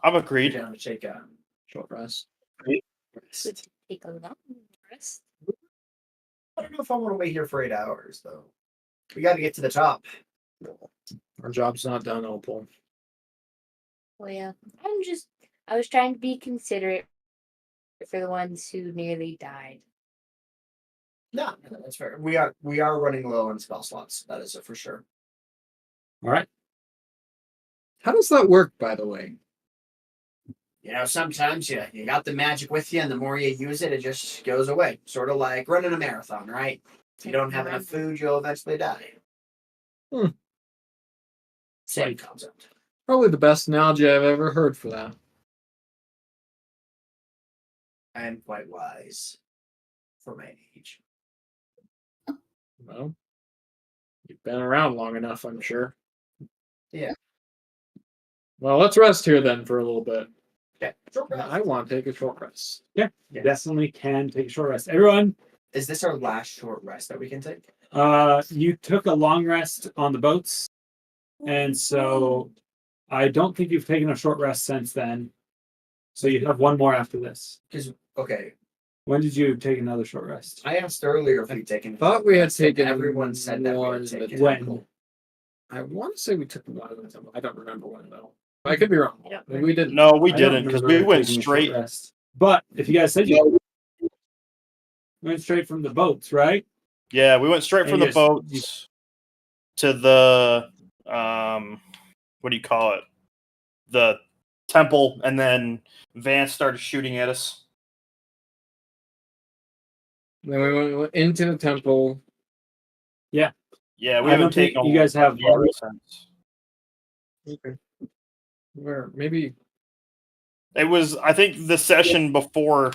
I've We're agreed. down to take a short rest. Take a long rest. I don't know if I want to wait here for 8 hours, though. We got to get to the top. Our job's not done, Opal. Well, yeah. I was trying to be considerate for the ones who nearly died. No, that's fair. We are running low on spell slots. That is it for sure. All right. How does that work, by the way? You know, sometimes you got the magic with you, and the more you use it, it just goes away. Sort of like running a marathon, right? If you don't have enough food, you'll eventually die. Same concept. Probably the best analogy I've ever heard for that. I am quite wise for my age. Well, you've been around long enough, I'm sure. Yeah. Well, let's rest here then for a little bit. Okay. I want to take a short rest. Yeah, you definitely can take a short rest. Everyone, Is this our last short rest that we can take? you took a long rest on the boats, and so I don't think you've taken a short rest since then. So you have one more after this. Okay, When did you take another short rest? I asked earlier if we'd taken. Thought we had rest, and taken Everyone said that we one had in the taken. When? I want to say we took one of them. I don't remember when though. I could be wrong. I don't Maybe we didn't. No, we I don't didn't because remember we went taking a short straight. rest. But if you guys said you went straight from the boats, right? Yeah, we went straight And from you the just- boats to the what do you call it? The temple, and then Vance started shooting at us. Then we went into the temple. Yeah, we I haven't don't think taken. you guys have. since. Okay. Where maybe It was, I think, the session before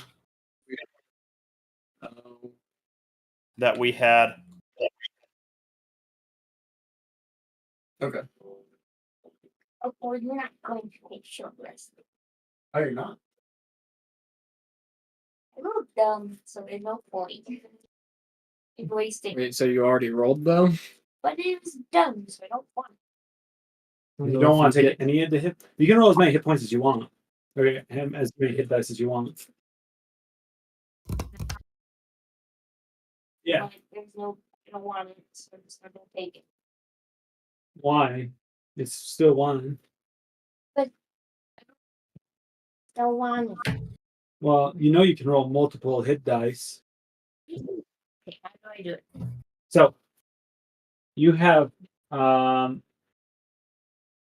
that we had. Okay. Oh, you're not going to take short rest. Oh, you're not. I'm a little dumb, so there's no point. It's wasting. wait, so you already rolled though? But it was dumb, so I don't want it. You don't want to take any of the hit. You can roll as many hit points as you want, or as many hit dice as you want. Yeah. But there's no, I don't want it, so I'm just not gonna take it. Why? It's still one. Don't want it. Well, you know you can roll multiple hit dice. Okay, how do I do it? So you have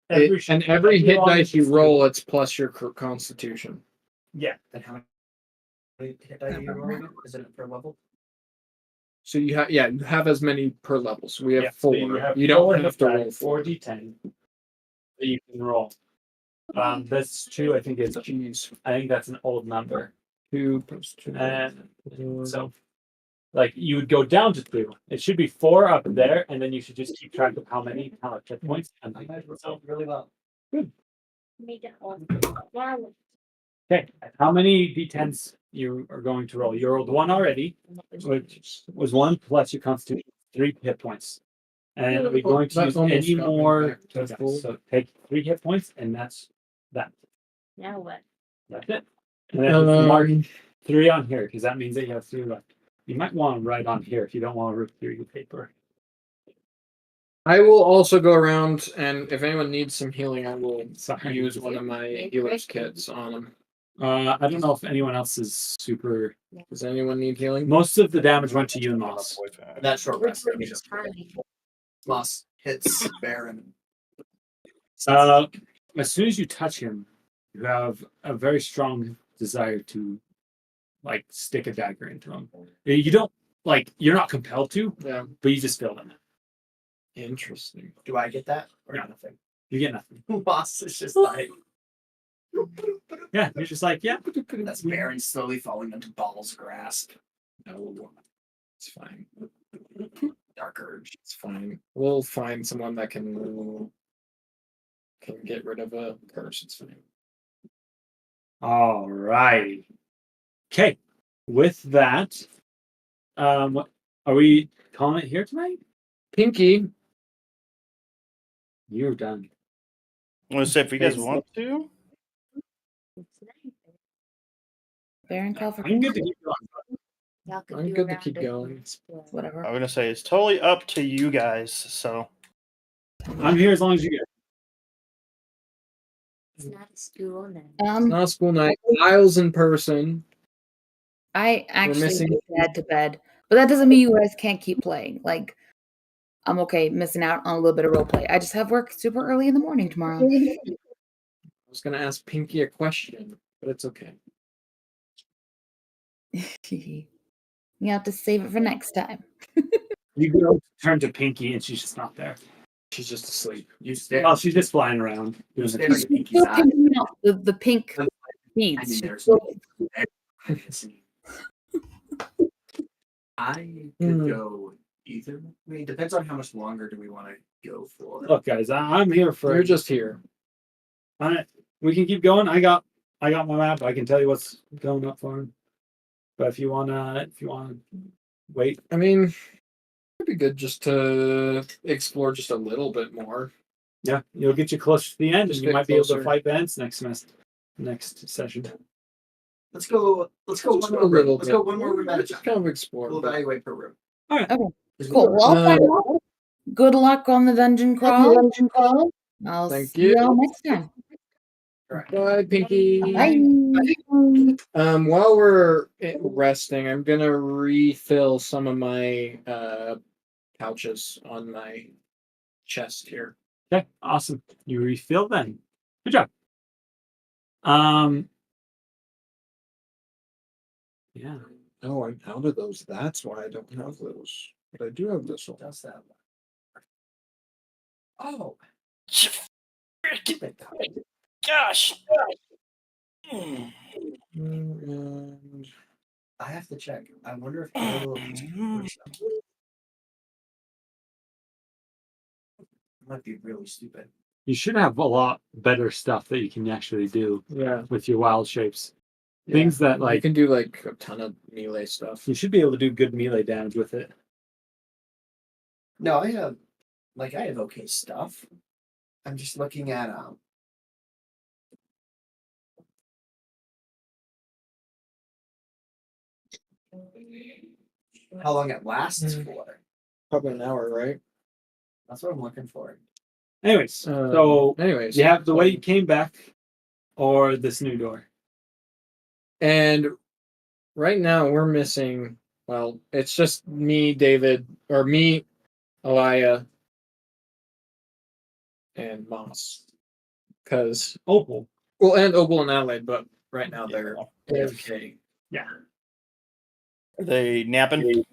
every Every hit roll dice you is- roll, it's plus your constitution. Yeah. Then how many hit die do you roll again? Is it per level? So you have you have as many per level. So we have Yeah, four. so you have you four don't have hit to die, roll 4 four. d10 that you can roll. That's 2. I think it's. I think that's an old number. 2 plus 2. And so, like, you would go down to 2. It should be 4 up there, and then you should just keep track of how many hit points. And so, really well. okay, how many d10s you are going to roll? You rolled 1 already, which was 1 plus your constitution, 3 hit points. And we're going to That use almost any got me more. back to full. So take 3 hit points, and that's that. Now what? That's it. And then mark 3 on here, because that means that you have 3 left. You might want to write on here if you don't want to rip through your paper. I will also go around, and if anyone needs some healing, I will Sorry. use one of my healer's kits on them. I don't know if anyone else is super. Does anyone need healing? Most of the damage went to you and Moss. That short rest. It's fine. Moss hits Barren. As soon as you touch him, you have a very strong desire to, like, stick a dagger into him. You don't, like, you're not compelled to, Yeah. but you just feel them. Interesting. Do I get that or No. nothing? You get nothing. Moss is just like Yeah, you're just like, yeah. that's Barren slowly falling into Ball's grasp. No, it's fine. Dark urge. It's fine. We'll find someone that can get rid of a curse. It's fine. All right. Okay. With that, are we calling it here tonight? Pinky, You're done. I want to say if you guys want to. Baron call for I'm good to keep going. Y'all could I'm do good to around keep it. going. whatever. I'm gonna say it's totally up to you guys. So I'm here as long as you get. It's not a school now. It's not a school night. Miles in person. I actually missing- need Dad to bed, but that doesn't mean you guys can't keep playing. Like, I'm okay missing out on a little bit of role play. I just have work super early in the morning tomorrow. I was gonna ask Pinky a question, but it's okay. You have to save it for next time. You go turn to Pinky and she's just not there. She's just asleep. You stare. Oh, she's just flying around. You doing stare the- at Pinky's Still eye. pinking out the pink I beads. mean, She's there's still- I could go either. I mean, it depends on how much longer do we want to go for. Look, guys, I'm here for. You're just here. We can keep going. I got my map. I can tell you what's going up for him. But if you wanna wait, I mean, it'd be good just to explore just a little bit more. yeah, it'll get you close to the end, Just and you get might be able to closer. fight Vance next session. Let's go. Let's go Just one a more room. little Let's bit. go one more room at a Just time. kind of explore. We'll but- evaluate per room. Cool. Well, I'll find Um, out. Good luck on the dungeon crawl. I'll Thank see you all you. next time. Bye, Pinky. Bye. While we're resting, I'm gonna refill some of my pouches on my chest here. Okay, awesome. You refill then. Good job. Yeah. Oh, I'm out of those. That's why I don't have those. But I do have this one. Does that? Oh, gosh. And I have to check. I wonder if all of these might be really stupid. You should have a lot better stuff that you can actually do yeah, with your wild shapes. yeah. Things that you like can do like a ton of melee stuff. you should be able to do good melee damage with it. No, I have okay stuff. I'm just looking at how long it lasts for. Probably an hour, right? That's what I'm looking for. Anyways, so anyways, you have the way you came back or this new door. and right now we're missing. Well, it's just me, David, or me, Elia, and Moss. Because Opal. well, and Opal and Adelaide, but right now they're AFK. Yeah. Are they napping?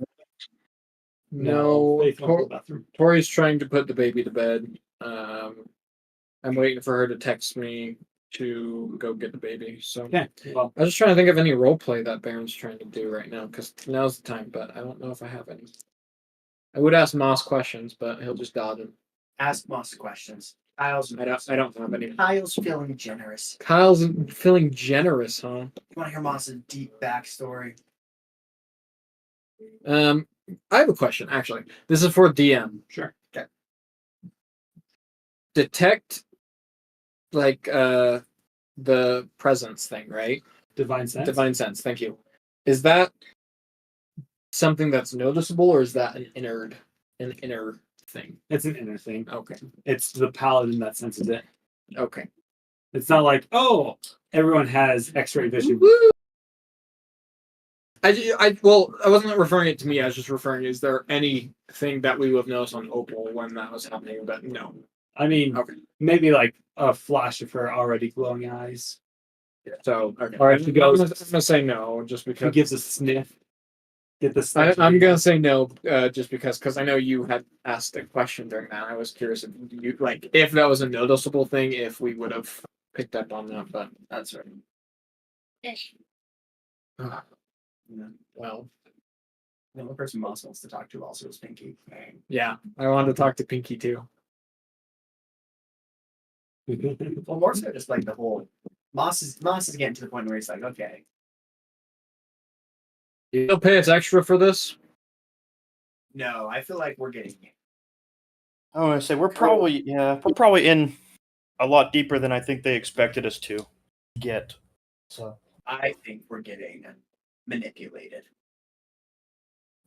No, They fell to the bathroom. Tori's trying to put the baby to bed. I'm waiting for her to text me. to go get the baby. So Okay. Well, I was just trying to think of any role play that Baron's trying to do right now, because now's the time. But I don't know if I have any. I would ask Moss questions, but he'll just dodge them. Ask Moss questions. Kyle's I don't have any. Kyle's feeling generous. Kyle's feeling generous, huh? You want to hear Moss's deep backstory? I have a question actually. This is for DM. sure. Detect, like the presence thing, right? Divine sense. Divine sense. Thank you. Is that something that's noticeable, or is that an inner thing? It's an inner thing. Okay. It's the paladin that senses it. Okay. It's not like, oh, everyone has X-ray vision. I wasn't referring it to me. I was just referring. Is there anything that we would have noticed on Opal when that was happening? But no. I mean, Okay. maybe like a flash of her already glowing eyes. So okay. Or if he goes, I'm gonna say no, just he because. gives a sniff. Get the sniff. I'm gonna say no, just because I know you had asked a question during that. I was curious if you if that was a noticeable thing, if we would have picked up on that. But That's right. Well, The only person Moss wants to talk to also is Pinky. yeah, I wanted to talk to Pinky too. Well, more so just like the whole Moss is getting to the point where he's like, okay, You'll pay us extra for this. no, I feel like we're getting I want to say we're probably in a lot deeper than I think they expected us to get. So I think we're getting manipulated.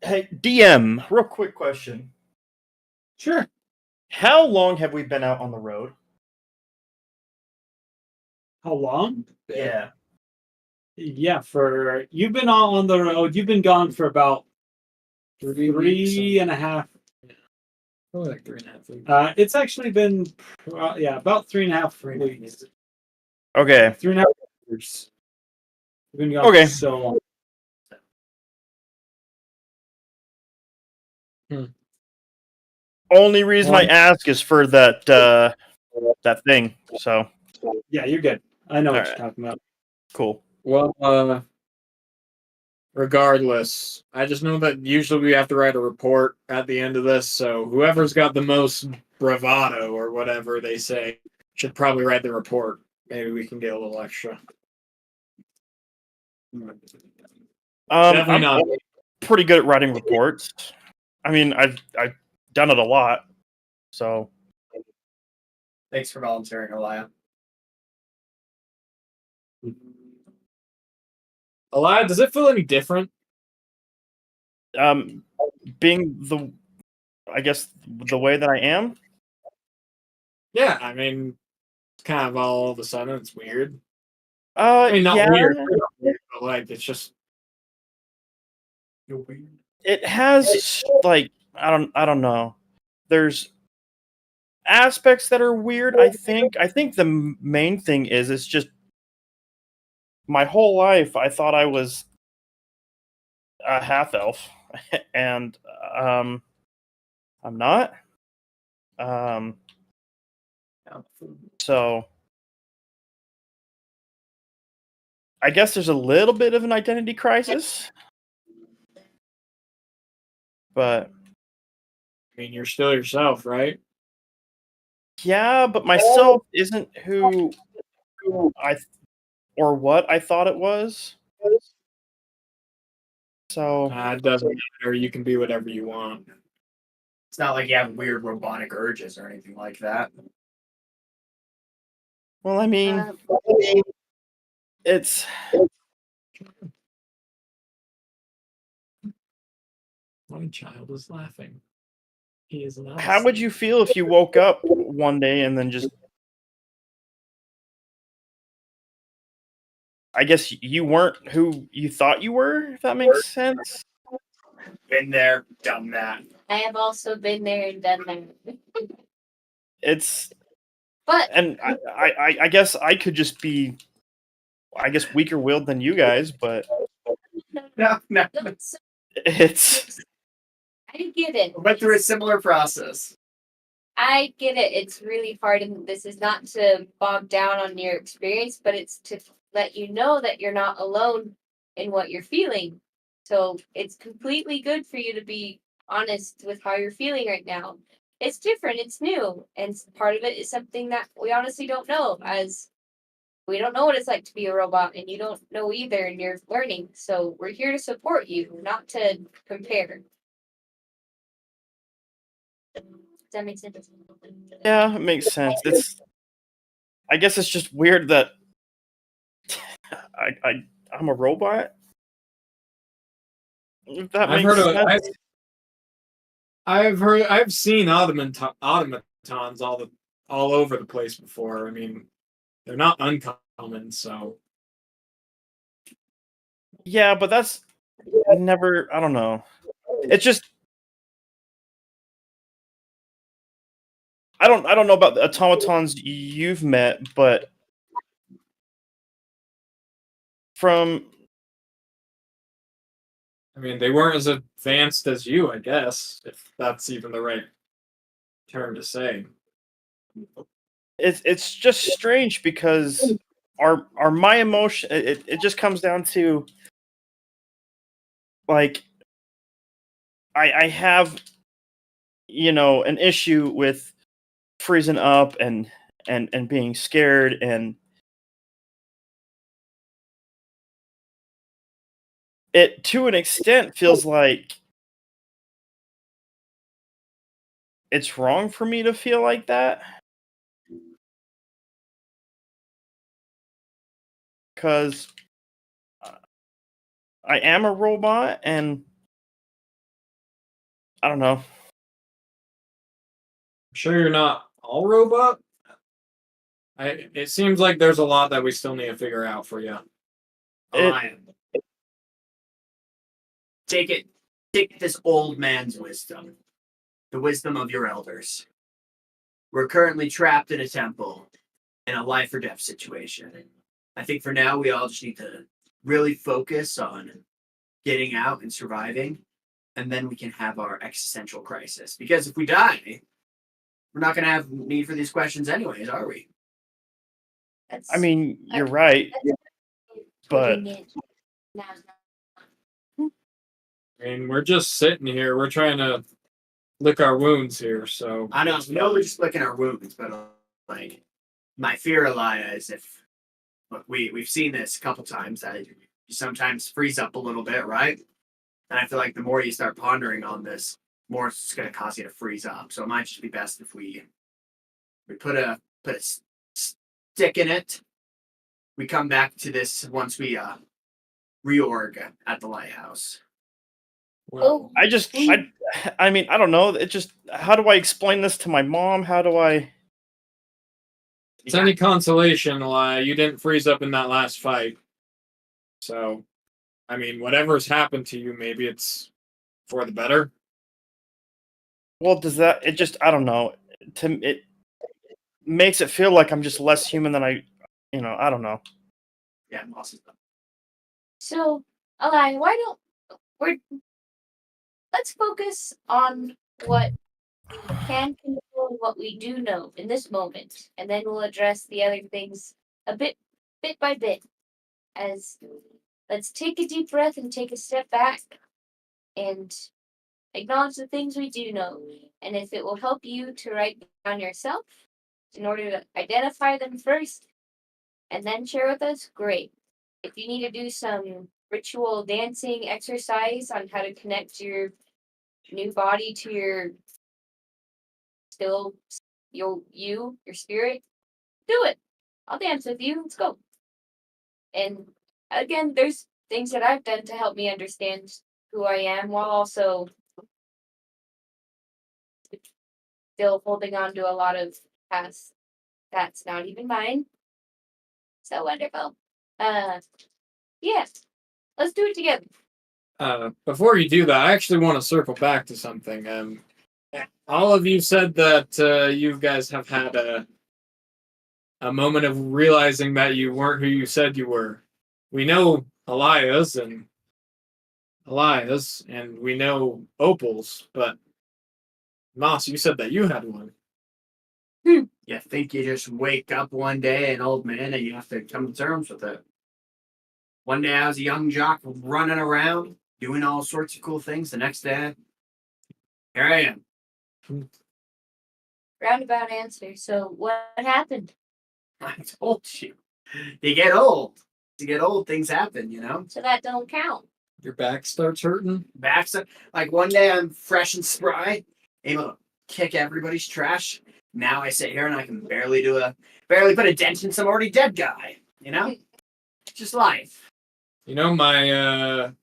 hey, DM, real quick question. Sure. How long have we been out on the road? How long? Yeah. Yeah, for you've been all on the road. You've been gone for about 3.5. Probably like 3.5 weeks. It's actually been about 3.5 weeks. Okay. 3.5 years. We've been gone Okay. for so long. Only reason I ask is for that that thing. So Yeah, you're good. I know what Alright. you're talking about. cool. Well, regardless, I just know that usually we have to write a report at the end of this. So whoever's got the most bravado or whatever they say should probably write the report. Maybe we can get a little extra. Definitely I'm not. pretty good at writing reports. I mean, I've done it a lot. So Thanks for volunteering, Elia. Elia, does it feel any different? being I guess the way that I am. Yeah, I mean, it's kind of all of a sudden it's weird. Uh, I mean, not yeah, weird, but like it's just You're weird. it has like I don't know. There's aspects that are weird. I think the main thing is it's just my whole life I thought I was a half elf, and I'm not. So I guess there's a little bit of an identity crisis, but I mean, you're still yourself, right? yeah, but myself isn't who I or what I thought it was. So It doesn't matter. You can be whatever you want. It's not like you have weird robotic urges or anything like that. well, I mean, it's My child is laughing. He is not. how would you feel if you woke up one day and then just I guess you weren't who you thought you were, if that makes sense. Been there, done that. I have also been there and done that. It's But and I guess I could just be weaker willed than you guys, but No. that's- it's I get it. Went through a similar process. I get it. It's really hard, and this is not to bog down on your experience, but it's to let you know that you're not alone in what you're feeling. So it's completely good for you to be honest with how you're feeling right now. It's different, it's new, and part of it is something that we honestly don't know, as we don't know what it's like to be a robot, and you don't know either, and you're learning. So we're here to support you, not to compare. Does that make sense? Yeah, it makes sense. I guess it's just weird that I'm a robot. If that I've makes heard of sense. I've seen automatons all over the place before. I mean, they're not uncommon, so Yeah, but that's never. I don't know. It's just I don't know about the automatons you've met, but from I mean, they weren't as advanced as you, I guess, if that's even the right term to say. it's just strange because our my emotion it just comes down to like I have an issue with freezing up and being scared, and it to an extent feels like it's wrong for me to feel like that because I am a robot and I don't know. I'm sure you're not all robot. It seems like there's a lot that we still need to figure out for you. It, Take this old man's wisdom, the wisdom of your elders. We're currently trapped in a temple in a life or death situation. I think for now we all just need to really focus on getting out and surviving, and then we can have our existential crisis. Because if we die, we're not going to have need for these questions anyways, are we? That's, I mean, you're right, but I mean, we're just sitting here. We're trying to lick our wounds here, so I know we're just licking our wounds, but like my fear, Elia, is if look, we've seen this a couple times that you sometimes freeze up a little bit, right? And I feel like the more you start pondering on this, more it's going to cause you to freeze up. So it might just be best if we put a stick in it. We come back to this once we reorg at the lighthouse. oh, I mean, I don't know. It just how do I explain this to my mom? How do I? it's any consolation, you didn't freeze up in that last fight. So, I mean, whatever's happened to you, maybe it's for the better. Well, does that? It just I don't know. It makes it feel like I'm just less human than I don't know. Yeah, awesome. so Alai, why don't we're let's focus on what we can control and what we do know in this moment, and then we'll address the other things a bit by bit. As let's take a deep breath and take a step back and acknowledge the things we do know. And if it will help you to write down yourself in order to identify them first and then share with us, great. If you need to do some ritual dancing exercise on how to connect your new body to your still your spirit, do it. I'll dance with you. Let's go. And again, there's things that I've done to help me understand who I am while also still holding on to a lot of past that's not even mine. So wonderful. Yeah, let's do it together. Before you do that, I actually want to circle back to something. All of you said that you guys have had a moment of realizing that you weren't who you said you were. We know Elias, and we know Opals, but Moss, you said that you had one. You think you just wake up one day an old man and you have to come to terms with it. One day I was a young jock running around, doing all sorts of cool things. The next day, here I am. Roundabout answer. So what happened? I told you. You get old. You get old, things happen, you know? So that don't count. Your back starts hurting. Backs up. Like one day I'm fresh and spry, able to kick everybody's trash. Now I sit here and I can barely put a dent in some already dead guy, you know? Just life. You know,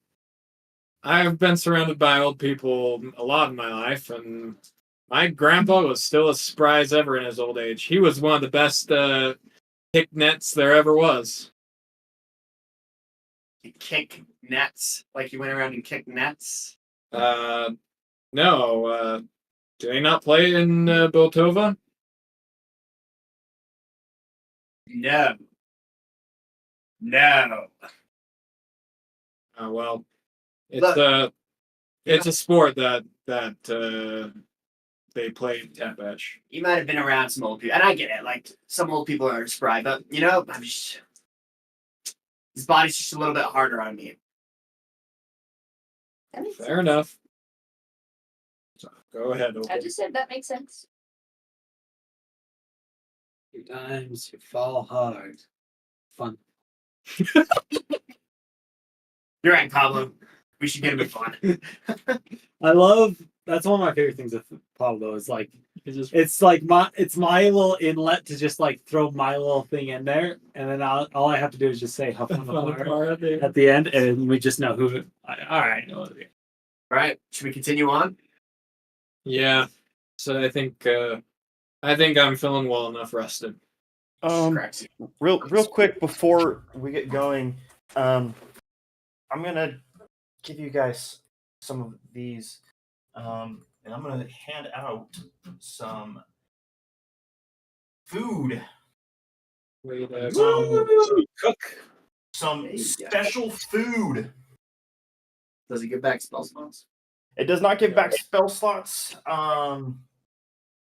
I've been surrounded by old people a lot in my life, and my grandpa was still as spry as ever in his old age. He was one of the best kick nets there ever was. You kick nets. Like you went around and kicked nets. No, do they not play in Biltova? No. No. Oh well, Look, it's a sport that they play in Tepesh. you might have been around some old people. And I get it. Like some old people are spry, but you know, his body's just a little bit harder on me. That makes Fair sense. enough. So, go ahead. I Opal. just said that makes sense. Sometimes you fall hard. Fun. You're right, Pablo. We should get him a fun. I love. That's one of my favorite things with Pablo is like it's like it's my little inlet to just like throw my little thing in there, and then all I have to do is just say "have fun at the end, and we just know who. All right. All right, should we continue on? Yeah. So I think I'm feeling well enough rested. Correct. Real quick before we get going, I'm gonna give you guys some of these, and I'm gonna hand out some food, Wait, Cook. some Hey, yeah. special food. Does he give back spell slots? It does not give back spell slots.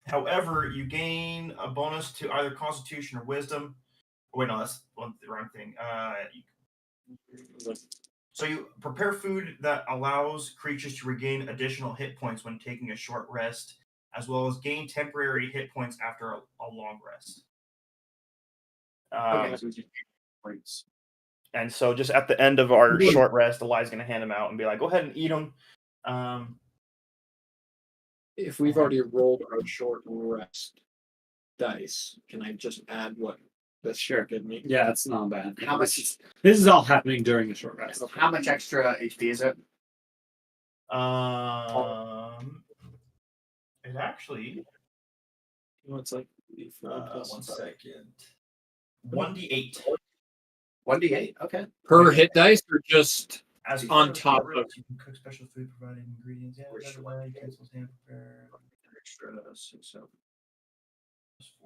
However, you gain a bonus to either Constitution or Wisdom. Oh, wait, no, that's the wrong thing. So you prepare food that allows creatures to regain additional hit points when taking a short rest, as well as gain temporary hit points after a long rest. Okay, so points. And so just at the end of our short rest, Eli's going to hand them out and be like, go ahead and eat them. if we've already rolled our short rest dice, can I just add what this should give me? Yeah, it's not bad. How much? This is all happening during the short rest. How much extra HP is it? It actually, It's like 1 second. 1d8. 1d8. Okay. per hit dice or just As you on start top with, of- you can cook special food providing ingredients. Yeah, better way, utensils, hand prepared. Extra. So.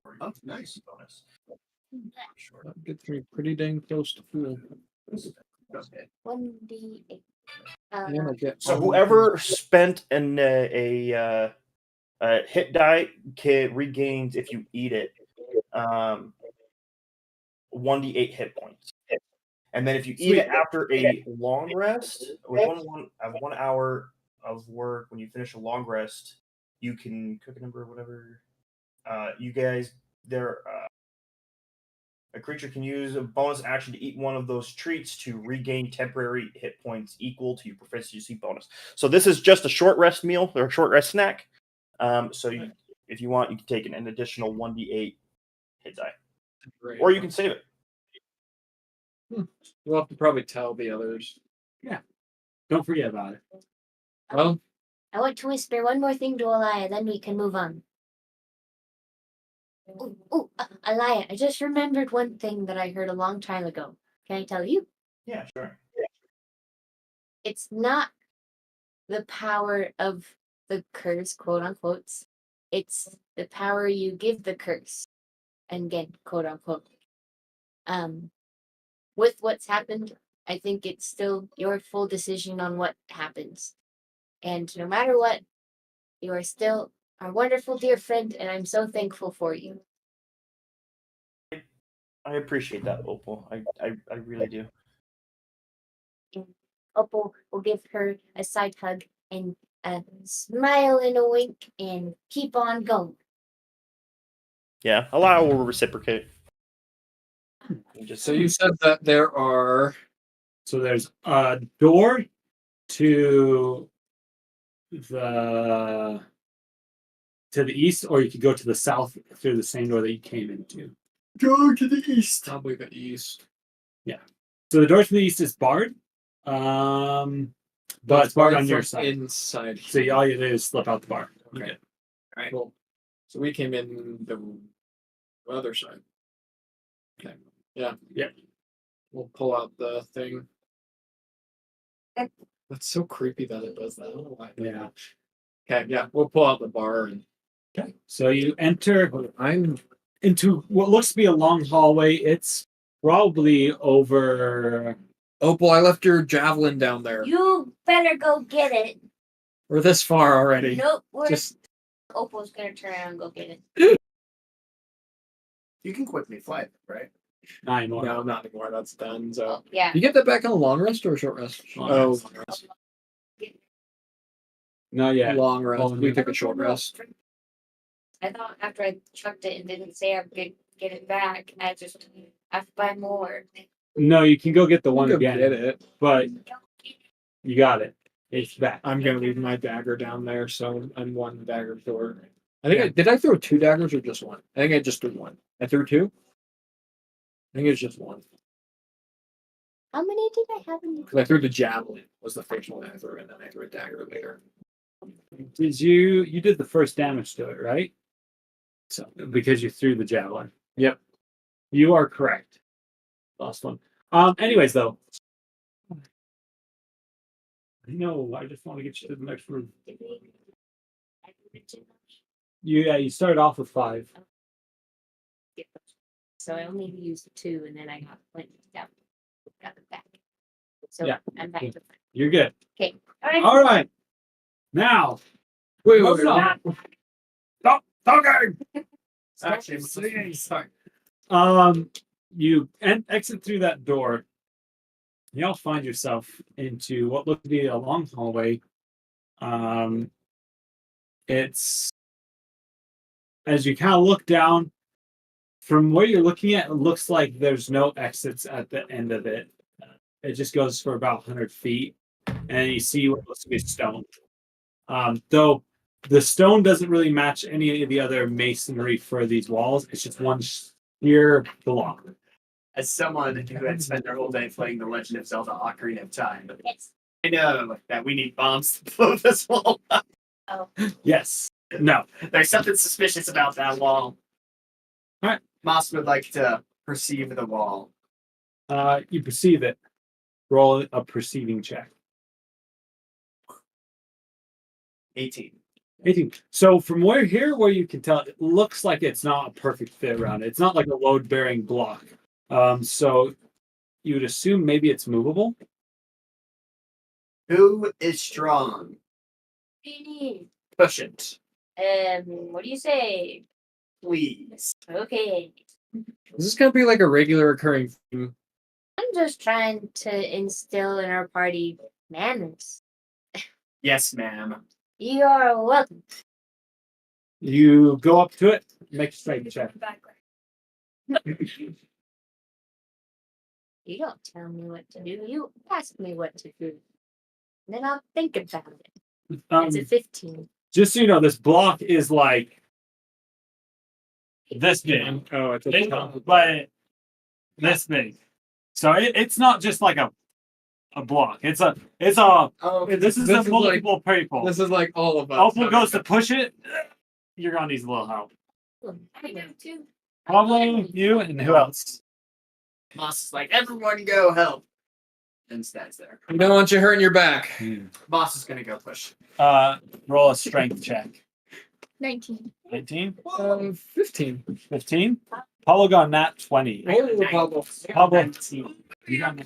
For Oh, nice. bonus. Sure. that gets me pretty dang close to full. Okay. 1d8. And I get So all whoever spent a hit die regains if you eat it 1d8 hit points. And then if you eat it after a long rest, with 1 hour of work, when you finish a long rest, you can cook a number of whatever. You guys, a creature can use a bonus action to eat one of those treats to regain temporary hit points equal to your proficiency bonus. So this is just a short rest meal or a short rest snack. If you want, you can take an additional 1d8 hit die, Great. or you can save it. We'll have to probably tell the others. Don't forget about it. Well, I want to whisper one more thing to Elia, then we can move on. Elia, I just remembered one thing that I heard a long time ago. Can I tell you? Yeah, sure. It's not the power of the curse, quote unquote. It's the power you give the curse. And again, quote unquote. With what's happened, I think it's still your full decision on what happens. And no matter what, you are still our wonderful dear friend, and I'm so thankful for you. I appreciate that, Opal. I really do. Opal will give her a side hug and a smile and a wink and keep on going. Yeah, I will reciprocate. Just So you said that there are. So there's a door to the east, or you could go to the south through the same door that you came into. Go to the east. Probably the east. So the door to the east is barred. But it's barred on your from side. inside. So all you do is slip out the bar. Okay. Okay. All right. Cool. So we came in the other side. Okay. Yeah. Yeah. We'll pull out the thing. That's so creepy that it does that. I don't know why. Yeah. Okay. Yeah. We'll pull out the bar and. Okay. So you enter I'm. into what looks to be a long hallway. It's probably over. Opal, I left your javelin down there. You better go get it. We're this far already. Nope, we're Just Opal's gonna turn around and go get it. You can quickly fly, right? 9 more. no, not anymore. That's done. So Yeah. you get that back on a long rest or a short rest? Long Long rest. rest. No, yeah. Long rest. Long We rest. took a short rest. I thought after I chucked it and didn't say I could get it back, I just have to buy more. No, you can go get the one Go again. get it. But you got it. It's back. I'm gonna leave my dagger down there, so I'm one dagger short. I think did I throw 2 daggers or just one? I think I just threw one. I threw 2. I think it's just one. How many did I have in Because I threw the javelin was the first one I threw, and then I threw a dagger later. Did you did the first damage to it, right? So because you threw the javelin. Yep. You are correct. Last one. Anyways though. No, I just want to get you to the next room. You started off with 5. So I only used 2 and then I got got it back. So Yeah. I'm back to 5. You're good. Okay. Alright. All right. Now. Wait, Stop. Stop talking. Actually, sorry. You exit through that door. You all find yourself into what looked to be a long hallway. It's as you kind of look down from where you're looking at, it looks like there's no exits at the end of it. It just goes for about 100 feet, and you see what looks to be stone. Though the stone doesn't really match any of the other masonry for these walls. It's just one sheer block. As someone who had spent their whole day playing The Legend of Zelda: Ocarina of Time, Yes. I know that we need bombs to blow this wall up. Oh. Yes. No. There's something suspicious about that wall. Alright. Moss would like to perceive the wall. You perceive it. Roll a perceiving check. 18. 18. So from where you can tell, it looks like it's not a perfect fit around it. It's not like a load-bearing block. So you would assume maybe it's movable. Who is strong? Push it, What do you say? please. Okay. Is this gonna be like a regular occurring thing? I'm just trying to instill in our party manners. Yes, ma'am. You are welcome. You go up to it, make a strength check. You don't tell me what to do. You ask me what to do. And then I'll think about it. It's a 15. Just so you know, this block is like this big. Oh, it's a But this big. So it's not just like a block. It's a Oh, this is a multiple people. This is like all of us. Opal goes to push it. You're gonna need a little help. I do too. Probably you and who else? Moss is like, everyone go help. And stands there. I don't want you hurting your back. Moss is gonna go push. Roll a strength check. 19. 19? 15. 15? Pablo got nat 20. Oh, Pablo. Pablo. You got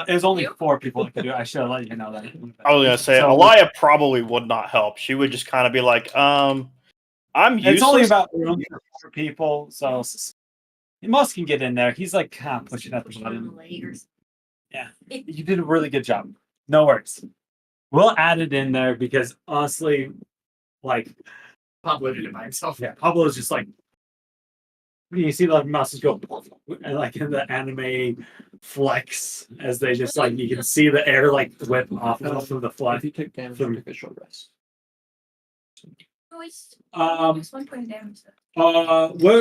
it was only 4 people that could do it. I should have let you know that. I was gonna say So- Alaya probably would not help. She would just kind of be like, I'm It's only useless. about room for 4 people, so Moss can get in there. He's like kind of pushing at the bottom. Yeah, you did a really good job. No worries. We'll add it in there because honestly, like, Pablo did it by himself. yeah, Pablo's just like, you see the muscles go, and like in the anime flex as they just like, you can see the air like whip off of the fly. If you take damage, From- you take a short rest. Um, One point down.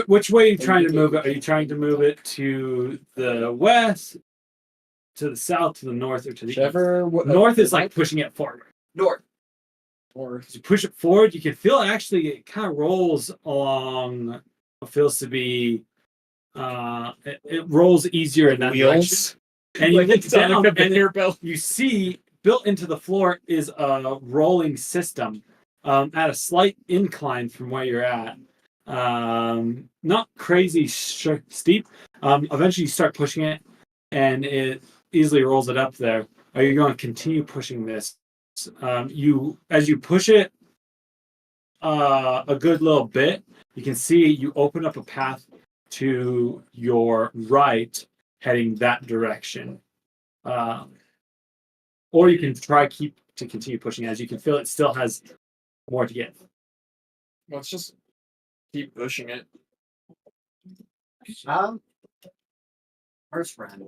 which way are you trying to move it? Are you trying to move it to the west, to the south, to the north, or to the east? Whichever. North is like pushing it forward. North. Or As you push it forward, you can feel actually it kind of rolls along what feels to be it rolls easier in that wheels. direction. And you Like look it's on down like a and conveyor belt. you see built into the floor is a rolling system at a slight incline from where you're at. Not crazy steep. Eventually you start pushing it and it easily rolls it up there. Are you going to continue pushing this? As you push it a good little bit, you can see you open up a path to your right, heading that direction. Or you can continue pushing as you can feel it still has more to get. Let's just keep pushing it. First friend.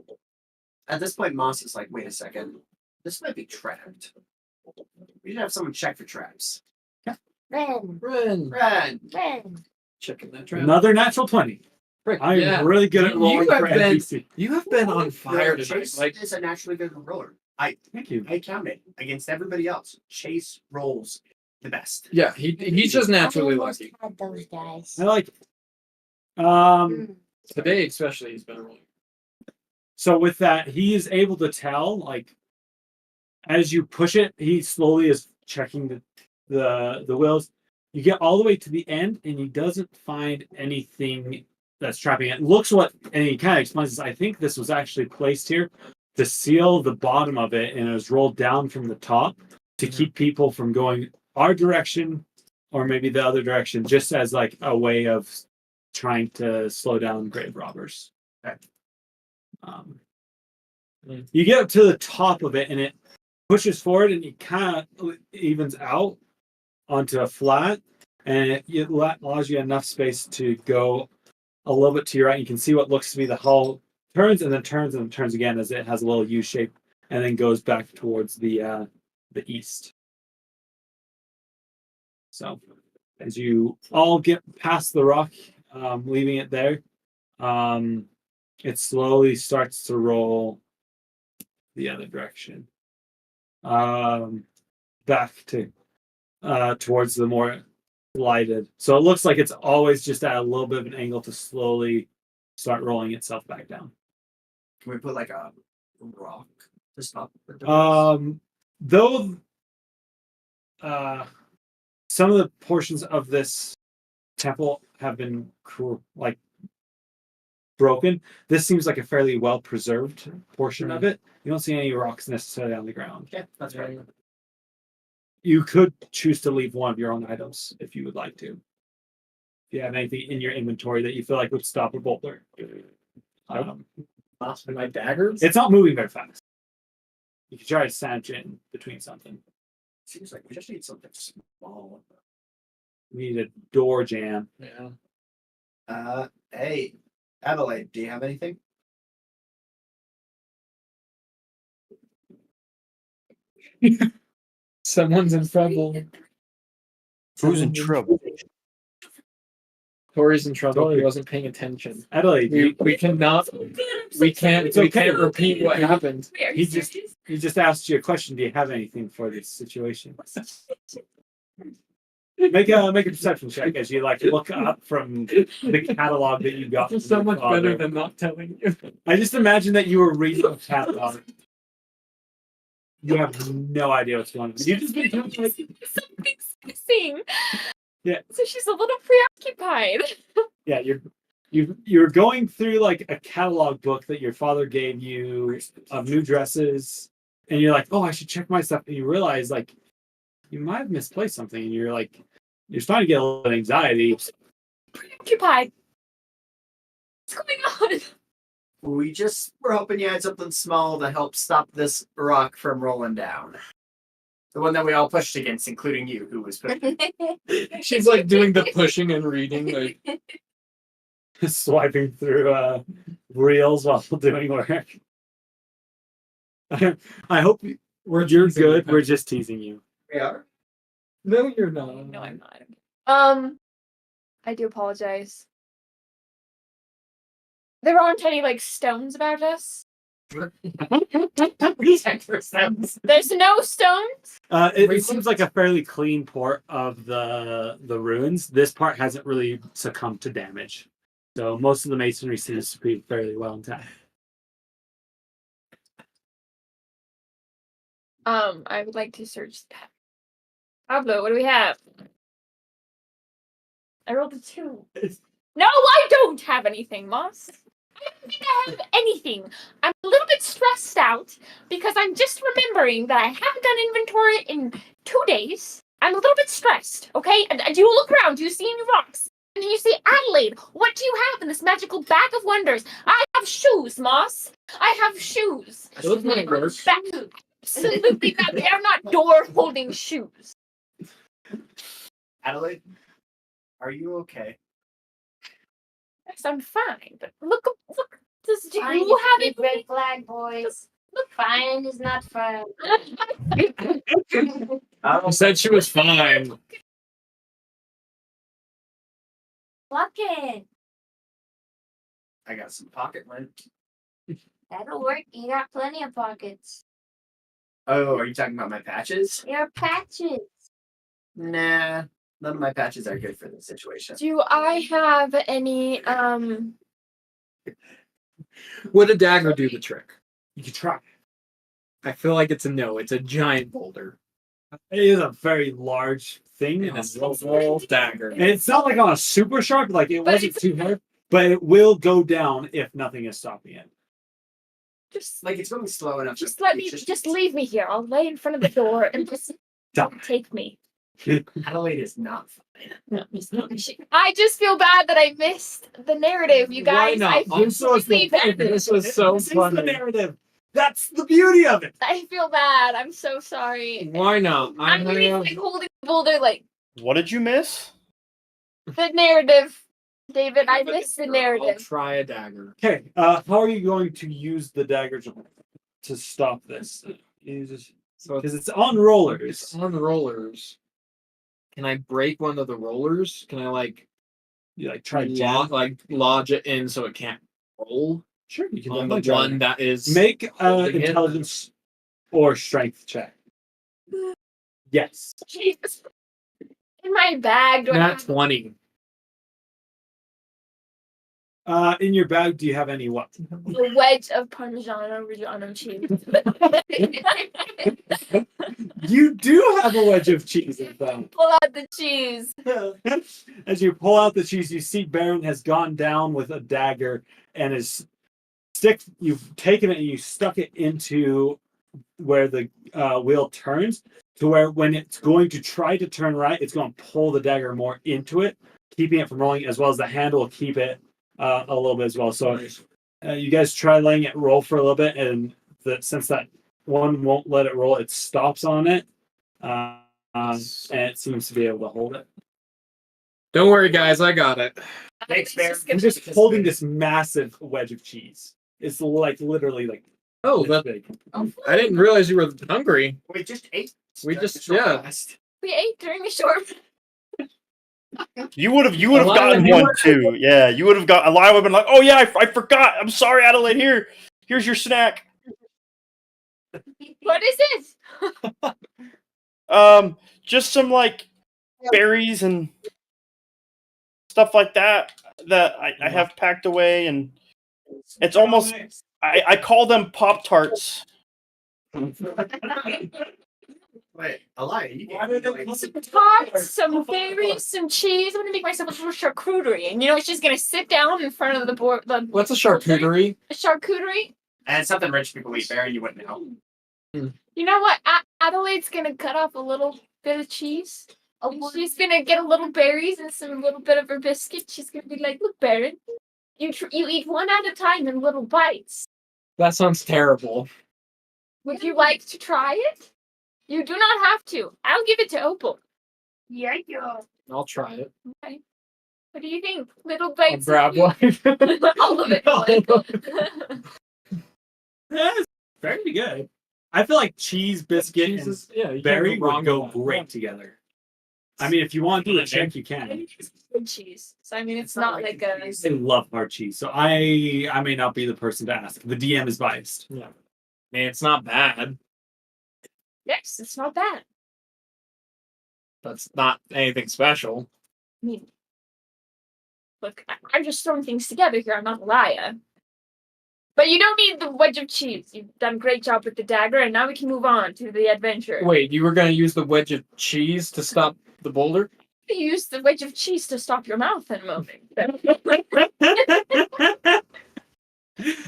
At this point, Moss is like, wait a second. This might be trapped. We should have someone check for traps. Ren, Ren! Checking that trap. Another natural 20. Frick, I'm yeah. really good at rolling have for been- NPC. You have been on fire tonight. Chase Like is a naturally good roller. Thank you. I counted against everybody else. Chase rolls the best. yeah, he's just naturally lucky. Had those guys. I like it. Today especially he's been rolling. So with that, he is able to tell, like, as you push it, he slowly is checking the wheels. You get all the way to the end, and he doesn't find anything that's trapping it. And he kind of explains this. I think this was actually placed here to seal the bottom of it, and it was rolled down from the top to keep people from going our direction or maybe the other direction, just as like a way of trying to slow down grave robbers. You get up to the top of it and it pushes forward and it kind of evens out onto a flat, and it allows you enough space to go a little bit to your right. You can see what looks to be the hull turns and then turns and turns again as it has a little U shape and then goes back towards the east. So as you all get past the rock, leaving it there, it slowly starts to roll the other direction, back to towards the more lighted. So it looks like it's always just at a little bit of an angle to slowly start rolling itself back down. Can we put like a rock to stop it? Though some of the portions of this temple have been broken, this seems like a fairly well preserved portion of it. You don't see any rocks necessarily on the ground. Yeah, that's right. You could choose to leave one of your own items if you would like to. If you have anything in your inventory that you feel like would stop a boulder. Lost my daggers. It's not moving very fast. You could try to sandwich it in between something. Seems like we just need something small. We need a door jam. Yeah. Hey, Adelaide, do you have anything? Someone's in trouble. Who's in trouble? Tori's in trouble. Tori. He wasn't paying attention. Adelaide, We cannot. We can't. It's We okay. can't repeat what happened. he just asked you a question. Do you have anything for this situation? Make a perception check as you like look up from the catalog that you got. It's from so your much father. better than not telling you. I just imagine that you were reading a catalog. You have no idea what's going on. You've just been told, like, Something's missing. Yeah. So she's a little preoccupied. yeah, you're going through like a catalog book that your father gave you of new dresses, and you're like, oh, I should check my stuff. And you realize like you might have misplaced something, and you're like, You're starting to get a little bit of anxiety. Preoccupied. What's going on? We just were hoping you had something small to help stop this rock from rolling down. The one that we all pushed against, including you, who was pushing. She's like doing the pushing and reading. Like, Swiping through reels while doing work. I hope you're teasing you. good. We're just teasing you. We are? no, you're not. No, I'm not. I do apologize. There aren't any like stones about us. We checked for stones. There's no stones. It seems like a fairly clean port of the ruins. This part hasn't really succumbed to damage, so most of the masonry seems to be fairly well intact. I would like to search that. Pablo, what do we have? I rolled a 2. No, I don't have anything, Moss. I don't think I have anything. I'm a little bit stressed out because I'm just remembering that I haven't done inventory in 2 days. I'm a little bit stressed, okay? And do you look around? Do you see any rocks? And you see Adelaide. What do you have in this magical bag of wonders? I have shoes, Moss. I have shoes. Those might work. Absolutely not. They are not door-holding shoes. Adelaide, are you okay? Yes, I'm fine. But look. Do Fine you is have a big it? red flag, boys. Look. Fine is not fun. She said she was fine. Pocket. I got some pocket lint. That'll work. You got plenty of pockets. Oh, are you talking about my patches? Your patches. Nah, none of my patches are good for this situation. Do I have any Would a dagger do the trick? You can try. I feel like it's a no. It's a giant boulder. It is a very large thing. And it's a full dagger. And it's not like on a super sharp, like it But wasn't it's- too hard, but it will go down if nothing is stopping it. just Like it's going slow enough. just let me just leave me here. I'll lay in front of the door and just Done. take me. Adelaide is not fine. I just feel bad that I missed the narrative, you Why guys. not? I feel This was really bad. This was so This is the funny. narrative. That's the beauty of it. I feel bad. I'm so sorry. Why not? I'm really like holding the boulder like What did you miss? the narrative. David, I missed the I'll narrative. try a dagger. Okay, how are you going to use the dagger to stop this? So Because it's on rollers. it's on rollers. Can I break one of the rollers? Can I You like try jam. lodge it in so it can't roll Sure, you can on the definitely try one it. that is Make an holding it. intelligence or strength check. Yes. Jesus. In my bag, do I Nat have 20. In your bag, do you have any what? a wedge of Parmigiano Reggiano cheese? You do have a wedge of cheese in them. Pull out the cheese. As you pull out the cheese, you see Barren has gone down with a dagger and his stick. You've taken it and you stuck it into where the wheel turns, to where when it's going to try to turn right, it's going to pull the dagger more into it, keeping it from rolling, as well as the handle will keep it a little bit as well. So you guys try letting it roll for a little bit, and since that one won't let it roll, it stops on it, and it seems to be able to hold it. Don't worry, guys. I got it. Thanks, Bear. I'm just holding this massive wedge of cheese. It's like literally like Oh, this big. I didn't realize you were hungry. We just ate. We just- It's short yeah. fast. We ate during the short. You would have Elijah, gotten you one were- too. Yeah, you would have got. Elijah would have been like, "Oh yeah, I forgot. I'm sorry, Adelaide. Here's your snack. What is it? Just some like berries and stuff like that I have packed away, and it's almost. I call them Pop-Tarts. Wait, Elijah, you Why did they can call it Tots, some berries, some cheese. I'm gonna make myself a little charcuterie, and you know, she's gonna sit down in front of the board. What's a charcuterie? A charcuterie. And it's something rich people eat, Bear, you wouldn't know. You know what? Adelaide's gonna cut off a little bit of cheese, She's gonna get a little berries and some little bit of her biscuit. She's gonna be like, "Look, Barren, you eat one at a time in little bites. That sounds terrible. Would you like to try it? You do not have to. I'll give it to Opal. Yeah. I'll try it. Okay. What do you think? Little I'll bites. grab one. All of it. That's very good. I feel like cheese, biscuit, and Jesus, yeah, you can't berry go wrong would go with that. great together. I mean, if you want to do a check, you can. Good cheese. So I mean, it's not like a. I love hard cheese, so I may not be the person to ask. The DM is biased. Yeah. I mean, it's not bad. Yes, it's not bad. That's not anything special. I mean, look, I'm just throwing things together here. I'm not a liar. But you don't need the wedge of cheese. You've done a great job with the dagger, and now we can move on to the adventure. Wait, you were going to use the wedge of cheese to stop the boulder? You use the wedge of cheese to stop your mouth in a moment.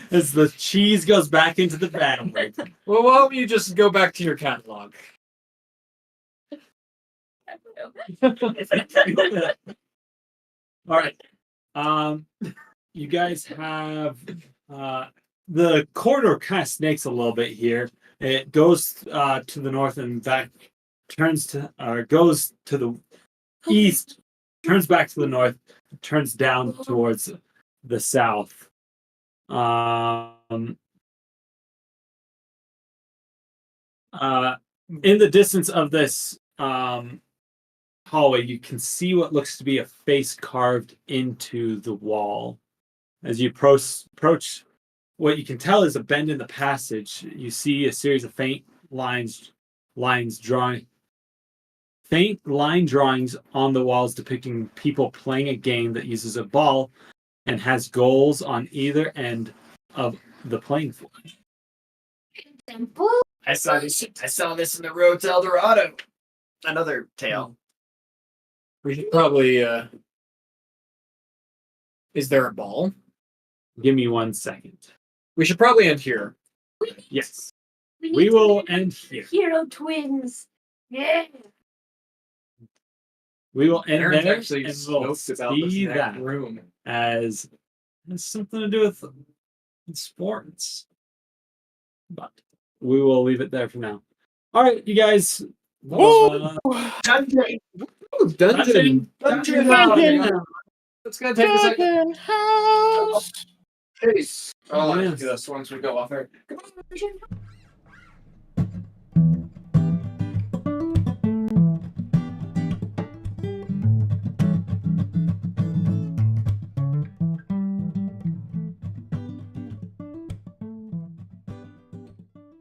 As the cheese goes back into the battle. Well, why don't you just go back to your catalog? All right. You guys have the corridor kind of snakes a little bit here. It goes to the north and back, turns to goes to the east, turns back to the north, turns down towards the south. In the distance of this hallway, you can see what looks to be a face carved into the wall. As you approach, what you can tell is a bend in the passage. You see a series of faint line drawings on the walls depicting people playing a game that uses a ball and has goals on either end of the playing field. I saw this in the road to El Dorado. Another tale. We should probably, is there a ball? Give me 1 second. We should probably end here. Yes. We will end here. Hero twins. Yeah. We will end Aaron's there, actually and we'll stoked about this see next that room. as has something to do with sports. But we will leave it there for now. All right, you guys. Dungeon. Ooh, dungeon. It's gonna take a second. Peace. I'll Yes. do this once we go off air.